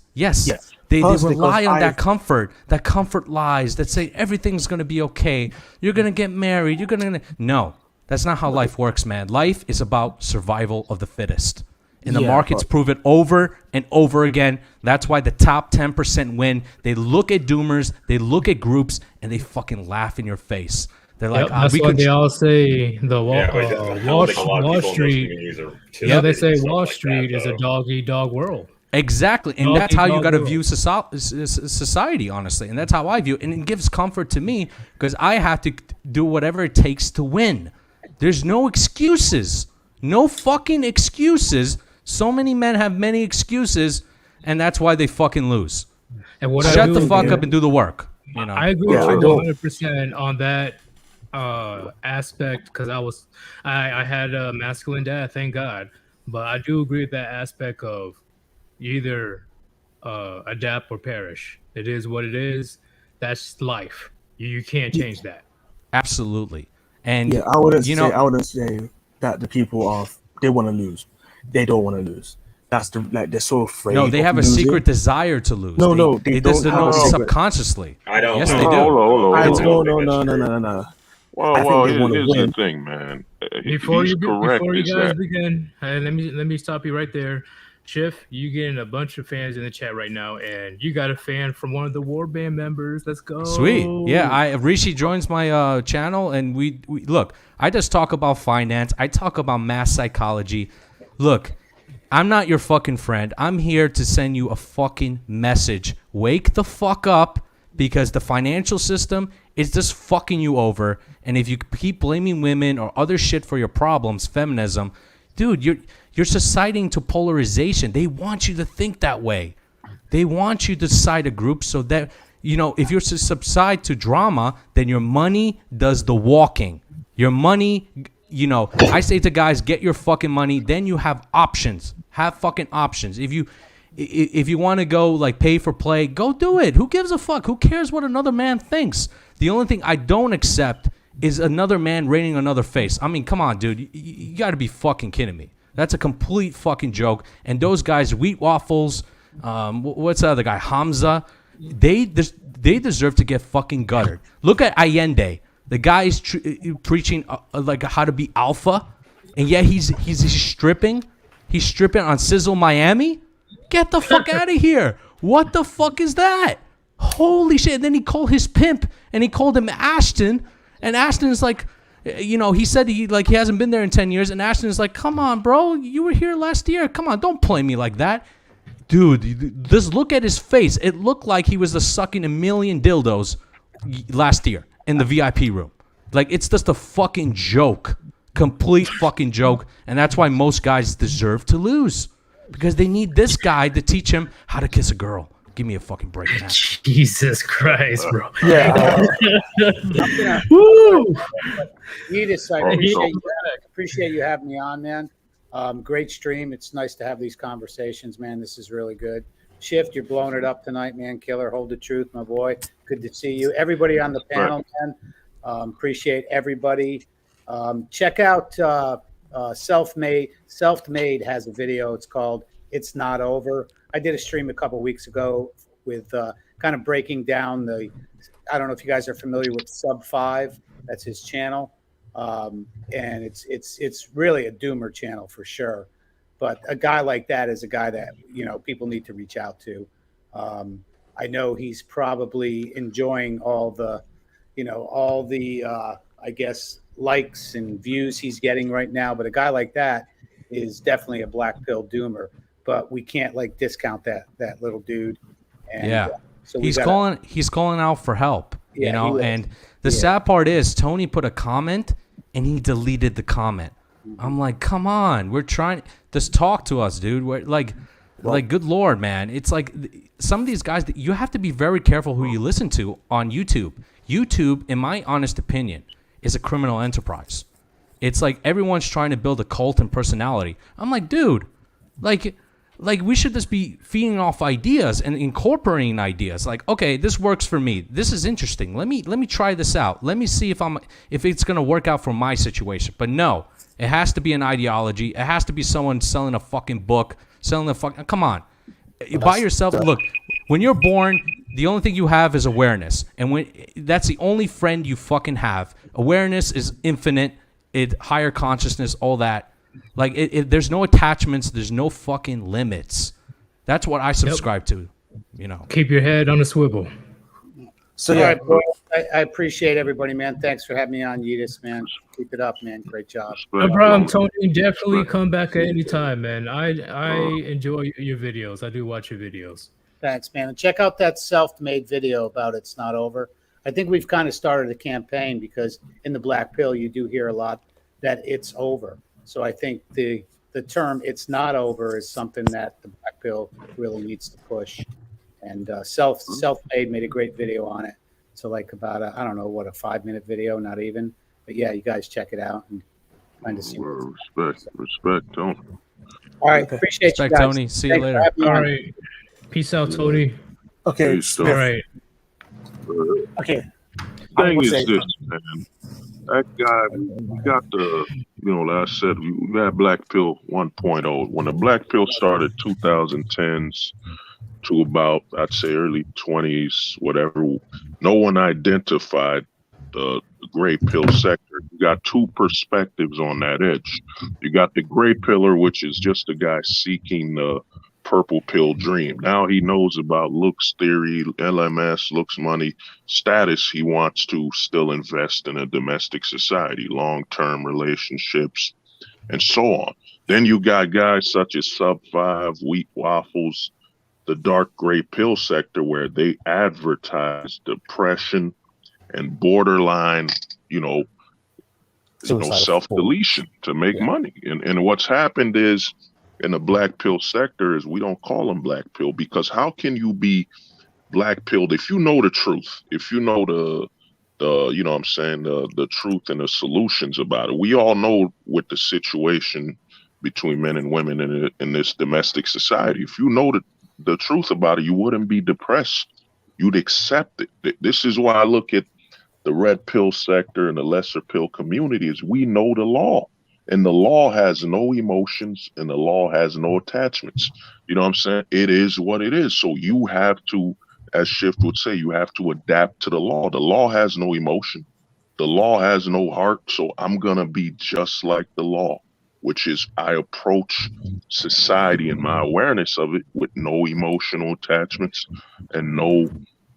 They rely on that comfort lies that say everything's going to be okay. You're going to get married. No, that's not how life works, man. Life is about survival of the fittest. And the markets prove it over and over again. That's why the top 10% win. They look at doomers, they look at groups, and they fucking laugh in your face. They're like, that's what they all say. Wall Street. They say Wall Street is a dog-eat-dog world. Exactly, and that's how you got to view society, honestly. And that's how I view it. And it gives comfort to me because I have to do whatever it takes to win. There's no excuses. No fucking excuses. So many men have many excuses, and that's why they fucking lose. And what Shut the fuck up and do the work. You know, I agree with you 100% on that aspect because I had a masculine dad, thank God. But I do agree with that aspect of you either adapt or perish. It is what it is. That's life. You can't change that. Absolutely. And I wouldn't say that the people they want to lose. They don't want to lose. That's they're so afraid. No, they have a secret desire to lose. No, they don't know subconsciously. I don't. Yes, they do. No. Well, here's the thing, man. Before you guys that begin, let me stop you right there. Schiff, you getting a bunch of fans in the chat right now, and you got a fan from one of the Warband members. Let's go. Sweet. Yeah, Rishi joins my channel, and we look, I just talk about finance. I talk about mass psychology. Look, I'm not your fucking friend. I'm here to send you a fucking message. Wake the fuck up, because the financial system is just fucking you over. And if you keep blaming women or other shit for your problems, feminism, dude, you're societying to polarization. They want you to think that way. They want you to side a group so that, if you're to subside to drama, then your money does the walking. Your money, I say to guys, get your fucking money. Then you have options. Have fucking options. If you want to go like pay for play, go do it. Who gives a fuck? Who cares what another man thinks? The only thing I don't accept is another man rating another face. I mean, come on, dude. You got to be fucking kidding me. That's a complete fucking joke. And those guys, Wheat Waffles, what's the other guy, Hamza, they deserve to get fucking guttered. Look at Allende. The guy is preaching like how to be alpha, and yet he's stripping. He's stripping on Sizzle Miami. Get the fuck out of here. What the fuck is that? Holy shit. And then he called his pimp, and he called him Ashton, and Ashton is like, he said he hasn't been there in 10 years, and Ashton is like, come on, bro, you were here last year. Come on, don't play me like that. Dude, just look at his face. It looked like he was sucking a million dildos last year in the VIP room. Like, it's just a fucking joke. Complete fucking joke. And that's why most guys deserve to lose. Because they need this guy to teach him how to kiss a girl. Give me a fucking break, man. Jesus Christ, bro. Yeah. Woo! Yeetus, I appreciate you having me on, man. Great stream. It's nice to have these conversations, man. This is really good. Shift, you're blowing it up tonight, man. Killer, hold the truth, my boy. Good to see you. Everybody on the panel, man. Appreciate everybody. Check out Self-Made. Self-Made has a video. It's called It's Not Over. I did a stream a couple weeks ago with kind of breaking down I don't know if you guys are familiar with Sub 5. That's his channel. And it's really a doomer channel for sure. But a guy like that is a guy that, people need to reach out to. I know he's probably enjoying all the I guess, likes and views he's getting right now. But a guy like that is definitely a Blackpill doomer. But we can't discount that little dude. And, so he's calling out for help, and the sad part is Tony put a comment and he deleted the comment. I'm like, come on, we're trying, just talk to us, dude. We're like good Lord, man. It's like some of these guys, you have to be very careful who you listen to on YouTube. YouTube, in my honest opinion, is a criminal enterprise. It's like everyone's trying to build a cult and personality. I'm like, dude, like we should just be feeding off ideas and incorporating ideas. Like, okay, this works for me. This is interesting. Let me try this out. Let me see if it's gonna work out for my situation. But no, it has to be an ideology. It has to be someone selling a fucking book, come on. By yourself, look, when you're born, the only thing you have is awareness. And that's the only friend you fucking have. Awareness is infinite, higher consciousness, all that. Like, there's no attachments. There's no fucking limits. That's what I subscribe to, Keep your head on a swivel. So, all right, boy, I appreciate everybody, man. Thanks for having me on, Yeetus, man. Keep it up, man. Great job. No problem, Tony. Definitely come back at any time, man. I enjoy your videos. I do watch your videos. Thanks, man. And check out that Self-Made video about It's Not Over. I think we've kind of started a campaign because in the Blackpill, you do hear a lot that it's over. So I think the term "it's not over" is something that the Black pill really needs to push. And Self-Made made a great video on it. So like about I don't know what, a 5-minute video, not even. But yeah, you guys check it out and kind of see. Respect, Tony. All right, appreciate Respect, you guys. Tony. See you later. All right, peace out, Tony. Okay. All right. Okay. Thing is this, man. That guy, we got the, like I said, we had Black Pill 1.0. When the Black Pill started 2010s to about, I'd say, early 20s, whatever, no one identified the gray pill sector. You got two perspectives on that edge. You got the gray pillar, which is just a guy seeking the purple pill dream. Now he knows about looks theory, LMS, looks money, status. He wants to still invest in a domestic society, long-term relationships, and so on. Then you got guys such as Sub 5, Wheat Waffles, the dark gray pill sector, where they advertise depression and borderline, self-deletion to make money. And what's happened is, in the black pill sector, is we don't call them black pill, because how can you be black pilled if you know the truth, if you know the truth and the solutions about it? We all know with the situation between men and women in this domestic society, if you know the truth about it, you wouldn't be depressed. You'd accept it. This is why I look at the red pill sector and the lesser pill community, is we know the law. And the law has no emotions, and the law has no attachments. You know what I'm saying? It is what it is. So you have to, as Shift would say, you have to adapt to the law. The law has no emotion. The law has no heart. So I'm going to be just like the law, which is I approach society and my awareness of it with no emotional attachments and no,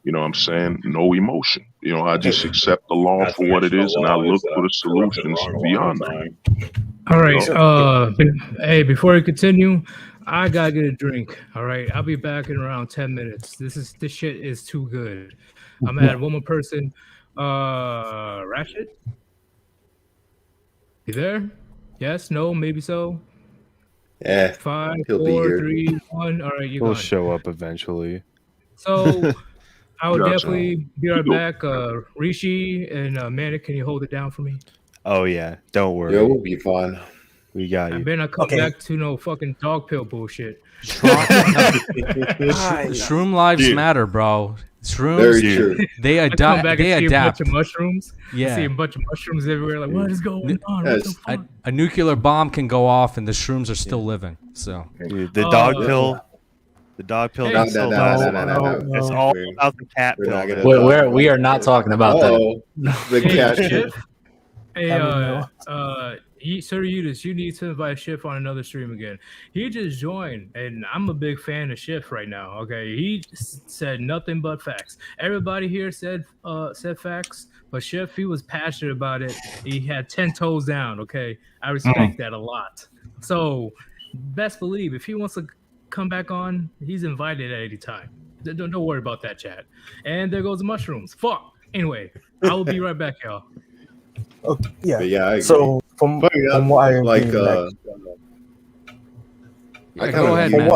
no emotion. I just accept the law for what it is, and I look for the solutions beyond that. All right. Hey, before we continue, I gotta get a drink. All right, I'll be back in around 10 minutes. This shit is too good. I'm at one more person. Ratchet, you there? Yes, no, maybe so. Yeah. 5, he'll be 4, here. 3, 1. All right, He'll show up eventually. So I would Gotcha. definitely be right back. Rishi and Manic, can you hold it down for me? Oh yeah, don't worry. Yeah, we'll be fine. We got I you. better not come back to no fucking dog pill bullshit. Shroom lives matter, bro. Shrooms, Very true. they I come back they and see adapt. a bunch of mushrooms. Yeah. I see a bunch of mushrooms everywhere. Like, what is going on? What the fuck? A nuclear bomb can go off, and the shrooms are still living. So Dude, the dog pill. The dog pill. Hey, that's no, it's all about the cat We're pill. not gonna We are not talking about that. Oh, the cat shit. Hey, Sir Yeetus, you need to invite Schiff on another stream again. He just joined, and I'm a big fan of Schiff right now. Okay, he said nothing but facts. Everybody here said facts, but Schiff, he was passionate about it. He had 10 toes down. Okay, I respect that a lot. So, best believe if he wants to come back on, he's invited at any time. Don't worry about that, chat. And there goes the mushrooms. Fuck. Anyway, I will be right back, y'all. Okay, yeah. But yeah, I agree. So from what I am like, reading, I Yeah, kind go of ahead, view- man.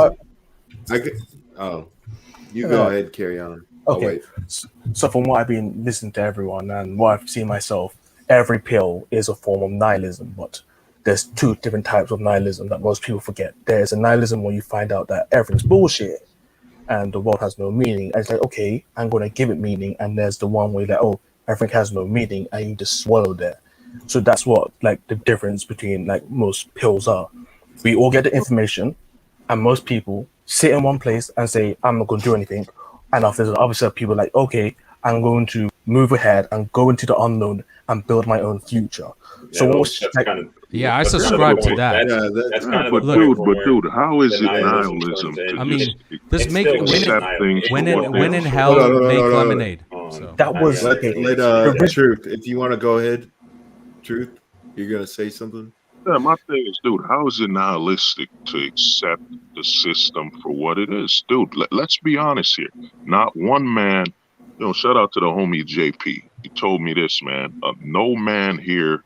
You go ahead, carry on. Okay. Wait. So from what I've been listening to everyone and what I've seen myself, every pill is a form of nihilism, but there's two different types of nihilism that most people forget. There's a nihilism where you find out that everything's bullshit and the world has no meaning. And it's like, okay, I'm going to give it meaning. And there's the one where like, oh, everything has no meaning and you just swallow that. So that's what like the difference between like most pills are. We all get the information and most people sit in one place and say, I'm not going to do anything. And after the other set of people like, okay, I'm going to move ahead and go into the unknown and build my own future. So what's like, Yeah, I subscribe to that. That's kind of But dude, how is it nihilism? I mean, just make accept things for what when they in are. hell, Hold on, make no. lemonade. So. that was Let Truth, if you want to go ahead, Truth, you're gonna say something. Yeah, my thing is, dude, how is it nihilistic to accept the system for what it is? Dude, let's be honest here. Not one man, shout out to the homie JP. He told me this, man. No man here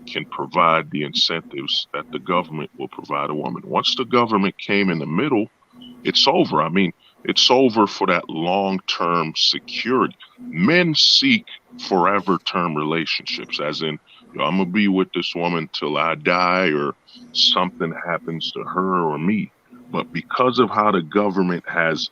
can provide the incentives that the government will provide a woman. Once the government came in the middle, it's over. I mean, it's over for that long-term security. Men seek forever term relationships, as in, I'm gonna be with this woman till I die or something happens to her or me. But because of how the government has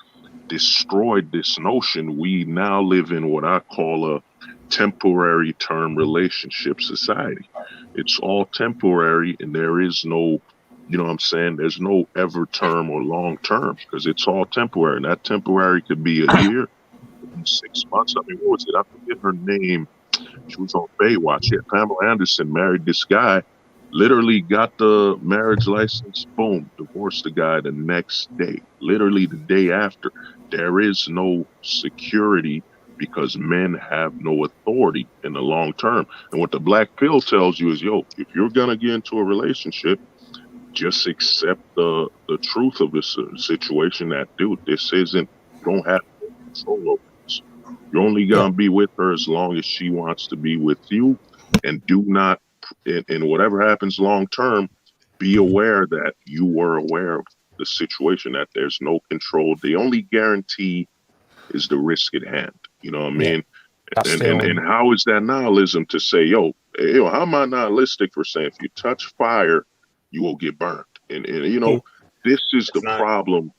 destroyed this notion, we now live in what I call a temporary term relationship society. It's all temporary, and there is no, you know what I'm saying? There's no ever term or long term because it's all temporary. And that temporary could be a year, could be 6 months. I mean, what was it? I forget her name. She was on Baywatch. Yeah, Pamela Anderson married this guy, literally got the marriage license, boom, divorced the guy the next day, literally the day after. There is no security because men have no authority in the long term. And what the black pill tells you is, yo, if you're going to get into a relationship, just accept the truth of this situation that, dude, this isn't, you don't have control over this. You're only going to be with her as long as she wants to be with you. And do not, and whatever happens long term, be aware that you were aware of the situation, that there's no control. The only guarantee is the risk at hand. You know what I mean? And how is that nihilism to say, yo, how am I nihilistic for saying if you touch fire, you will get burned? And you know, this is the problem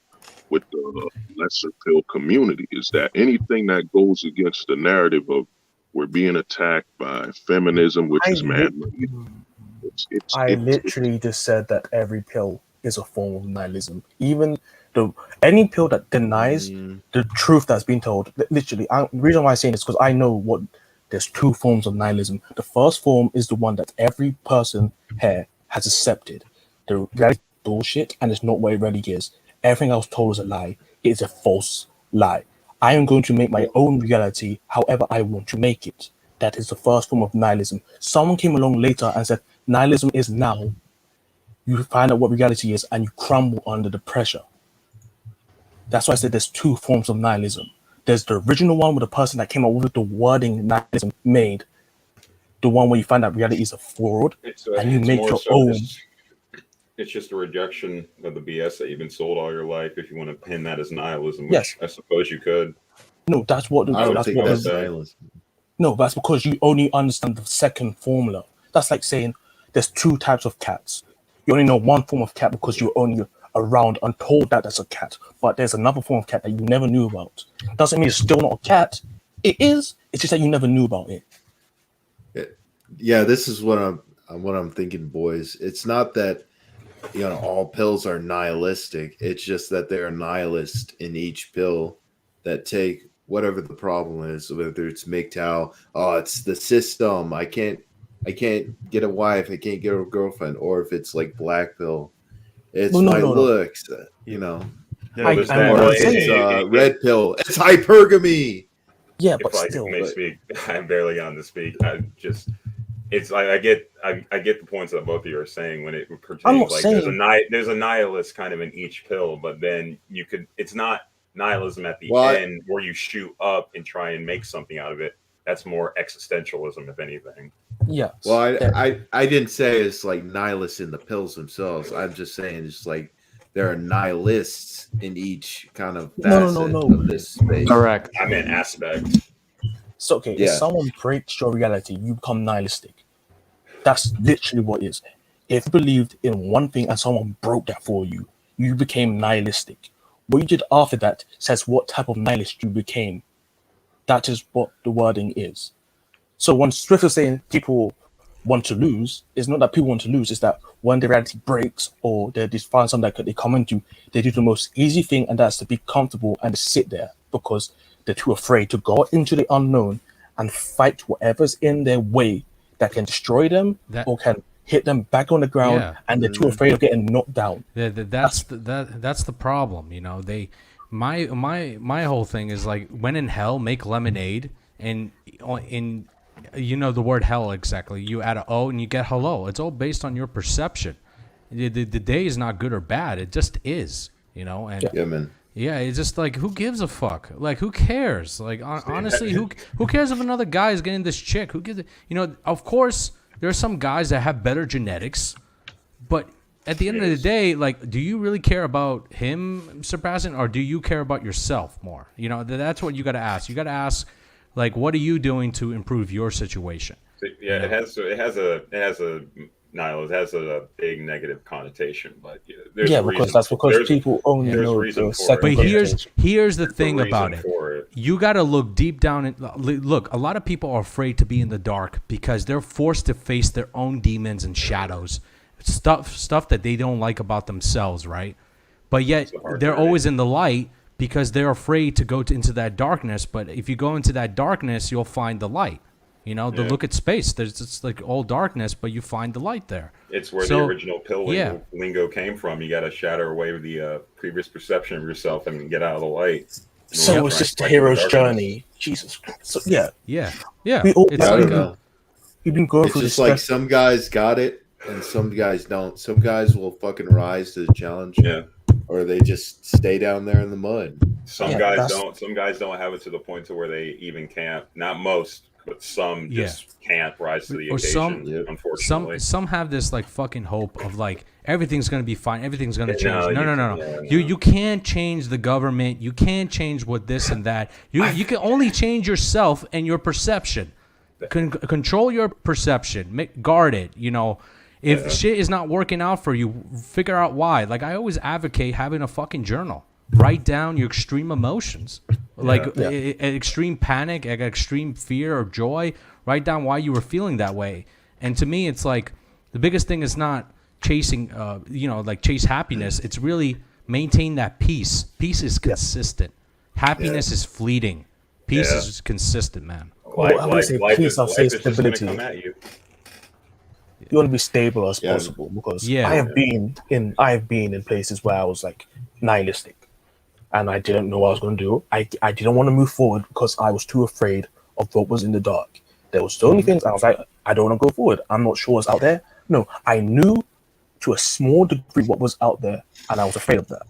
with the lesser pill community, is that anything that goes against the narrative of we're being attacked by feminism, which is man-made. I literally just said that every pill is a form of nihilism. Even any pill that denies the truth that's being told. Literally, the reason why I'm saying this is because I know there's two forms of nihilism. The first form is the one that every person here has accepted. The reality is bullshit, and it's not what it really is. Everything I was told is a lie. It is a false lie. I am going to make my own reality however I want to make it. That is the first form of nihilism. Someone came along later and said, nihilism is now. You find out what reality is and you crumble under the pressure. That's why I said there's two forms of nihilism. There's the original one with the person that came up with the wording nihilism made. The one where you find out reality is a fraud and you make your own. It's just a rejection of the BS that you've been sold all your life. If you want to pin that as nihilism, which I suppose you could. No, that's what. I don't think that's nihilism. No, that's because you only understand the second formula. That's like saying there's two types of cats. You only know one form of cat because you're only around and told that there's a cat. But there's another form of cat that you never knew about. Doesn't mean it's still not a cat. It is. It's just that you never knew about it. Yeah, this is what I'm thinking, boys. It's not that all pills are nihilistic. It's just that there are nihilists in each pill that take whatever the problem is, whether it's MGTOW, it's the system. I can't get a wife, I can't get a girlfriend, or if it's like Blackpill, it's my looks, or it's red pill, it's hypergamy. Yeah, but still, I'm barely on to speak. I get the points that both of you are saying when it pertains like there's a nihilist kind of in each pill, but then it's not nihilism at the end where you shoot up and try and make something out of it. That's more existentialism, if anything. Yeah. Well, I didn't say it's like nihilists in the pills themselves. I'm just saying it's like there are nihilists in each kind of facet of this space. Correct. I meant aspect. So if someone breaks your reality, you become nihilistic. That's literally what it is. If you believed in one thing and someone broke that for you, you became nihilistic. What you did after that says what type of nihilist you became. That is what the wording is. So when Swift is saying people want to lose, it's not that people want to lose, it's that when the reality breaks or they find something that they come into, they do the most easy thing, and that's to be comfortable and to sit there because they're too afraid to go into the unknown and fight whatever's in their way that can destroy them or can hit them back on the ground, and they're too afraid of getting knocked down. That's the problem. My whole thing is like, when in hell, make lemonade, and in the word hell exactly. You add a O and you get hello. It's all based on your perception. The day is not good or bad. It just is. And yeah, man. Yeah, it's just like, who gives a fuck? Like, who cares? Like, honestly, who cares if another guy is getting this chick? Who gives it? Of course, there are some guys that have better genetics, but at the end of the day, like, do you really care about him surpassing, or do you care about yourself more? You know, that's what you got to ask. You got to ask, like, what are you doing to improve your situation? Yeah, it has a big negative connotation, but there's a reason. Because people only know the second. But here's the thing about it. You got to look deep down and look. A lot of people are afraid to be in the dark because they're forced to face their own demons and shadows, stuff that they don't like about themselves, right? But yet they're always in the light because they're afraid to go into that darkness. But if you go into that darkness, you'll find the light. You know, look at space. It's like all darkness, but you find the light there. It's where the original pill lingo came from. You got to shatter away the previous perception of yourself and get out of the light. So it's just a hero's journey. Jesus Christ. So, yeah. We all, you've been going through this. It's just like some guys got it and some guys don't. Some guys will fucking rise to the challenge. Yeah. Or they just stay down there in the mud. Some guys don't. Some guys don't have it to the point to where they even can't. Not most. But some just can't rise to the occasion, unfortunately. Some have this like fucking hope of like everything's gonna be fine, everything's gonna change. No. You can't change the government. You can't change what this and that. You can only change yourself and your perception. Control your perception. Guard it. You know, if shit is not working out for you, figure out why. Like I always advocate having a fucking journal. Write down your extreme emotions, extreme panic, extreme fear or joy. Write down why you were feeling that way. And to me, it's like the biggest thing is not chasing, chase happiness. It's really maintain that peace. Peace is consistent. Happiness is fleeting. Peace is consistent, man. Peace, I'll say stability. You want to be stable as possible because I have been in places where I was like nihilistic. And I didn't know what I was going to do. I didn't want to move forward because I was too afraid of what was in the dark. There was so many things. I was like, I don't want to go forward. I'm not sure what's out there. No, I knew to a small degree what was out there, and I was afraid of that.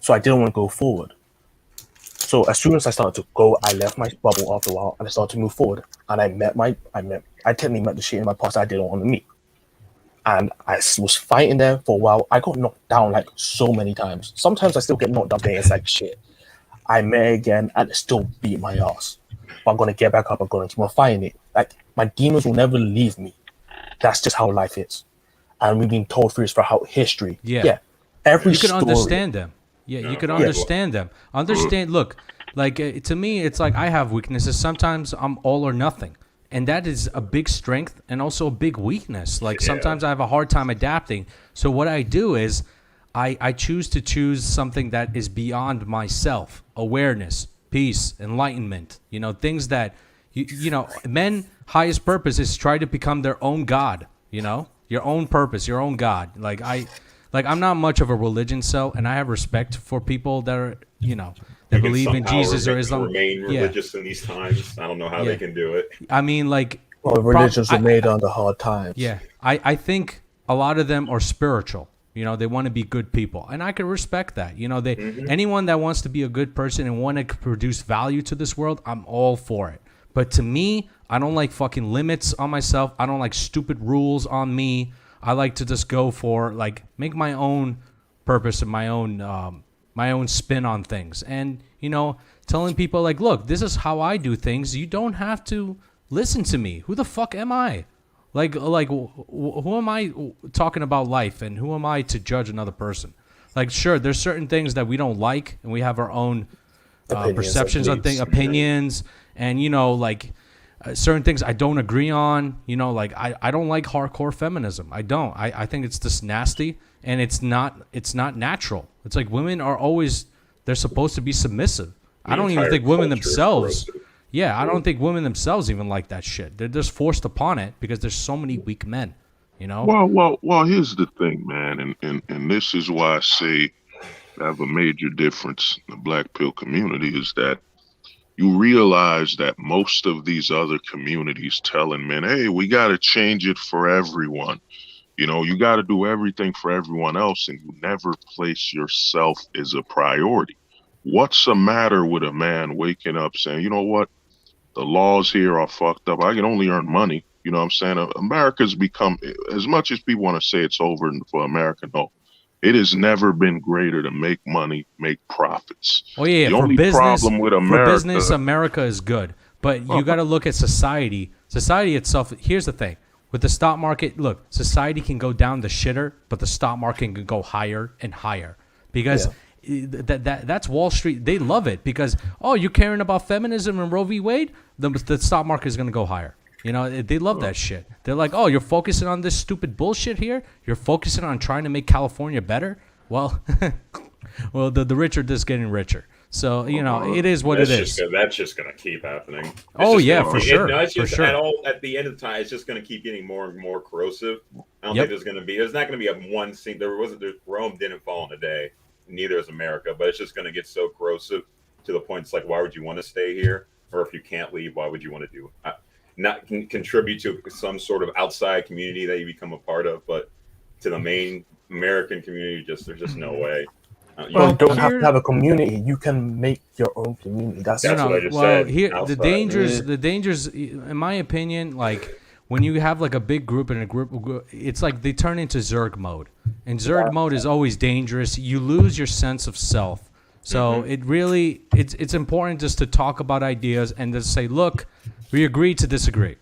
So I didn't want to go forward. So as soon as I started to go, I left my bubble after a while, and I started to move forward. And I technically met the shit in my past I didn't want to meet. And I was fighting there for a while. I got knocked down like so many times. Sometimes I still get knocked down there. It's like shit. I met again and it still beat my ass. But I'm going to get back up. I'm going to keep on fighting it. Like my demons will never leave me. That's just how life is. And we've been told throughout history. Yeah. Every you can story. Understand them. Yeah, you can understand them. Look, like to me, it's like I have weaknesses. Sometimes I'm all or nothing. And that is a big strength and also a big weakness. Like sometimes I have a hard time adapting. So what I do is I choose something that is beyond myself. Awareness, peace, enlightenment. You know, things that, men highest purpose is try to become their own God. You know, your own purpose, your own God. I'm not much of a religion, and I have respect for people that are, they believe in Jesus or Islam. Remain religious in these times. I don't know how they can do it. I mean, religions were made under hard times. Yeah, I think a lot of them are spiritual. You know, they want to be good people, and I can respect that. You know, anyone that wants to be a good person and want to produce value to this world, I'm all for it. But to me, I don't like fucking limits on myself. I don't like stupid rules on me. I like to just go for make my own purpose and my own spin on things. And, telling people look, this is how I do things. You don't have to listen to me. Who the fuck am I? Who am I talking about life and who am I to judge another person? Sure, there's certain things that we don't like and we have our own perceptions on things, opinions, and, certain things I don't agree on. I don't like hardcore feminism. I don't. I think it's just nasty and it's not natural. It's like women are always, they're supposed to be submissive. I don't even think women themselves. Yeah, I don't think women themselves even like that shit. They're just forced upon it because there's so many weak men, Well, here's the thing, man, and this is why I say I have a major difference in the Black Pill community is that you realize that most of these other communities telling men, hey, we got to change it for everyone. You got to do everything for everyone else, and you never place yourself as a priority. What's the matter with a man waking up saying, you know what? The laws here are fucked up. I can only earn money. You know what I'm saying? America's become, as much as people want to say it's over for America, no. It has never been greater to make money, make profits. Oh yeah, The for only business, problem with America is good. But you got to look at society. Society itself. Here's the thing: with the stock market, look, society can go down the shitter, but the stock market can go higher and higher because that's Wall Street. They love it because you're caring about feminism and Roe v. Wade. The stock market is going to go higher. You know, they love that shit. They're like, you're focusing on this stupid bullshit here? You're focusing on trying to make California better? Well, the rich are just getting richer. So, you know, it is what it is. That's just going to keep happening. For sure. At the end of the time, it's just going to keep getting more and more corrosive. I don't think there's not going to be a one scene. Rome didn't fall in a day. Neither is America, but it's just going to get so corrosive to the point it's like, why would you want to stay here? Or if you can't leave, why would you want to do it? Not contribute to some sort of outside community that you become a part of, but to the main American community, there's just no way. You don't have to have a community. You can make your own community. That's what I just said. Here outside. the dangers, in my opinion, like when you have like a big group and a group, it's like they turn into Zerg mode, and Zerg mode is always dangerous. You lose your sense of self. So it really, it's important just to talk about ideas and to say, look, we agree to disagree,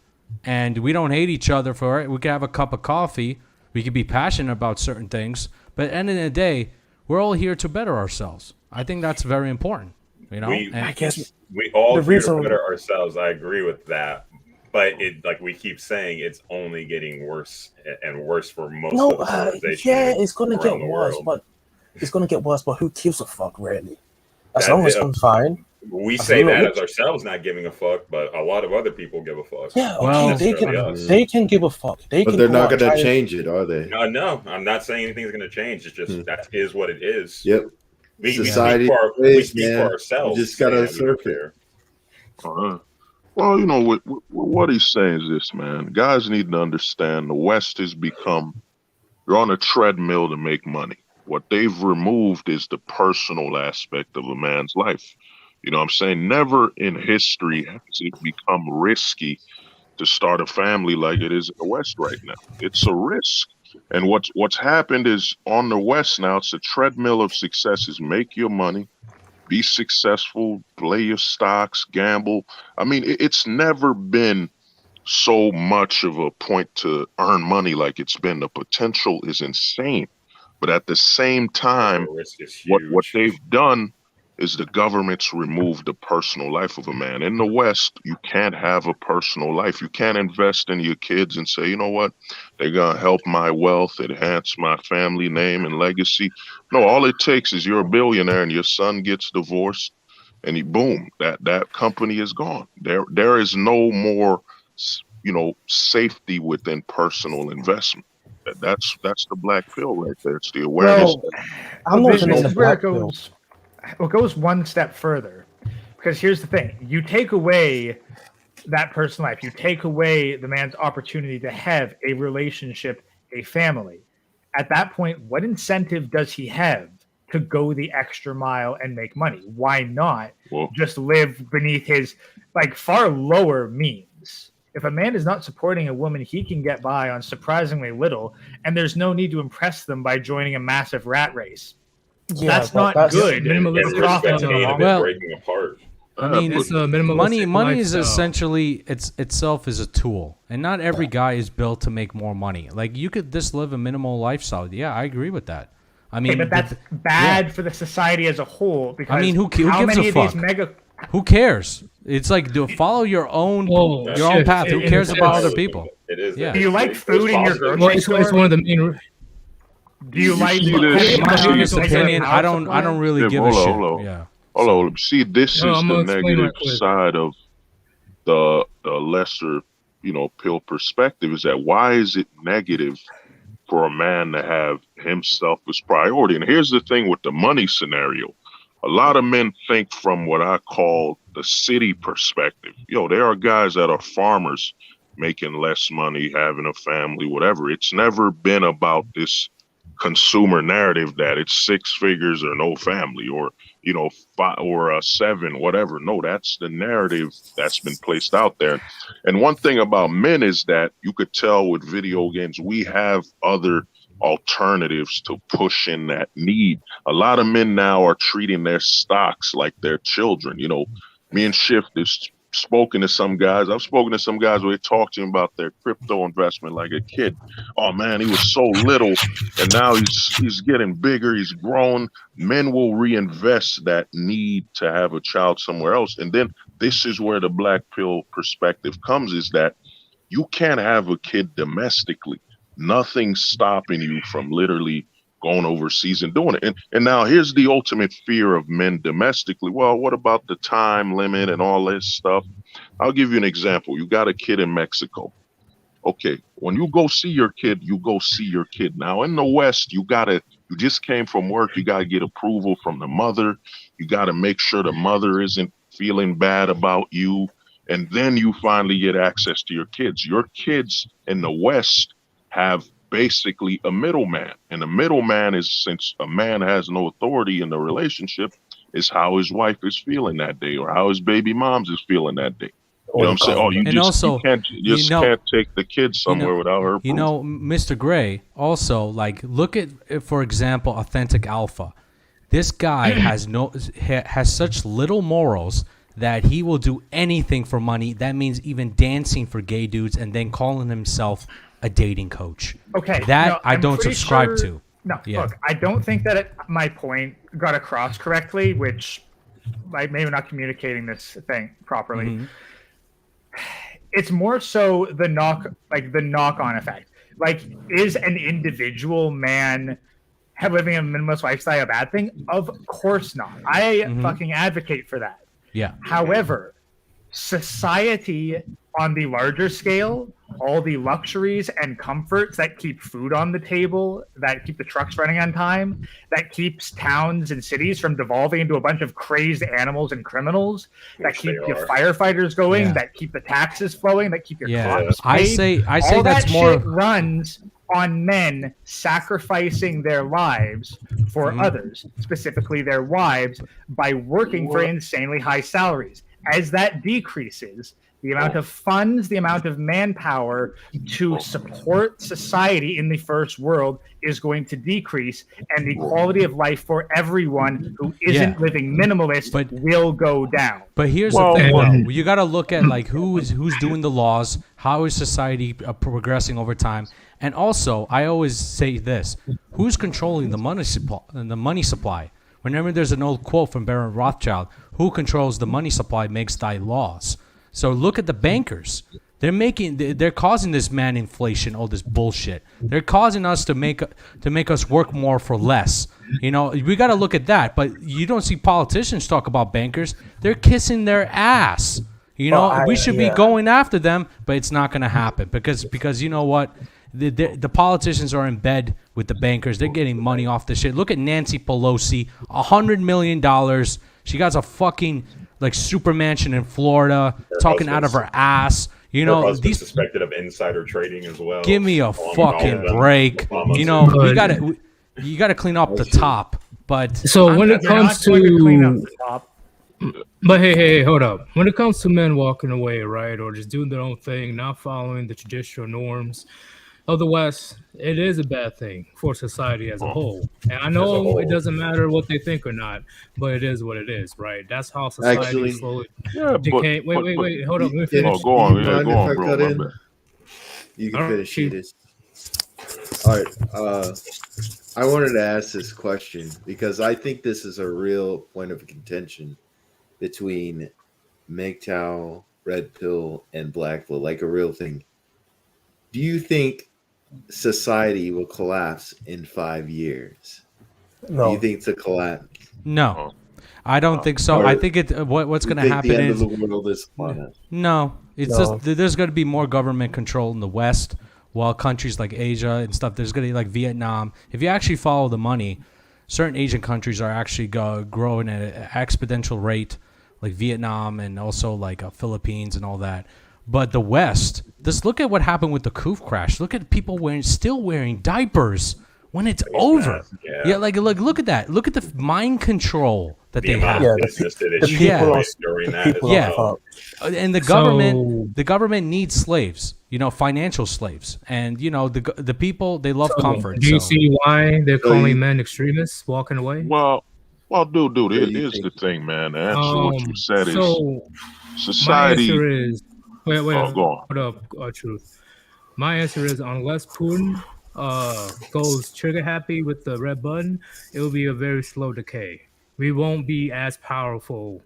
and we don't hate each other for it. We could have a cup of coffee. We could be passionate about certain things, but at the end of the day, we're all here to better ourselves. I think that's very important. You know, I guess we all here to better ourselves. I agree with that, but like we keep saying, it's only getting worse and worse for most of the civilization. Yeah, it's gonna get worse, but it's gonna get worse. But who gives a fuck, really? As long as I'm fine. We say that as ourselves not giving a fuck, but a lot of other people give a fuck. Yeah, okay, they can give a fuck. But they're not going to change it, are they? No, I'm not saying anything's going to change. It's just that is what it is. Yep. We Society we speak for ourselves. You just got to surf it. Well, you know, what he's saying is this, man. Guys need to understand the West has become, you're on a treadmill to make money. What they've removed is the personal aspect of a man's life. You know what I'm saying? Never in history has it become risky to start a family like it is in the West right now. It's a risk. And what's happened is on the West now, it's a treadmill of success is make your money, be successful, play your stocks, gamble. I mean, it's never been so much of a point to earn money like it's been. The potential is insane. But at the same time, what they've done is the government's removed the personal life of a man. In the West, you can't have a personal life. You can't invest in your kids and say, you know what, they're going to help my wealth, enhance my family name and legacy. No, all it takes is you're a billionaire and your son gets divorced and boom, that company is gone. There is no more, you know, safety within personal investment. That's the black pill right there. It's the awareness. Well, I'm looking at the black pill. It goes one step further, because here's the thing: you take away that personal life, you take away the man's opportunity to have a relationship, a family. At that point, what incentive does he have to go the extra mile and make money? Why not just live beneath his far lower means? If a man is not supporting a woman, he can get by on surprisingly little, and there's no need to impress them by joining a massive rat race. Yeah, that's not good. Well, breaking apart. I mean, it's money is essentially itself is a tool, and not every guy is built to make more money. Like you could just live a minimal lifestyle. Yeah, I agree with that. I mean, but that's bad for the society as a whole. Because I mean, who gives a fuck? Who cares? It's like follow your own path. Who cares about other people? It is. Yeah. Do you like food in your grocery store? It's one of the main. Do you like? Opinion? I don't really give a shit. Yeah. Hold on. See, this is the negative side of the lesser, pill perspective. Is that why is it negative for a man to have himself as priority? And here's the thing with the money scenario. A lot of men think from what I call the city perspective. There are guys that are farmers making less money, having a family, whatever. It's never been about this consumer narrative that it's 6 figures or no family, or 5 or 7, whatever. No, that's the narrative that's been placed out there. And one thing about men is that you could tell with video games, we have other alternatives to push in that need. A lot of men now are treating their stocks like their children. Me and Shift is spoken to some guys. I've spoken to some guys where they talk to him about their crypto investment like a kid. Oh man, he was so little, and now he's getting bigger. He's grown. Men will reinvest that need to have a child somewhere else. And then this is where the black pill perspective comes: is that you can't have a kid domestically. Nothing's stopping you from literally going overseas and doing it. And now here's the ultimate fear of men domestically. Well, what about the time limit and all this stuff? I'll give you an example. You got a kid in Mexico. Okay, when you go see your kid, you go see your kid. Now in the West, you just came from work. You got to get approval from the mother. You got to make sure the mother isn't feeling bad about you. And then you finally get access to your kids. Your kids in the West have basically a middleman, and the middleman is, since a man has no authority in the relationship, is how his wife is feeling that day, or how his baby moms is feeling that day. You know what I'm saying? Oh, you can't take the kids somewhere without her approval. Mr. Gray, also, like, look at, for example, Authentic Alpha. This guy has such little morals that he will do anything for money. That means even dancing for gay dudes, and then calling himself a dating coach. Okay, that I don't subscribe to. No, look, I don't think that my point got across correctly, which I maybe not communicating this thing properly. Mm-hmm. It's more so the knock-on effect. Like, is an individual man living a minimalist lifestyle a bad thing? Of course not. I fucking advocate for that. Yeah. However, society on the larger scale, all the luxuries and comforts that keep food on the table, that keep the trucks running on time, that keeps towns and cities from devolving into a bunch of crazed animals and criminals, that keep your firefighters going, that keep the taxes flowing, that keep your cops paid. I say all that's that more shit runs on men sacrificing their lives for others, specifically their wives, by working for insanely high salaries. As that decreases, the amount of funds, the amount of manpower to support society in the first world is going to decrease, and the quality of life for everyone who isn't living minimalist will go down. But here's the thing, you got to look at like who's doing the laws, how is society progressing over time, and also I always say this: who's controlling the money supply? Whenever there's an old quote from Baron Rothschild, "Who controls the money supply makes thy laws." So look at the bankers. They're causing this man inflation, all this bullshit. They're causing us to make us work more for less. We got to look at that. But you don't see politicians talk about bankers. They're kissing their ass. We should be going after them, but it's not going to happen because you know what? The politicians are in bed with the bankers. They're getting money off this shit. Look at Nancy Pelosi, $100 million. She got a fucking super mansion in Florida, talking out of her ass. These suspected of insider trading as well. Give me a fucking break. You gotta clean up the top. But so when it comes to but hey, hold up. When it comes to men walking away, right, or just doing their own thing, not following the traditional norms of the West, it is a bad thing for society as a whole. And I know it doesn't matter what they think or not, but it is what it is, right? That's how society slowly decaying. Wait, hold up. Let me finish. Go on, bro. You can finish this. All right. I wanted to ask this question because I think this is a real point of contention between MGTOW, Red Pill, and Blackpill, like a real thing. Do you think society will collapse in 5 years? No. Do you think it's a collapse? No, I don't think so. I think what's going to happen is the world is no. It's just there's going to be more government control in the West, while countries like Asia and stuff, there's going to be like Vietnam. If you actually follow the money, certain Asian countries are actually growing at an exponential rate, like Vietnam and also like Philippines and all that. But the West, just look at what happened with the Koof crash. Look at people still wearing diapers. when it's over. Yeah. Like look at that. Look at the mind control that The they amount have. of business that it the people are during the that as people are well. fucked. And the government needs slaves, financial slaves, and the people, they love comfort. Do you so. see why they're calling men extremists walking away? Well, dude, So here's the thing, man. To answer what you said So is society. my answer is wait, Oh, go on. hold up, Truth. My answer is unless Putin goes trigger happy with the red button, it will be a very slow decay. We won't be as powerful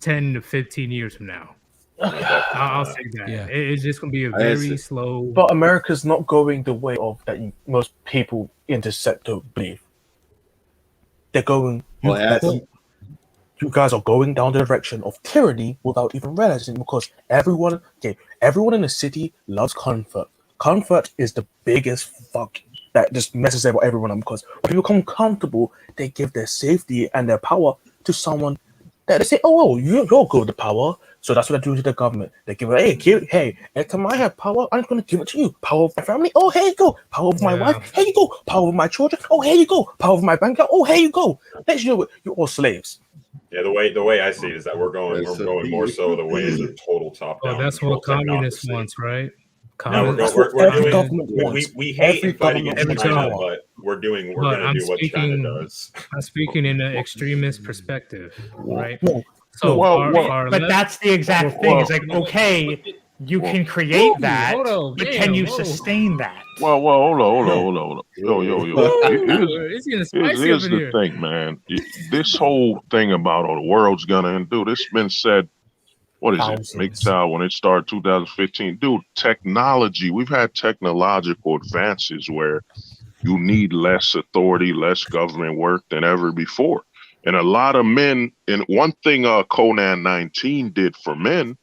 10 to 15 years from now. I'll say that. Yeah. It's just going to be a very slow. But America's not going the way of that most people in this sector believe. They're going. You guys are going down the direction of tyranny without even realizing, because everyone in the city loves comfort. Comfort is the biggest fuck that just messes up everyone up, because when people become comfortable, they give their safety and their power to someone that they say, oh, you're good with the power. So that's what they do to the government. They give it, hey, every time I have power, I'm going to give it to you. Power of my family, oh, here you go. Power of my wife, here you go. Power of my children, oh, here you go. Power of my bank account, oh, here you go. Let's do it. You're all slaves. Yeah, the way I see it is that we're going more so the way of the total top down. That's what communists want, right? No, we're doing. We hate and fight against China, but we're going to do what China does. I'm speaking in an extremist perspective, right? But that's the exact thing. It's like, okay, you can create that, but can you sustain that? Well, hold on. Yo. Here's the thing, man. This whole thing about the world's gonna end, dude, it's been said. What is it? MGTOW, when it started 2015. Dude, technology, we've had technological advances where you need less authority, less government work than ever before. And a lot of men, and one thing Conan 19 did for men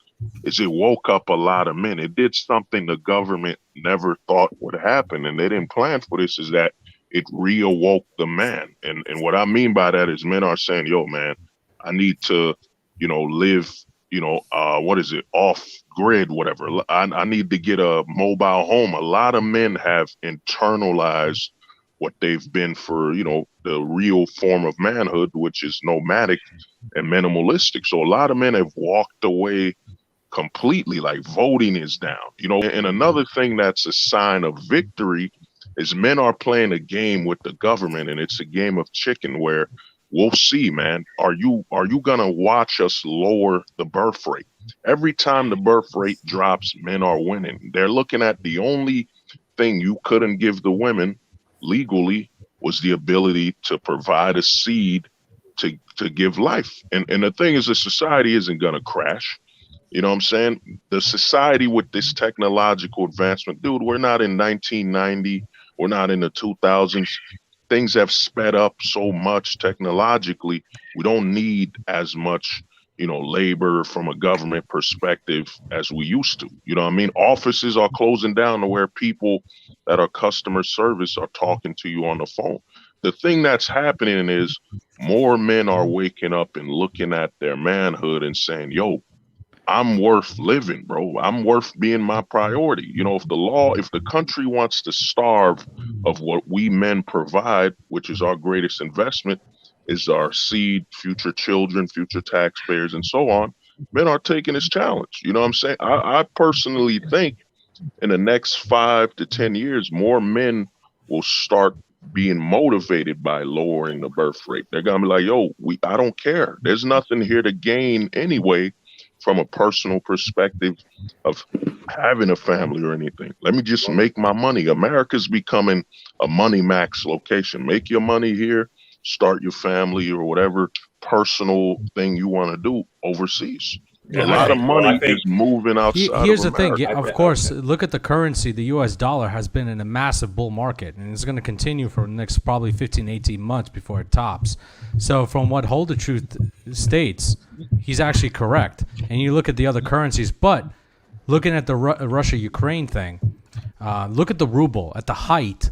is it woke up a lot of men. It did something the government never thought would happen, and they didn't plan for this, is that it reawoke the man. And what I mean by that is men are saying, yo, man, I need to, live, off grid, whatever. I need to get a mobile home. A lot of men have internalized what they've been for, the real form of manhood, which is nomadic and minimalistic. So a lot of men have walked away completely, like voting is down, and another thing that's a sign of victory is men are playing a game with the government, and it's a game of chicken where we'll see, man. Are you gonna watch us lower the birth rate? Every time the birth rate drops, men are winning. They're looking at the only thing you couldn't give the women legally was the ability to provide a seed to give life. And the thing is, the society isn't gonna crash. You know what I'm saying? The society with this technological advancement, dude, we're not in 1990. We're not in the 2000s. Things have sped up so much technologically. We don't need as much, labor from a government perspective as we used to. You know what I mean? Offices are closing down to where people that are customer service are talking to you on the phone. The thing that's happening is more men are waking up and looking at their manhood and saying, yo, I'm worth living, bro. I'm worth being my priority. If the country wants to starve of what we men provide, which is our greatest investment, is our seed, future children, future taxpayers, and so on, men are taking this challenge. You know what I'm saying? I personally think in the next 5 to 10 years, more men will start being motivated by lowering the birth rate. They're gonna be like, yo, I don't care. There's nothing here to gain anyway from a personal perspective of having a family or anything. Let me just make my money. America's becoming a money max location. Make your money here, start your family or whatever personal thing you want to do overseas. A lot of money is moving outside. Here's of the thing. America. Yeah, of course, look at the currency. The U.S. dollar has been in a massive bull market, and it's going to continue for the next probably 15, 18 months before it tops. So from what Hold the Truth states, he's actually correct. And you look at the other currencies, but looking at the Russia-Ukraine thing, look at the ruble. At the height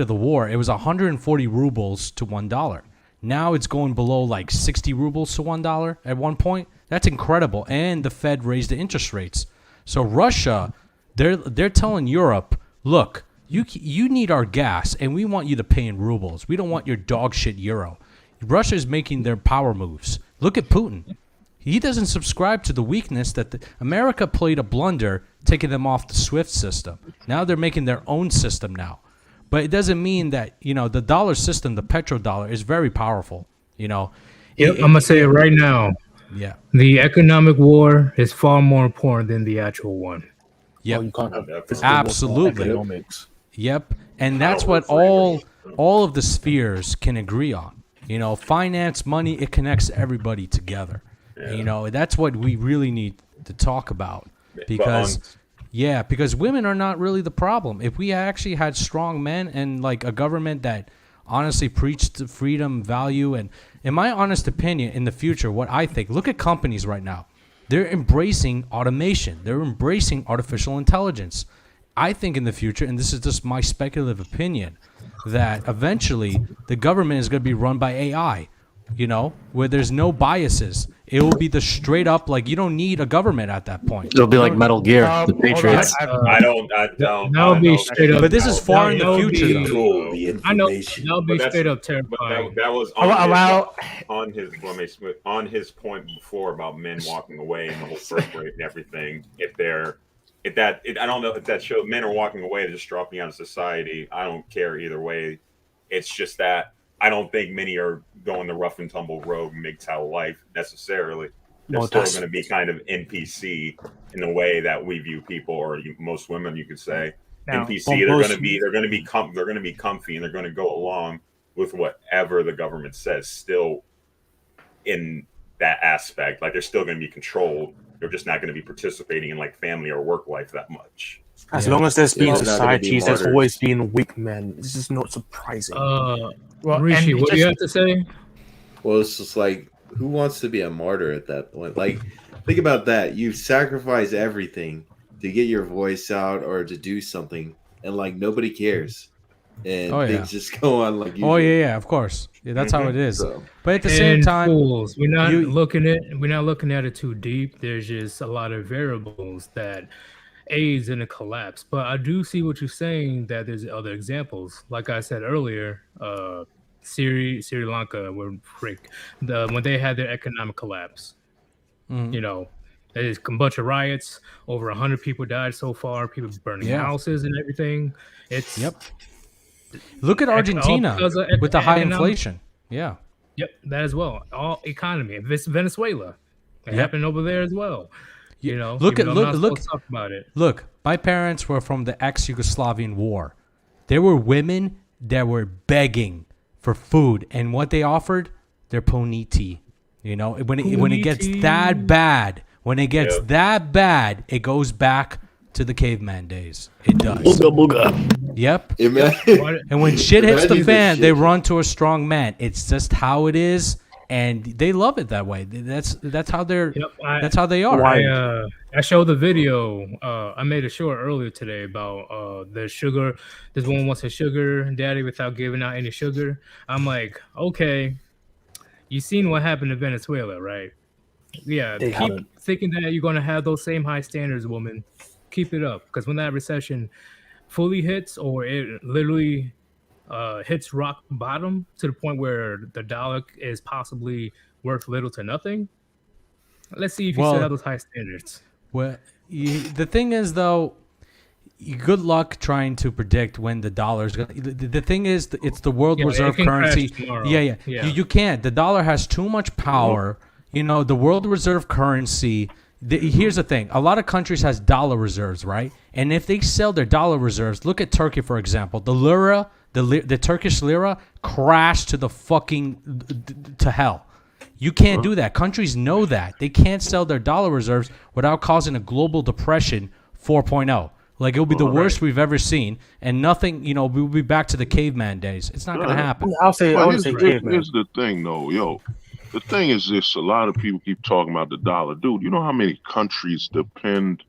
of the war, it was 140 rubles to $1. Now it's going below like 60 rubles to $1 at one point. That's incredible. And the Fed raised the interest rates. So Russia, they're telling Europe, look, You need our gas, and we want you to pay in rubles. We don't want your dog shit euro. Russia's making their power moves. Look at Putin. He doesn't subscribe to the weakness that America played a blunder taking them off the SWIFT system. Now they're making their own system now. But it doesn't mean that, the dollar system, the petrodollar, is very powerful. Yep, I'm going to say it right now. Yeah. The economic war is far more important than the actual one. Yep. You can't have Absolutely. economics. Yep. And that's what all of the spheres can agree on. Finance, money, it connects everybody together. And, that's what we really need to talk about. Because women are not really the problem. If we actually had strong men and like a government that honestly preached freedom, value, and in my honest opinion, in the future, what I think, look at companies right now. They're embracing automation. They're embracing artificial intelligence. I think in the future, and this is just my speculative opinion, that eventually the government is going to be run by AI, where there's no biases. It will be the straight up, like, you don't need a government at that point. It'll be like Metal Gear, the Patriots. I don't. That'll be straight up. But this is far in the future, though. I know. That'll be straight up terrifying. That was on his point before about men walking away and the whole birth rate and everything. I don't know if that shows men are walking away, they're just dropping out of society. I don't care either way. It's just that I don't think many are going the rough and tumble road MGTOW life necessarily. They're still going to be kind of NPC in the way that we view people, or most women, you could say. Now, NPC. They're going to be comfy, and they're going to go along with whatever the government says. Still, in that aspect, like they're still going to be controlled. They're just not going to be participating in like family or work life that much. As long as there's been societies, there's always been weak men. This is not surprising. Rishi, what do you have to say? Well, it's just like, who wants to be a martyr at that point? Like, think about that. You sacrifice everything to get your voice out or to do something, and like nobody cares, and things just go on like usual. Of course. Yeah, that's how it is. So. But at the same time, fools, we're not looking at it too deep. There's just a lot of variables that aids in a collapse. But I do see what you're saying, that there's other examples. Like I said earlier, Sri Lanka, when they had their economic collapse. There's a bunch of riots. Over 100 people died so far. People burning houses and everything. Look at Argentina with the high inflation. Yeah. Yep, that as well. All economy. Venezuela. It happened over there as well. Look talk about it. Look, my parents were from the ex-Yugoslavian war. There were women that were begging for food, and what they offered, their poniti. When it gets that bad, it goes back to the caveman days. It does. Booga, booga. Yep. And when shit hits the fan, they run to a strong man. It's just how it is. And they love it that way. That's how they're. That's how they are. I showed the video. I made a short earlier today about the sugar. This woman wants a sugar daddy without giving out any sugar. I'm like, okay, you seen what happened to Venezuela, right? Yeah, keep thinking that you're gonna have those same high standards, woman. Keep it up, because when that recession fully hits, or it literally hits rock bottom to the point where the dollar is possibly worth little to nothing, let's see if you still have those high standards. Well, the thing is, though, good luck trying to predict when the dollar's going to... The thing is, it's the world reserve currency. Yeah. You can't. The dollar has too much power. The world reserve currency... Here's the thing. A lot of countries has dollar reserves, right? And if they sell their dollar reserves... Look at Turkey, for example. The lira... The Turkish lira crashed to the to hell. You can't do that. Countries know that. They can't sell their dollar reserves without causing a global depression 4.0. Like, it'll be the worst we've ever seen, and nothing, we'll be back to the caveman days. It's not going to happen. Here's the thing, though, the thing is this: a lot of people keep talking about the dollar. Dude, you know how many countries depend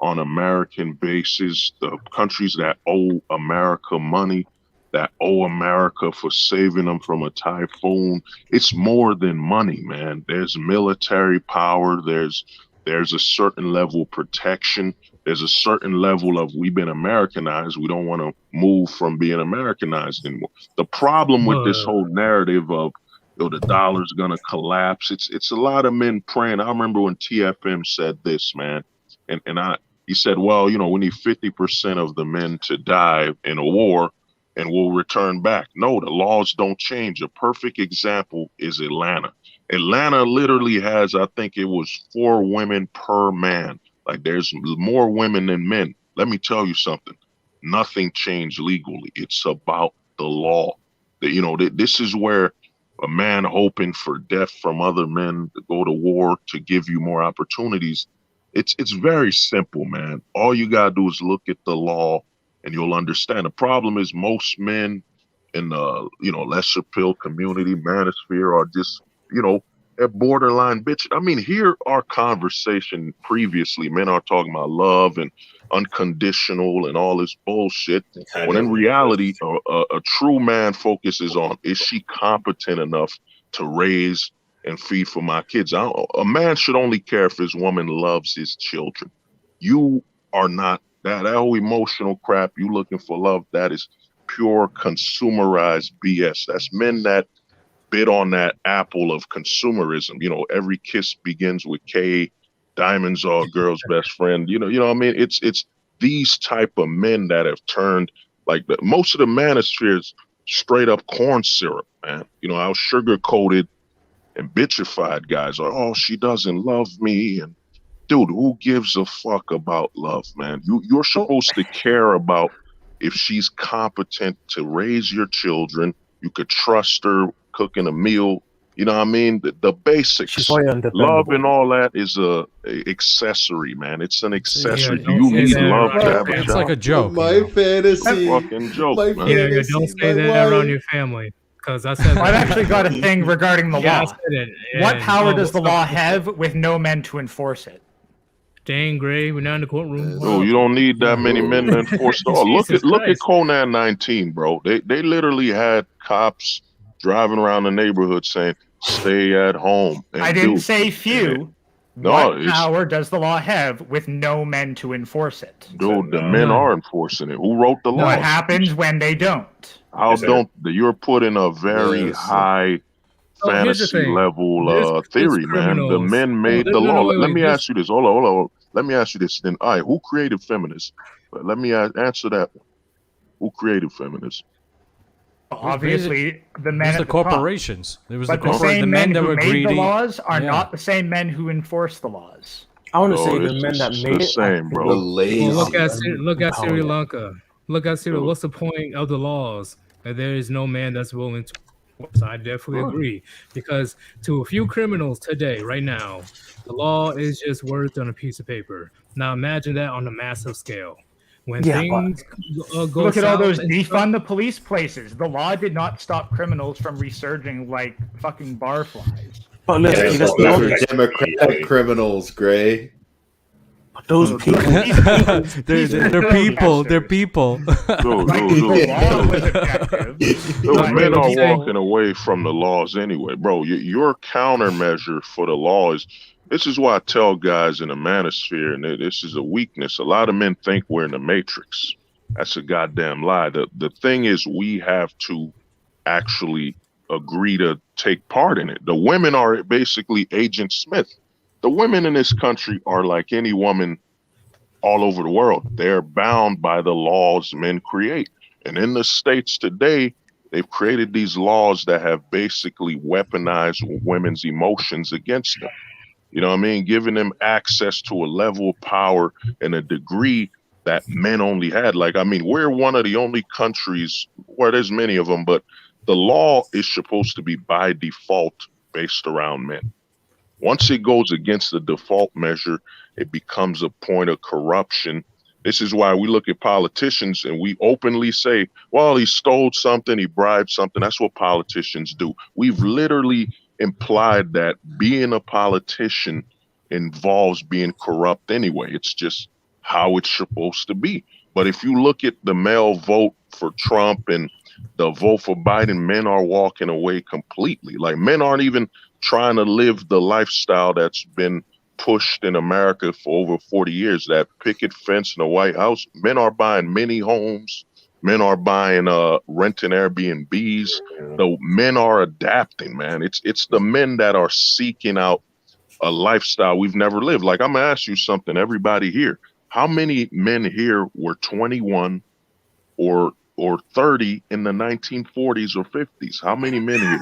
on American bases, the countries that owe America money, that owe America for saving them from a typhoon? It's more than money, man. There's military power. There's a certain level of protection. there's a certain level of we've been Americanized. We don't want to move from being Americanized anymore. The problem with this whole narrative of the dollar's gonna collapse, it's a lot of men praying. I remember when TFM said this, man, and he said, well, we need 50% of the men to die in a war and we'll return back. No, the laws don't change. A perfect example is Atlanta. Atlanta literally has, I think it was 4 women per man. Like there's more women than men. Let me tell you something. Nothing changed legally. It's about the law. This is where a man hoping for death from other men to go to war to give you more opportunities. It's very simple, man. All you gotta do is look at the law and you'll understand. The problem is most men in the lesser pill community, manosphere, are just, at borderline bitch. I mean, hear our conversation previously. Men are talking about love and unconditional and all this bullshit. When in reality, a true man focuses on, is she competent enough to raise and feed for my kids? A man should only care if his woman loves his children. You are not that whole emotional crap. You looking for love, that is pure consumerized BS. That's men that bid on that apple of consumerism. Every kiss begins with K. Diamonds are a girl's best friend. You know what I mean? It's these type of men that have turned, like, most of the manospheres straight up corn syrup, man. How sugar coated and bitchified guys are. Oh, she doesn't love me. And dude, who gives a fuck about love, man? You're supposed to care about if she's competent to raise your children. You could trust her cooking a meal. You know what I mean? The basics. Love and all that is a accessory, man. It's an accessory. Do you need love to have a child? It's like a joke. My fantasy. Fucking joke, My man. fantasy. Don't say that around your family. Because I said I've actually got a thing regarding the Yeah, I law. said it, What and- power oh, does the what's law up? have with no men to enforce it? Dang, Gray, we're not in the courtroom. Oh, you don't need that many men to enforce the law. Look at Jesus Conan 19, bro. They literally had cops driving around the neighborhood saying, "Stay at home." And I didn't dude, say few. No, What it's power does the law have with no men to enforce it? dude. The men are enforcing it. Who wrote the law? What happens when they don't? How don't you're putting a very high So here's the fantasy thing. level There's theory, man. The criminals. men made No, the no, law. wait, Let me wait, ask you this. Hold on. Let me ask you this. Then, all right, who created feminism? Let me answer that one. Who created feminism? Obviously, the men There's at the the top. corporations. There was But the the same men that who were made greedy. the laws are Yeah. not the same men who enforce the laws. I want to No, say the it's men that just made the it. same, bro. The Well, lazy. look at Sri empowered. Lanka. Look at Sri Lanka. What's the point of the laws? That there is no man that's willing to. I definitely agree, because to a few criminals today, right now, the law is just words on a piece of paper. Now imagine that on a massive scale. When Yeah, things go Look at all south those and stuff- defund the police places. The law did not stop criminals from resurging like fucking barflies. But look, Yeah, that's but the those only. are Democratic criminals, Gray. Those people. They're people. They're people. Dude, men are walking away from the laws anyway, bro. Your countermeasure for the law is. This is why I tell guys in the manosphere, and this is a weakness. A lot of men think we're in the Matrix. That's a goddamn lie. The thing is, we have to actually agree to take part in it. The women are basically Agent Smith. The women in this country are like any woman all over the world. They're bound by the laws men create. And in the States today, they've created these laws that have basically weaponized women's emotions against them. You know what I mean? Giving them access to a level of power and a degree that men only had. Like, I mean, we're one of the only countries where there's many of them, but the law is supposed to be by default based around men. Once it goes against the default measure, it becomes a point of corruption. This is why we look at politicians and we openly say, well, he stole something, he bribed something. That's what politicians do. We've literally implied that being a politician involves being corrupt anyway. It's just how it's supposed to be. But if you look at the male vote for Trump and the vote for Biden, men are walking away completely. Like, men aren't even trying to live the lifestyle that's been pushed in America for over 40 years, that picket fence in the White House. Men are buying mini homes. Men are buying renting Airbnbs. So men are adapting, man. It's the men that are seeking out a lifestyle we've never lived. Like, I'm gonna ask you something, everybody here. How many men here were 21 or 30 in the 1940s or 50s? How many men here?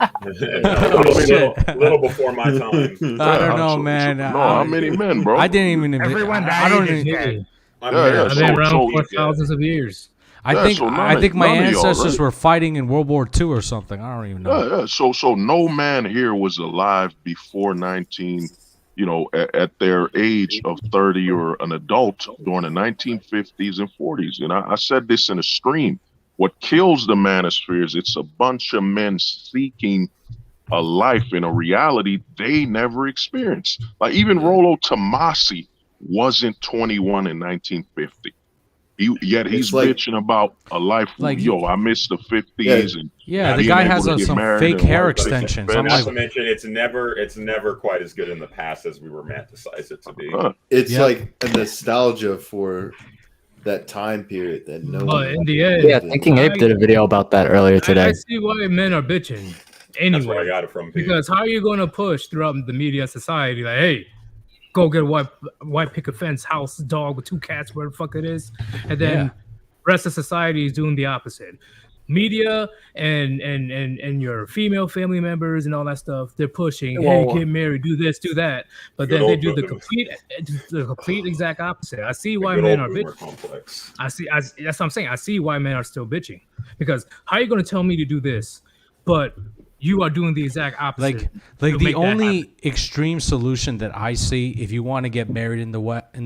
a little before my time. I don't know, man. How many men, bro? I didn't even. Everyone I don't died. even. I've been around for thousands of years. I think my ancestors were fighting in World War II or something. I don't even know. Yeah. So no man here was alive before 19, at their age of 30 or an adult during the 1950s and 40s. And I said this in a stream. What kills the manosphere is it's a bunch of men seeking a life in a reality they never experienced. Like even Rollo Tomasi wasn't 21 in 1950. Yet he's bitching about a life. Like, I miss the 50s. The guy has some fake hair extensions. Not to mention, it's never quite as good in the past as we romanticize it to be. It's like a nostalgia for that time period that no one. In the end, Thinking Ape did a video about that earlier today. I see why men are bitching. Anyway, that's where I got it from. Because how are you going to push throughout the media society like, hey, go get a white picket fence house dog with 2 cats, where the fuck it is, and then rest of society is doing the opposite. Media and your female family members and all that stuff, they're pushing, hey, get married, do this, do that, but then they do the complete exact opposite. I see why men are bitching. That's what I'm saying. I see why men are still bitching, because how are you going to tell me to do this, but you are doing the exact opposite. Like the only extreme solution that I see, if you want to get married in the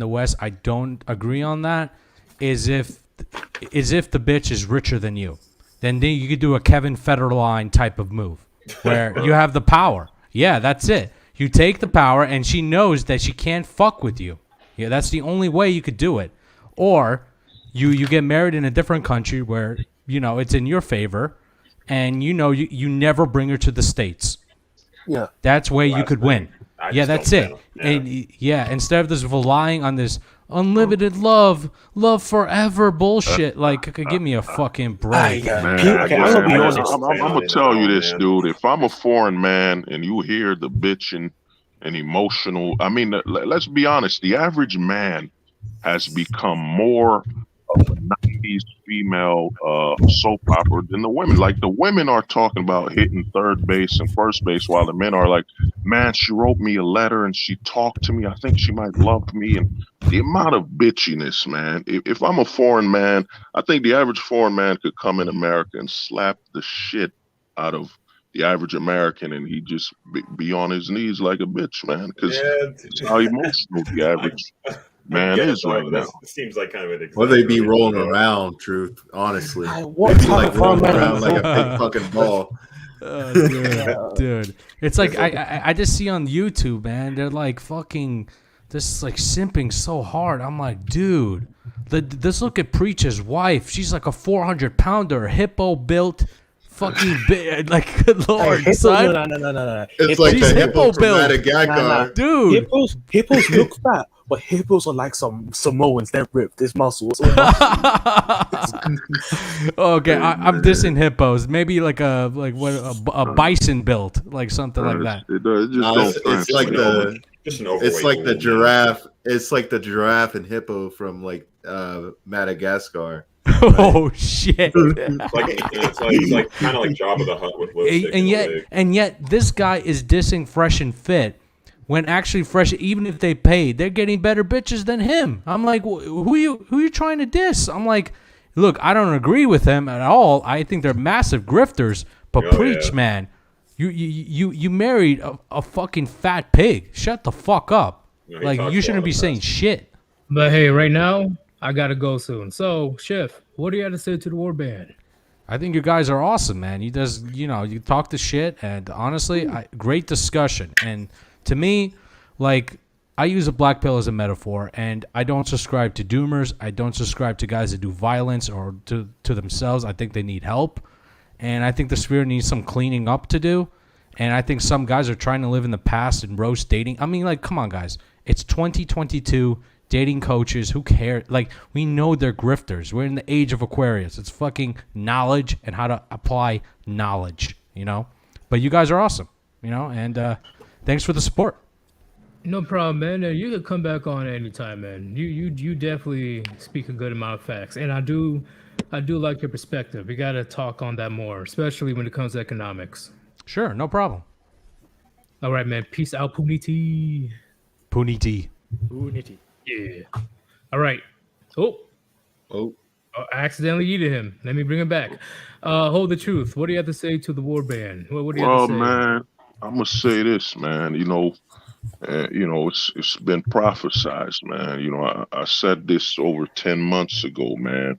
West, I don't agree on that. Is if the bitch is richer than you, then you could do a Kevin Federline type of move, where you have the power. Yeah, that's it. You take the power, and she knows that she can't fuck with you. Yeah, that's the only way you could do it. Or you get married in a different country where it's in your favor. And you never bring her to the States. Yeah, that's where you could win. That's it. And instead of this relying on this unlimited love forever bullshit, like give me a fucking break. I'm gonna tell you this, dude. If I'm a foreign man and you hear the bitching and emotional, I mean, let's be honest. The average man has become more of a 90s female soap opera than the women. Like, the women are talking about hitting third base and first base, while the men are like, man, she wrote me a letter and she talked to me. I think she might love me. And the amount of bitchiness, man. If I'm a foreign man, I think the average foreign man could come in America and slap the shit out of the average American, and he just be on his knees like a bitch, man, because it's how emotional the average man is right now. It seems like kind of an Or they be rolling around, truth, honestly. What they be like rolling around like a big fucking ball. Dude. It's like I just see on YouTube, man, they're like fucking just like simping so hard. I'm like, dude, let's look at Preach's wife. She's like a 400-pounder, hippo built. Fucking big, like, good lord, son. No. It's like the hippo built, Madagascar. Dude. Hippos look fat, but hippos are like some Samoans. They're ripped. There's muscles. Okay, I'm dissing hippos. Maybe like a bison built, like something like that. It's like the giraffe. It's like the giraffe and hippo from like Madagascar. Right? Oh shit! It's like kind of like Jabba the Hutt with lipstick. And yet this guy is dissing Fresh and Fit, when actually Fresh, even if they paid, they're getting better bitches than him. I'm like, who you trying to diss? I'm like, look, I don't agree with them at all. I think they're massive grifters. But Preach, man, you married a fucking fat pig. Shut the fuck up. Like, you shouldn't be saying shit. But hey, right now, I gotta go soon. So, Chef, what do you have to say to the Warband? I think you guys are awesome, man. You talk the shit, and honestly, great discussion. And to me, like, I use a black pill as a metaphor, and I don't subscribe to doomers. I don't subscribe to guys that do violence or to themselves. I think they need help, and I think the sphere needs some cleaning up to do. And I think some guys are trying to live in the past and roast dating. I mean, like, come on, guys. It's 2022. Dating coaches, who cares? Like, we know they're grifters. We're in the age of Aquarius. It's fucking knowledge and how to apply knowledge, you know? But you guys are awesome, you know? And thanks for the support. No problem, man. You can come back on anytime, man. You definitely speak a good amount of facts, and I do like your perspective. We gotta talk on that more, especially when it comes to economics. Sure, no problem. All right, man. Peace out, Puniti. Puniti. Puniti. Yeah. All right. Oh. I accidentally yeeted him. Let me bring him back. Hold the truth. What do you have to say to the Warband? What do you have to say? Man, I'm gonna say this, man. It's been prophesized, man. I said this over 10 months ago, man.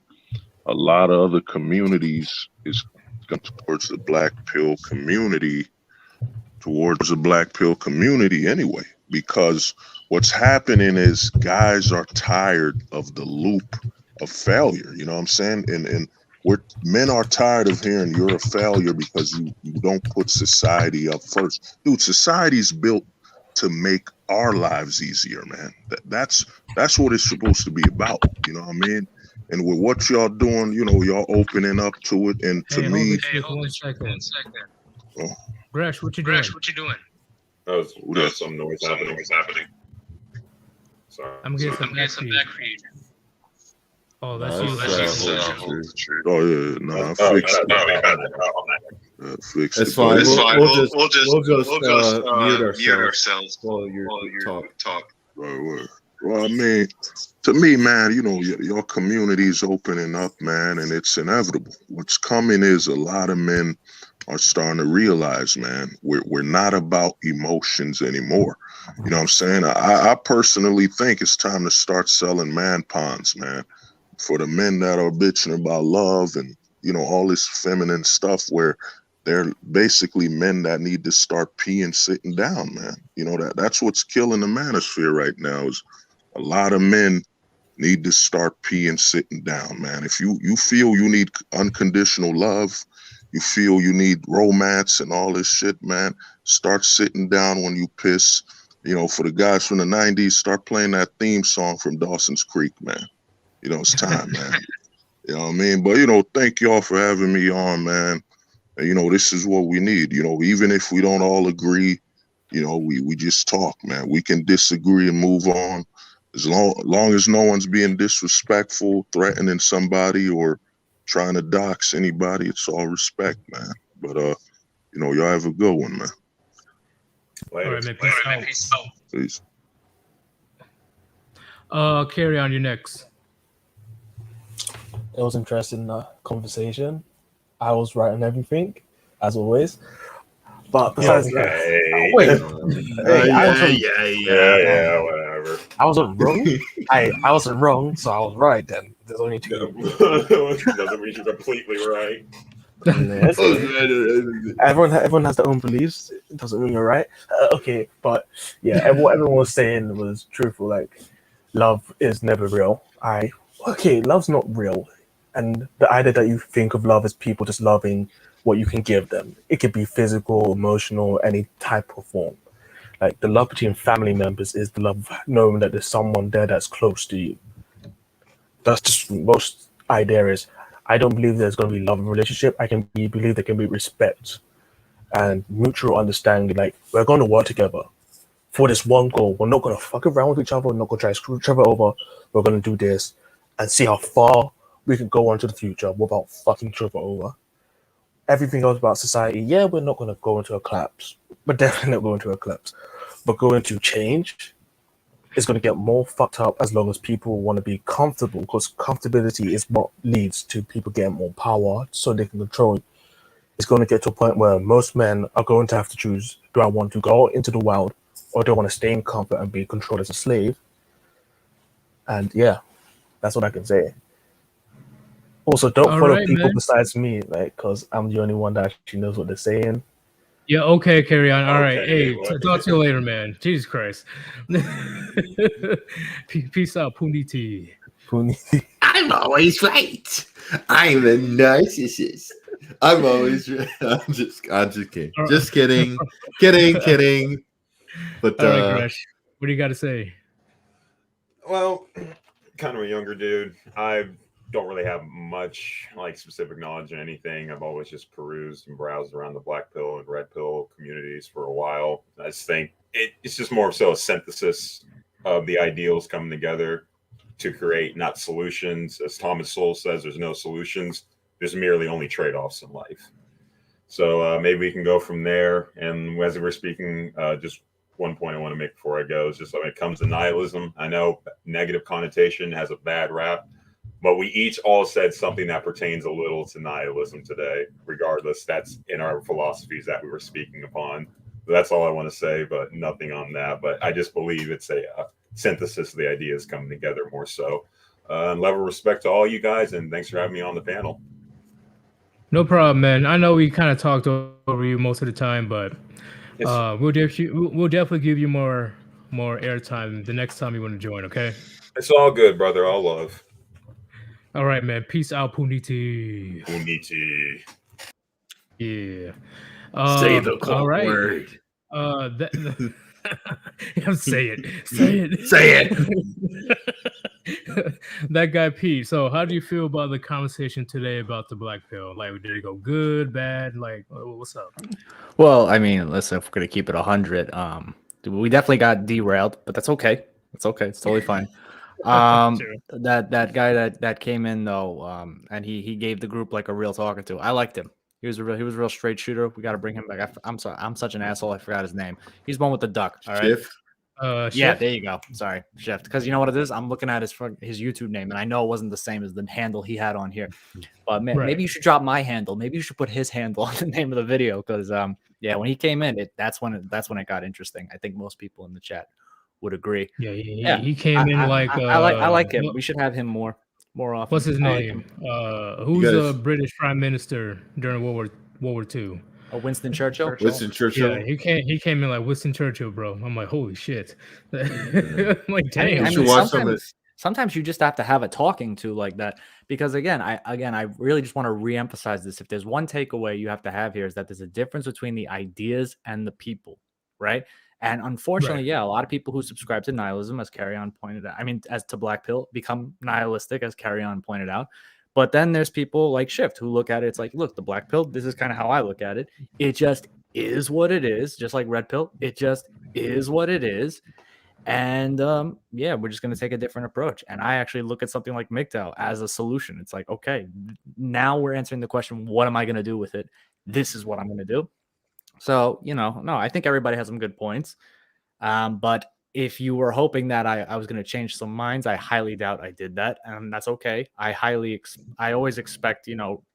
A lot of other communities is going towards the Black Pill community, anyway, because what's happening is guys are tired of the loop of failure. You know what I'm saying? And men are tired of hearing you're a failure because you don't put society up first. Dude, society's built to make our lives easier, man. That's what it's supposed to be about. You know what I mean? And with what y'all doing, y'all opening up to it. And to me, hold one second. Oh. Gresh, what you doing? There's some noise happening. Sorry. I'm getting some back feed. Oh, that's you. Oh yeah, no, I fixed it. Fixed It's it. fine. We'll just mute ourselves while you talk. Right. Well, I mean, to me, man, your community's opening up, man, and it's inevitable. What's coming is a lot of men are starting to realize, man, we're not about emotions anymore. You know what I'm saying? I personally think it's time to start selling man ponds, man, for the men that are bitching about love and, all this feminine stuff where they're basically men that need to start peeing sitting down, man. That's what's killing the manosphere right now is a lot of men need to start peeing sitting down, man. If you feel you need unconditional love, you feel you need romance and all this shit, man, start sitting down when you piss. For the guys from the 90s, start playing that theme song from Dawson's Creek, man. It's time, man. You know what I mean? But, thank y'all for having me on, man. And, this is what we need. Even if we don't all agree, we just talk, man. We can disagree and move on. As long as no one's being disrespectful, threatening somebody, or trying to dox anybody, it's all respect, man. But y'all have a good one, man. All right, man. Peace out. Peace. Carry on, your next. It was interesting conversation. I was right on everything, as always. But besides that, wait. Whatever. I wasn't wrong. I wasn't wrong, so I was right then. There's only two. Doesn't mean you're completely right. Yes. Everyone has their own beliefs. It doesn't mean you're right. Okay, but yeah, what everyone was saying was truthful. Like, love is never real. Love's not real. And the idea that you think of love as people just loving what you can give them. It could be physical, emotional, any type of form. Like the love between family members is the love knowing that there's someone there that's close to you. That's just most idea is. I don't believe there's going to be love in a relationship. I believe there can be respect and mutual understanding. Like, we're going to work together for this one goal. We're not going to fuck around with each other. We're not going to try to screw each other over. We're going to do this and see how far we can go on to the future without fucking each other over. Everything else about society, yeah, we're not going to go into a collapse. We're definitely not going to a collapse. But going to change is going to get more fucked up as long as people want to be comfortable, because comfortability is what leads to people getting more power so they can control. It's going to get to a point where most men are going to have to choose, do I want to go into the wild or do I want to stay in comfort and be controlled as a slave? And yeah, that's what I can say. Also, don't follow people besides me, like, because I'm the only one that actually knows what they're saying. Yeah, okay, carry on. All right. Hey, talk to you later, man. Jesus Christ. Peace out, Puniti. I'm always right. I'm a narcissist. I'm always. I'm just kidding. Just kidding. Kidding. But all right, Gresh, what do you got to say? Well, kind of a younger dude. I don't really have much like specific knowledge in anything. I've always just perused and browsed around the black pill and red pill communities for a while. I just think it's just more so a synthesis of the ideals coming together to create not solutions. As Thomas Sowell says, there's no solutions. There's merely only trade-offs in life. So maybe we can go from there. And as we're speaking, just one point I want to make before I go is just when it comes to nihilism, I know negative connotation has a bad rap, but we each all said something that pertains a little to nihilism today. Regardless, that's in our philosophies that we were speaking upon. That's all I want to say, but nothing on that. But I just believe it's a synthesis of the ideas coming together more so. Level respect to all you guys, and thanks for having me on the panel. No problem, man. I know we kind of talked over you most of the time, but we'll definitely give you more airtime the next time you want to join. Okay. It's all good, brother. All love. All right, man. Peace out, Puniti. Puniti. Yeah. Say the all right. word. Say it. Say it. Say it. That guy Pete. So, how do you feel about the conversation today about the black pill? Like, did it go good, bad? Like, what's up? Well, I mean, listen, if we're gonna keep it 100, we definitely got derailed, but that's okay. It's okay. It's totally fine. That guy that came in though, and he gave the group like a real talking to. I liked him. He was a real straight shooter. We got to bring him back. I'm sorry, I'm such an asshole. I forgot his name. He's one with the duck. All right. Shift. Yeah, Shift? there you go. Sorry, Shift. Because you know what it is? I'm looking at his YouTube name, and I know it wasn't the same as the handle he had on here. But man, maybe you should drop my handle. Maybe you should put his handle on the name of the video. Because yeah, when he came in, that's when it got interesting. I think most people in the chat would agree. Yeah, he came in like I like him. We should have him more often. What's his name? Who's a British Prime Minister during World War II? Winston Churchill. Winston Churchill. Yeah, he came in like Winston Churchill, bro. I'm like, holy shit. I'm like, damn. I mean, sometimes you just have to have a talking to like that, because again, I really just want to reemphasize this. If there's one takeaway you have to have here, is that there's a difference between the ideas and the people, right? And unfortunately, yeah, a lot of people who subscribe to nihilism, as Carry On pointed out, I mean, as to Black Pill, become nihilistic, as Carry On pointed out. But then there's people like Shift who look at it. It's like, look, the black pill, this is kind of how I look at it. It just is what it is. Just like red pill. It just is what it is. And yeah, we're just going to take a different approach. And I actually look at something like MGTOW as a solution. It's like, okay, now we're answering the question, what am I going to do with it? This is what I'm going to do. So, no, I think everybody has some good points. But if you were hoping that I was going to change some minds, I highly doubt I did that. And that's okay. I always expect,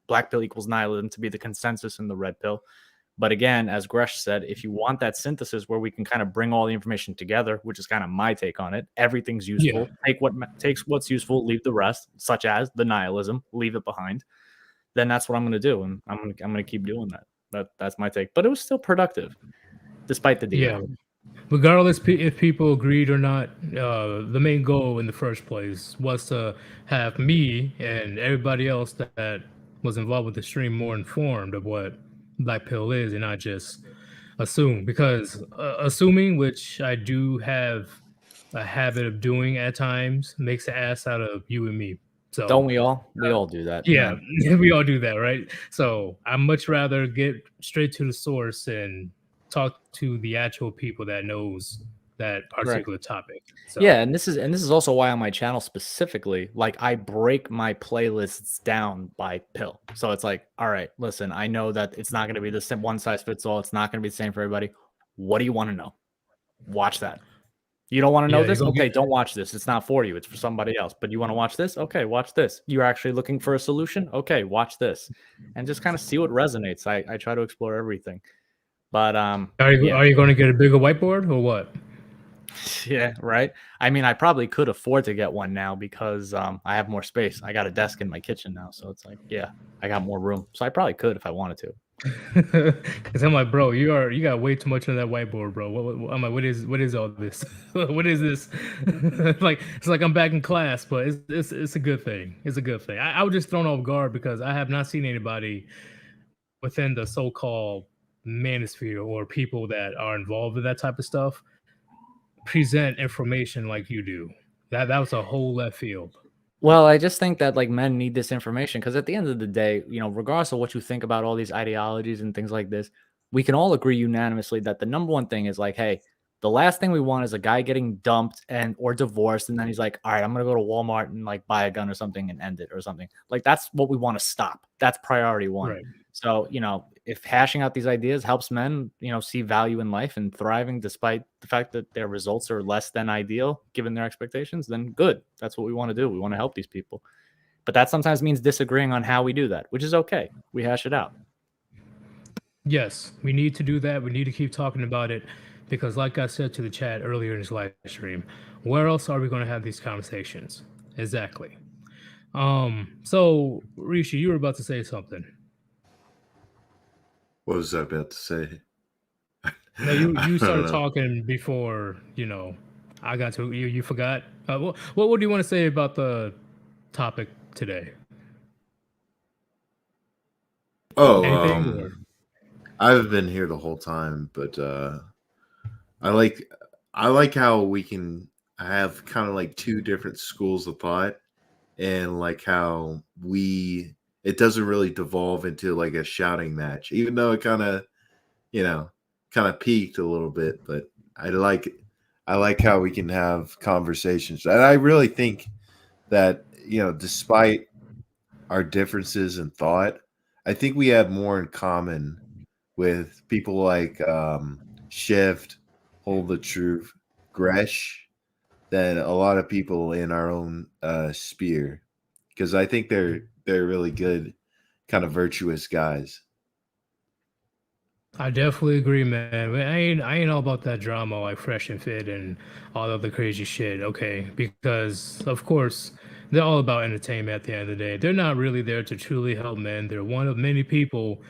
black pill equals nihilism to be the consensus in the red pill. But again, as Gresh said, if you want that synthesis where we can kind of bring all the information together, which is kind of my take on it, everything's useful. Yeah. Take what's useful, leave the rest, such as the nihilism, leave it behind. Then that's what I'm going to do. And I'm going to keep doing that. That's my take. But it was still productive, despite the deal. Yeah. Regardless if people agreed or not, the main goal in the first place was to have me and everybody else that was involved with the stream more informed of what Black Pill is, and not just assume. Because assuming, which I do have a habit of doing at times, makes an ass out of you and me. So don't we all? We all do that. Yeah, we all do that, right? So I'd much rather get straight to the source and talk to the actual people that knows that particular topic. So. Yeah, and this is also why on my channel specifically, like I break my playlists down by pill. So it's like, all right, listen, I know that it's not going to be the same one size fits all. It's not going to be the same for everybody. What do you want to know? Watch that. You don't want to know this? Okay, don't watch this. It's not for you. It's for somebody else. But you want to watch this? Okay, watch this. You're actually looking for a solution? Okay, watch this. And just kind of see what resonates. I try to explore everything. But are you going to get a bigger whiteboard or what? Yeah, right. I mean, I probably could afford to get one now because I have more space. I got a desk in my kitchen now, so it's like, yeah, I got more room. So I probably could if I wanted to. Because I'm like, bro, you got way too much on that whiteboard, bro. I'm like, what is all this? What is this? It's like I'm back in class, but it's a good thing. It's a good thing. I was just thrown off guard because I have not seen anybody within the so-called manosphere or people that are involved with that type of stuff present information like you do. That was a whole left field. Well, I just think that like men need this information because at the end of the day, regardless of what you think about all these ideologies and things like this, we can all agree unanimously that the number one thing is like, hey, the last thing we want is a guy getting dumped or divorced, and then he's like, all right, I'm gonna go to Walmart and like buy a gun or something and end it or something. Like that's what we want to stop. That's priority one. Right. So, if hashing out these ideas helps men, see value in life and thriving despite the fact that their results are less than ideal given their expectations, then good. That's what we want to do. We want to help these people. But that sometimes means disagreeing on how we do that, which is okay. We hash it out. Yes, we need to do that. We need to keep talking about it because, like I said to the chat earlier in this live stream, where else are we going to have these conversations? Exactly. So Rishi, you were about to say something. What was I about to say? No, you started talking before, I got to you. You forgot. What do you want to say about the topic today? Oh, I've been here the whole time, but I like how we can have kind of like two different schools of thought, and like how it doesn't really devolve into like a shouting match, even though it kind of peaked a little bit. But I like how we can have conversations, and I really think that despite our differences in thought, I think we have more in common with people like Shift, Hold the Truth, Gresh, than a lot of people in our own sphere, because I think they're really good, kind of virtuous guys. I definitely agree, man. I ain't all about that drama like Fresh and Fit and all of the crazy shit. Okay, because of course they're all about entertainment at the end of the day. They're not really there to truly help men. They're one of many people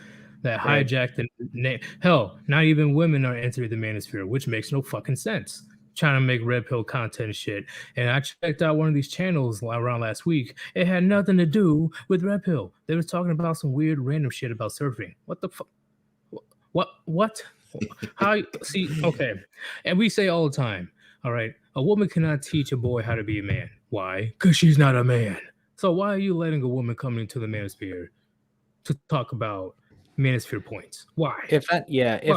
that hijacked the hell. Not even women are entering the manosphere, which makes no fucking sense. Trying to make red pill content and shit. And I checked out one of these channels around last week. It had nothing to do with red pill. They was talking about some weird random shit about surfing. What the fuck? What? How? See, okay. And we say all the time, all right, a woman cannot teach a boy how to be a man. Why? Because she's not a man. So why are you letting a woman come into the manosphere to talk about manosphere points? Why? If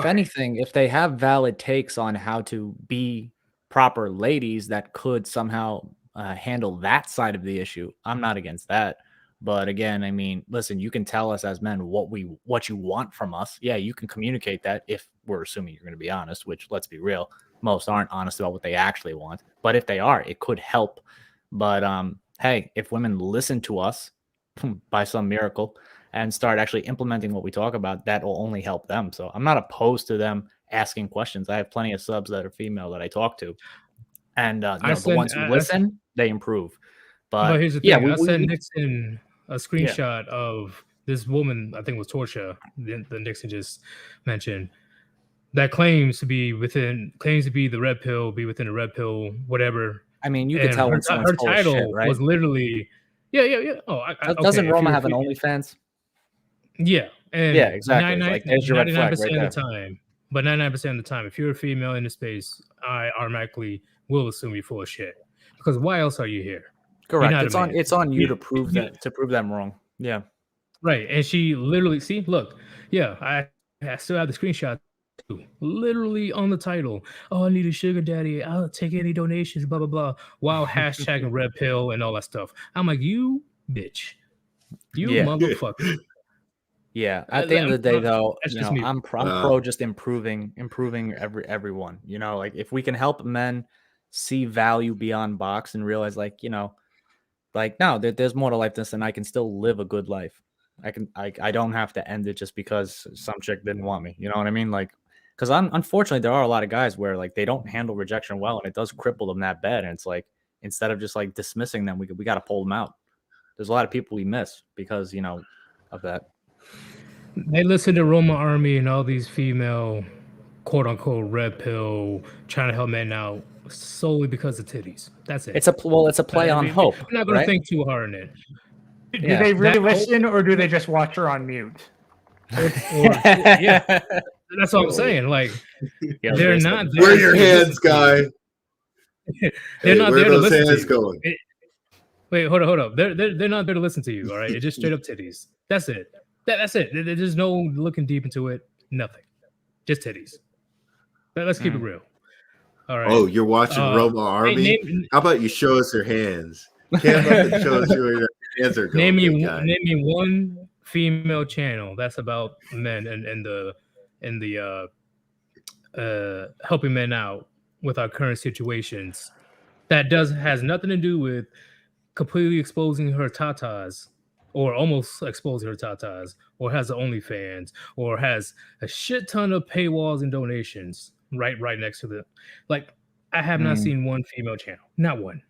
anything, if they have valid takes on how to be proper ladies that could somehow handle that side of the issue, I'm not against that. But again, I mean, listen, you can tell us as men what you want from us. Yeah, you can communicate that if we're assuming you're going to be honest, which, let's be real, most aren't honest about what they actually want. But if they are, it could help. But hey, if women listen to us by some miracle and start actually implementing what we talk about, that will only help them. So I'm not opposed to them asking questions. I have plenty of subs that are female that I talk to. And the ones who listen, they improve. But here's the thing. I sent Nixon a screenshot of this woman, I think it was Torcha, the Nixon just mentioned, that claims to be the red pill, be within the red pill, whatever. I mean, you can tell when someone's her title shit, right? Was literally, yeah. Oh, doesn't Roma have an OnlyFans? Yeah, and yeah, exactly. 99% of the time, but 99% of the time, if you're a female in the space, I automatically will assume you're full of shit. Because why else are you here? Correct. It's on you to prove them wrong. Yeah. Right. And she literally, look, I still have the screenshot too. Literally on the title. Oh, I need a sugar daddy. I'll take any donations, blah, blah, blah. While hashtagging red pill and all that stuff. I'm like, you bitch. You motherfucker. Yeah. At the end of the day, though, I'm pro just improving everyone. Like if we can help men see value beyond box and realize no, there's more to life than I can still live a good life. I don't have to end it just because some chick didn't want me. You know what I mean? Like, because unfortunately there are a lot of guys where like they don't handle rejection well, and it does cripple them that bad. And it's like, instead of just like dismissing them, we got to pull them out. There's a lot of people we miss because of that. They listen to Roma Army and all these female quote unquote red pill trying to help men out solely because of titties. That's it. It's a play on hope. I'm not going to think too hard on it. Do they really listen, or do they just watch her on mute? Yeah, that's what I'm saying. Like they're not there. Where are your hands, guy? They're Hey, not where there are to those listen to hands you. going? Wait, hold up. They're not there to listen to you. All right, it's just straight up titties. That's it. That's it. There's no looking deep into it. Nothing. Just titties. Let's keep it real. All right. Oh, you're watching Roma Army? How about you show us your hands? Cam up and show us where your hands are going. Name me one female channel that's about men and the helping men out with our current situations that has nothing to do with completely exposing her tatas or almost exposing her tatas or has the OnlyFans or has a shit ton of paywalls and donations right next to the like. I have not seen one female channel, not one.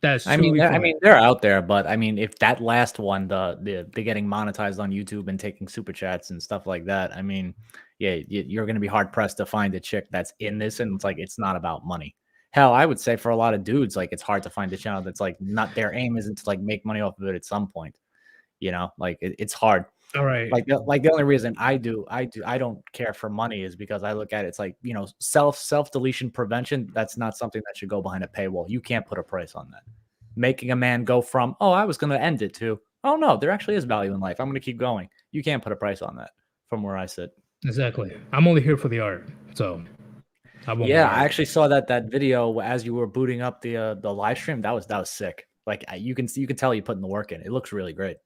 That's I mean, they're out there, but I mean, if that last one, the getting monetized on YouTube and taking super chats and stuff like that, I mean, yeah, you're going to be hard pressed to find a chick that's in this, and it's like it's not about money. Hell, I would say for a lot of dudes, like it's hard to find a channel that's like not their aim isn't to like make money off of it at some point. You know, like it's hard. All right. Like the only reason I don't care for money is because I look at it, it's like, you know, self deletion prevention. That's not something that should go behind a paywall. You can't put a price on that. Making a man go from, oh, I was going to end it to, oh no, there actually is value in life. I'm going to keep going. You can't put a price on that from where I sit. Exactly. I'm only here for the art. So I actually saw that video as you were booting up the live stream. That was sick. Like you can tell you putting the work in. It looks really great.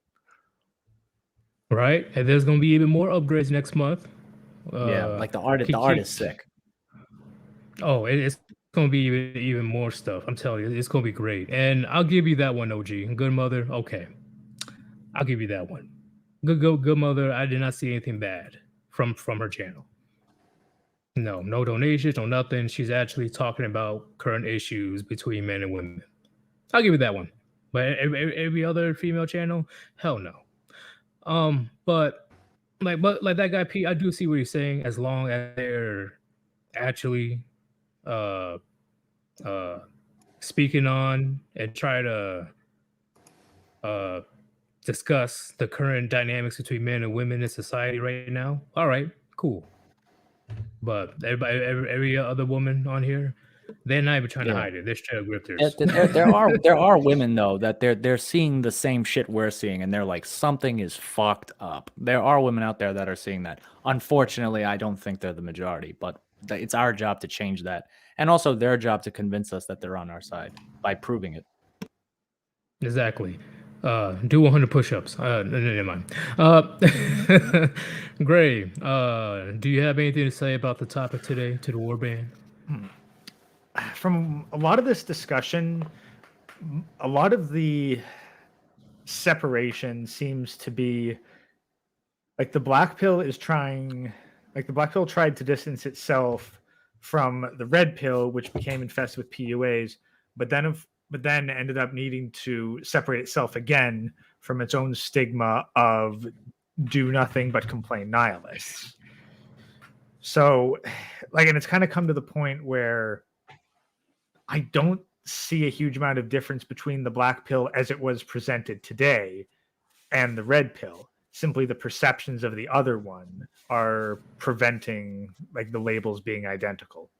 Right. And there's going to be even more upgrades next month. Yeah. Like the art is sick. Oh, it's going to be even more stuff. I'm telling you, it's going to be great. And I'll give you that one, OG. Good Mother. Okay. I'll give you that one. Good Mother. I did not see anything bad from her channel. No donations, no nothing. She's actually talking about current issues between men and women. I'll give you that one. But every other female channel, hell no. But that guy Pete, I do see what he's saying. As long as they're actually speaking on and try to discuss the current dynamics between men and women in society right now. All right, cool. But every other woman on here, they're not even trying to hide it. They're straight up grifters. There are women though that they're seeing the same shit we're seeing, and they're like, something is fucked up. There are women out there that are seeing that. Unfortunately, I don't think they're the majority, but it's our job to change that, and also their job to convince us that they're on our side by proving it. Exactly. Do 100 push-ups. Never mind. Gray, do you have anything to say about the topic today to the Warband? From a lot of this discussion, a lot of the separation seems to be like the Blackpill tried to distance itself from the Red Pill, which became infested with PUAs, but then ended up needing to separate itself again from its own stigma of do nothing but complain nihilists. So, and it's kind of come to the point where I don't see a huge amount of difference between the Black Pill as it was presented today and the Red Pill. Simply the perceptions of the other one are preventing the labels being identical.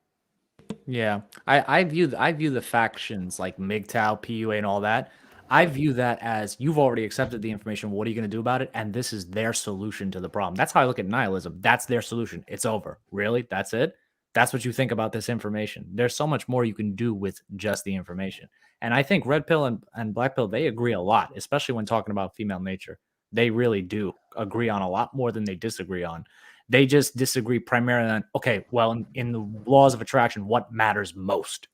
Yeah, I view the factions like MGTOW, PUA, and all that. I view that as you've already accepted the information. What are you going to do about it? And this is their solution to the problem. That's how I look at nihilism. That's their solution. It's over. Really? That's it? That's what you think about this information. There's so much more you can do with just the information. And I think Red Pill and Black Pill, they agree a lot, especially when talking about female nature. They really do agree on a lot more than they disagree on. They just disagree primarily on, okay, well, in the laws of attraction, what matters most?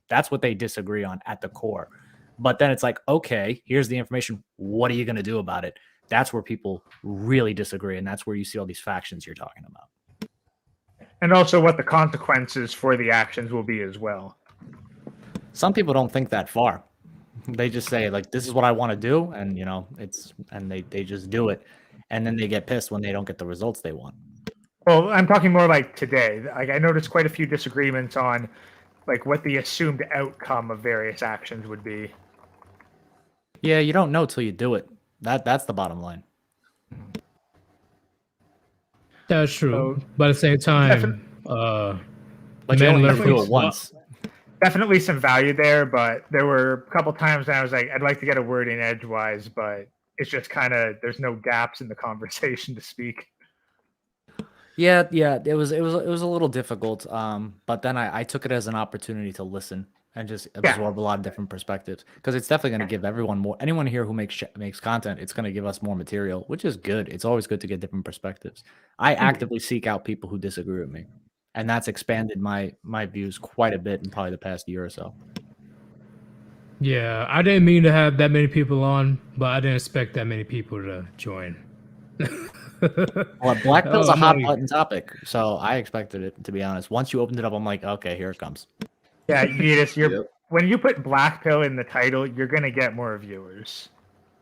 That's what they disagree on at the core. But then it's like, okay, here's the information. What are you going to do about it? That's where people really disagree. And that's where you see all these factions you're talking about. And also what the consequences for the actions will be as well. Some people don't think that far. They just say, this is what I want to do. And, they just do it. And then they get pissed when they don't get the results they want. Well, I'm talking more like today. I noticed quite a few disagreements on what the assumed outcome of various actions would be. Yeah, you don't know till you do it. That's the bottom line. That's true. So, but at the same time, But you men only learn have to do from it once. definitely some value there, but there were a couple times when I was like, I'd like to get a word in edgewise, but it's just kind of there's no gaps in the conversation to speak. Yeah, it was a little difficult. But then I took it as an opportunity to listen and just absorb a lot of different perspectives, because it's definitely going to give anyone here who makes content, it's going to give us more material, which is good. It's always good to get different perspectives. I actively seek out people who disagree with me, and that's expanded my views quite a bit in probably the past year or so. Yeah, I didn't mean to have that many people on, but I didn't expect that many people to join. Well, Blackpill's a hot button topic, so I expected it, to be honest. Once you opened it up, I'm like, okay, here it comes. Yeah, Yeetus, when you put Blackpill in the title, you're gonna get more viewers.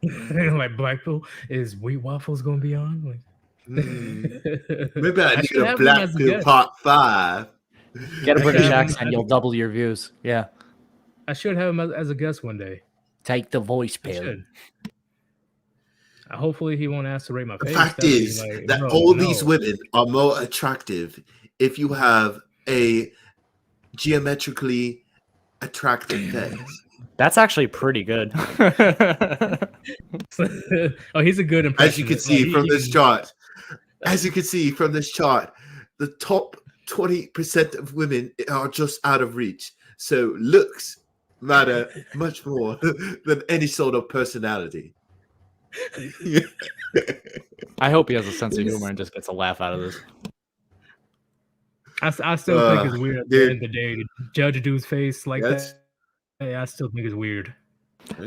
Like Blackpill, is Wheat Waffles gonna be on? Like, Maybe I need should a have him as Blackpill guest. Part 5. Get a I British should have him accent, you'll double your views. Yeah. I should have him as a guest one day. Take the voice I pill. should. Hopefully he won't ask to rate my The face. fact That'd be is like, that bro, all no. these women are more attractive if you have a geometrically attractive face. That's actually pretty good. Oh, he's a good impressionist. As you can see from this chart, the top 20% of women are just out of reach. So looks matter much more than any sort of personality. I hope he has a sense of humor and just gets a laugh out of this. I still think it's weird at the end of the day to judge a dude's face like That's- that. Yeah, I still think it's weird.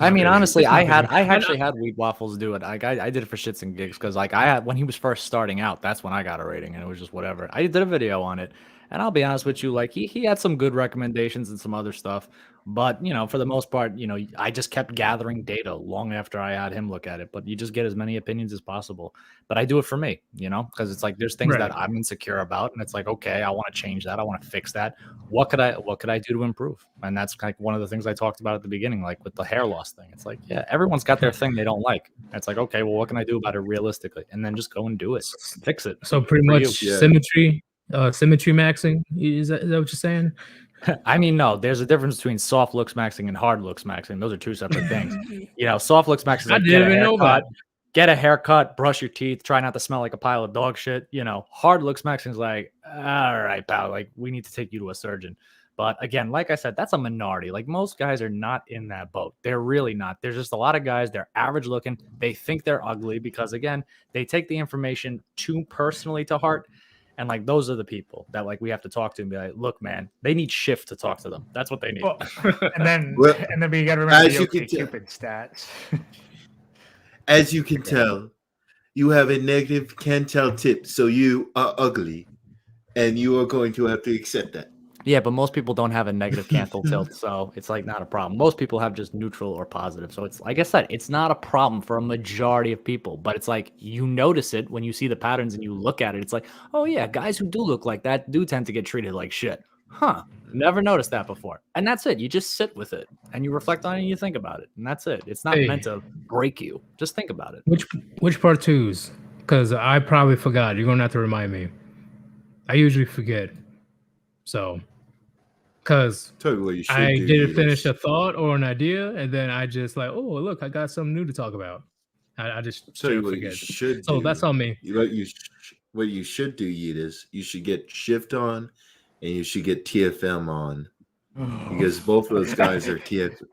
I mean, honestly, It's I not good. actually had Wheat Waffles do it. I did it for shits and gigs, because like when he was first starting out, that's when I got a rating, and it was just whatever. I did a video on it, and I'll be honest with you, like he had some good recommendations and some other stuff, but for the most part, I just kept gathering data long after I had him look at it. But you just get as many opinions as possible. But I do it for me, because it's like there's things that I'm insecure about, and it's like, okay, I want to change that, I want to fix that. What could I do to improve? And that's like one of the things I talked about at the beginning, like with the hair loss thing. It's like, yeah, everyone's got their thing they don't like. And it's like, okay, well, what can I do about it realistically? And then just go and do it, fix it. So pretty For much you. symmetry maxing. Is that what you're saying? I mean, no, there's a difference between soft looks maxing and hard looks maxing. Those are two separate things. Soft looks maxing is like, get a haircut, brush your teeth, try not to smell like a pile of dog shit. Hard looks maxing is like, all right, pal, like we need to take you to a surgeon. But again, like I said, that's a minority. Like most guys are not in that boat. They're really not. There's just a lot of guys, they're average looking. They think they're ugly because, again, they take the information too personally to heart. And like those are the people that like we have to talk to and be like, look, man, they need shift to talk to them. That's what they need. Well, and then we got to remember the Cupid stats. As you can tell, you have a negative can-tell tip, so you are ugly, and you are going to have to accept that. Yeah, but most people don't have a negative canthal tilt, so it's like not a problem. Most people have just neutral or positive. So it's like I said, it's not a problem for a majority of people, but it's like you notice it when you see the patterns and you look at it. It's like, oh yeah, guys who do look like that do tend to get treated like shit. Huh. Never noticed that before. And that's it. You just sit with it and you reflect on it and you think about it. And that's it. It's not meant to break you. Just think about it. Which part twos? Because I probably forgot. You're gonna have to remind me. I usually forget. So, because I didn't finish a thought or an idea, and then I just like, oh look, I got something new to talk about. I just forget. So that's on me. What you should do, Yeetus, you should get Shift on, and you should get TFM on, because both of those guys are TFM.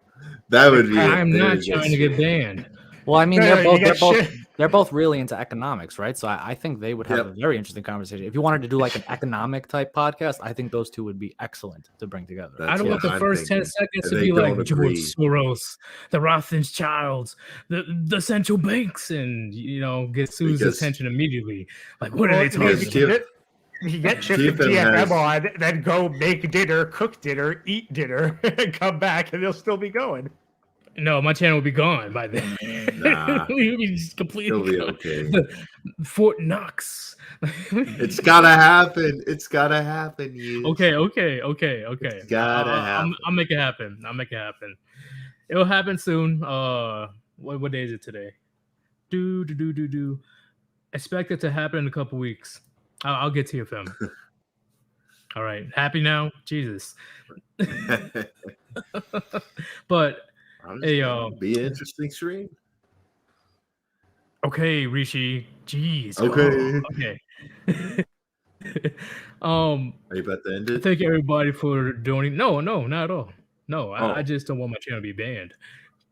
That would be. I'm not trying to get banned. Well, I mean, they're both really into economics, right? So I think they would have a very interesting conversation. If you wanted to do like an economic type podcast, I think those two would be excellent to bring together. I don't want the first 10 seconds to be like George Soros, the Rothschilds, the central banks, and get Sue's attention immediately. Like, what are they talking about? You get Shift and TFM on, then go make dinner, cook dinner, eat dinner, and come back, and they'll still be going. No, my channel will be gone by then. Nah, we'll be just completely it'll be okay. Fort Knox. It's gotta happen. It's gotta happen. Okay. It's gotta happen. I'll make it happen. It'll happen soon. What day is it today? Expect it to happen in a couple weeks. I'll get TFM. All right, happy now, Jesus. But hey, be an interesting stream. Okay, Rishi. Jeez. Okay. Okay. Are you about to end it? Thank you everybody for donating. No, not at all. No, I Oh. just don't want my channel to be banned.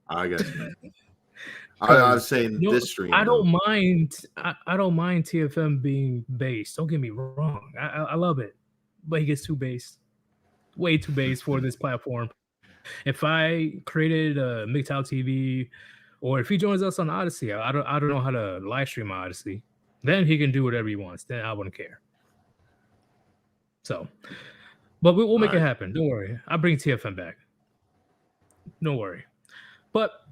I got you. I was saying this stream. I don't mind. I don't mind TFM being based. Don't get me wrong. I love it, but he gets too based, way too based for this platform. If I created a MGTOW TV, or if he joins us on Odyssey, I don't know how to live stream Odyssey. Then he can do whatever he wants. Then I wouldn't care. So, but we'll make it happen. Don't worry. I'll bring TFM back. Don't worry. But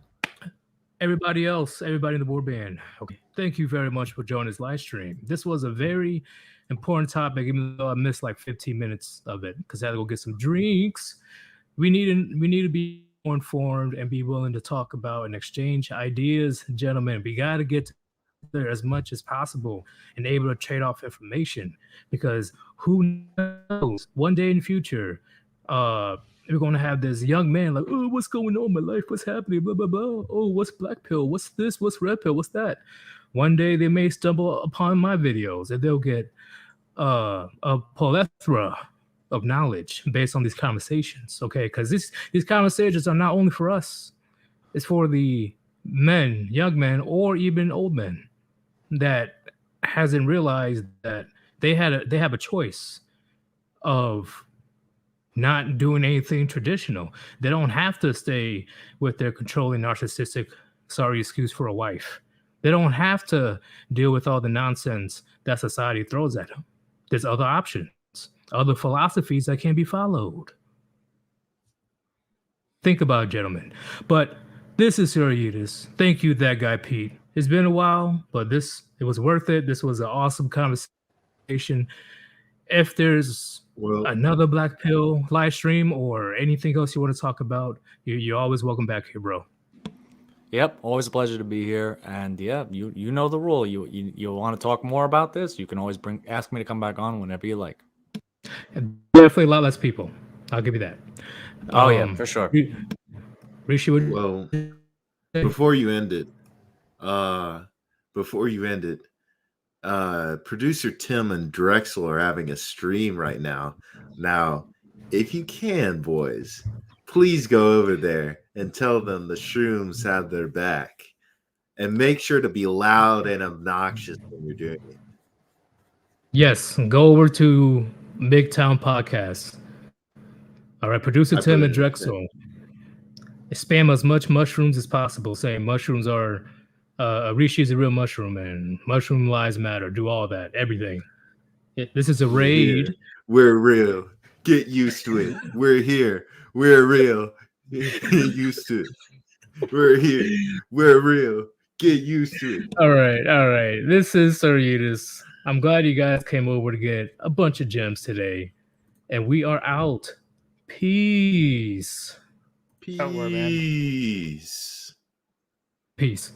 everybody else, everybody in the Warband, okay, thank you very much for joining this live stream. This was a very important topic, even though I missed like 15 minutes of it because I had to go get some drinks. We need to be more informed and be willing to talk about and exchange ideas. Gentlemen, we got to get there as much as possible and able to trade off information, because who knows, one day in the future, we're going to have this young man like, oh, what's going on in my life? What's happening? Blah, blah, blah. Oh, what's Blackpill? What's this? What's Red Pill? What's that? One day they may stumble upon my videos and they'll get a plethora of knowledge based on these conversations, okay? Because these conversations are not only for us. It's for the men, young men, or even old men that hasn't realized that they have a choice of not doing anything traditional. They don't have to stay with their controlling, narcissistic, sorry excuse for a wife. They don't have to deal with all the nonsense that society throws at them. There's other options, other philosophies that can be followed. Think about it, gentlemen. But this is Sir Yeetus. Thank you, that guy Pete. It's been a while, but it was worth it. This was an awesome conversation. If there's another Blackpill live stream or anything else you want to talk about, you're always welcome back here, bro. Yep, always a pleasure to be here. And yeah, you know the rule. You want to talk more about this, you can always ask me to come back on whenever you like. And definitely a lot less people. I'll give you that. Oh yeah, for sure. Rishi, well, before you end it, producer Tim and Drexel are having a stream right now. Now, if you can, boys, please go over there and tell them the shrooms have their back, and make sure to be loud and obnoxious when you're doing it. Yes, go over to Big Town Podcast. All right, producer Tim and Drexel, spam as much mushrooms as possible, saying mushrooms are Rishi is a real mushroom and mushroom lives matter. Do all that, everything. This is a raid. Yeah. We're real. Get used to it. We're here. We're real. Get used to it. We're here. We're real. Get used to it. All right. This is Sir Yeetus. I'm glad you guys came over to get a bunch of gems today. And we are out. Peace. Peace. Peace.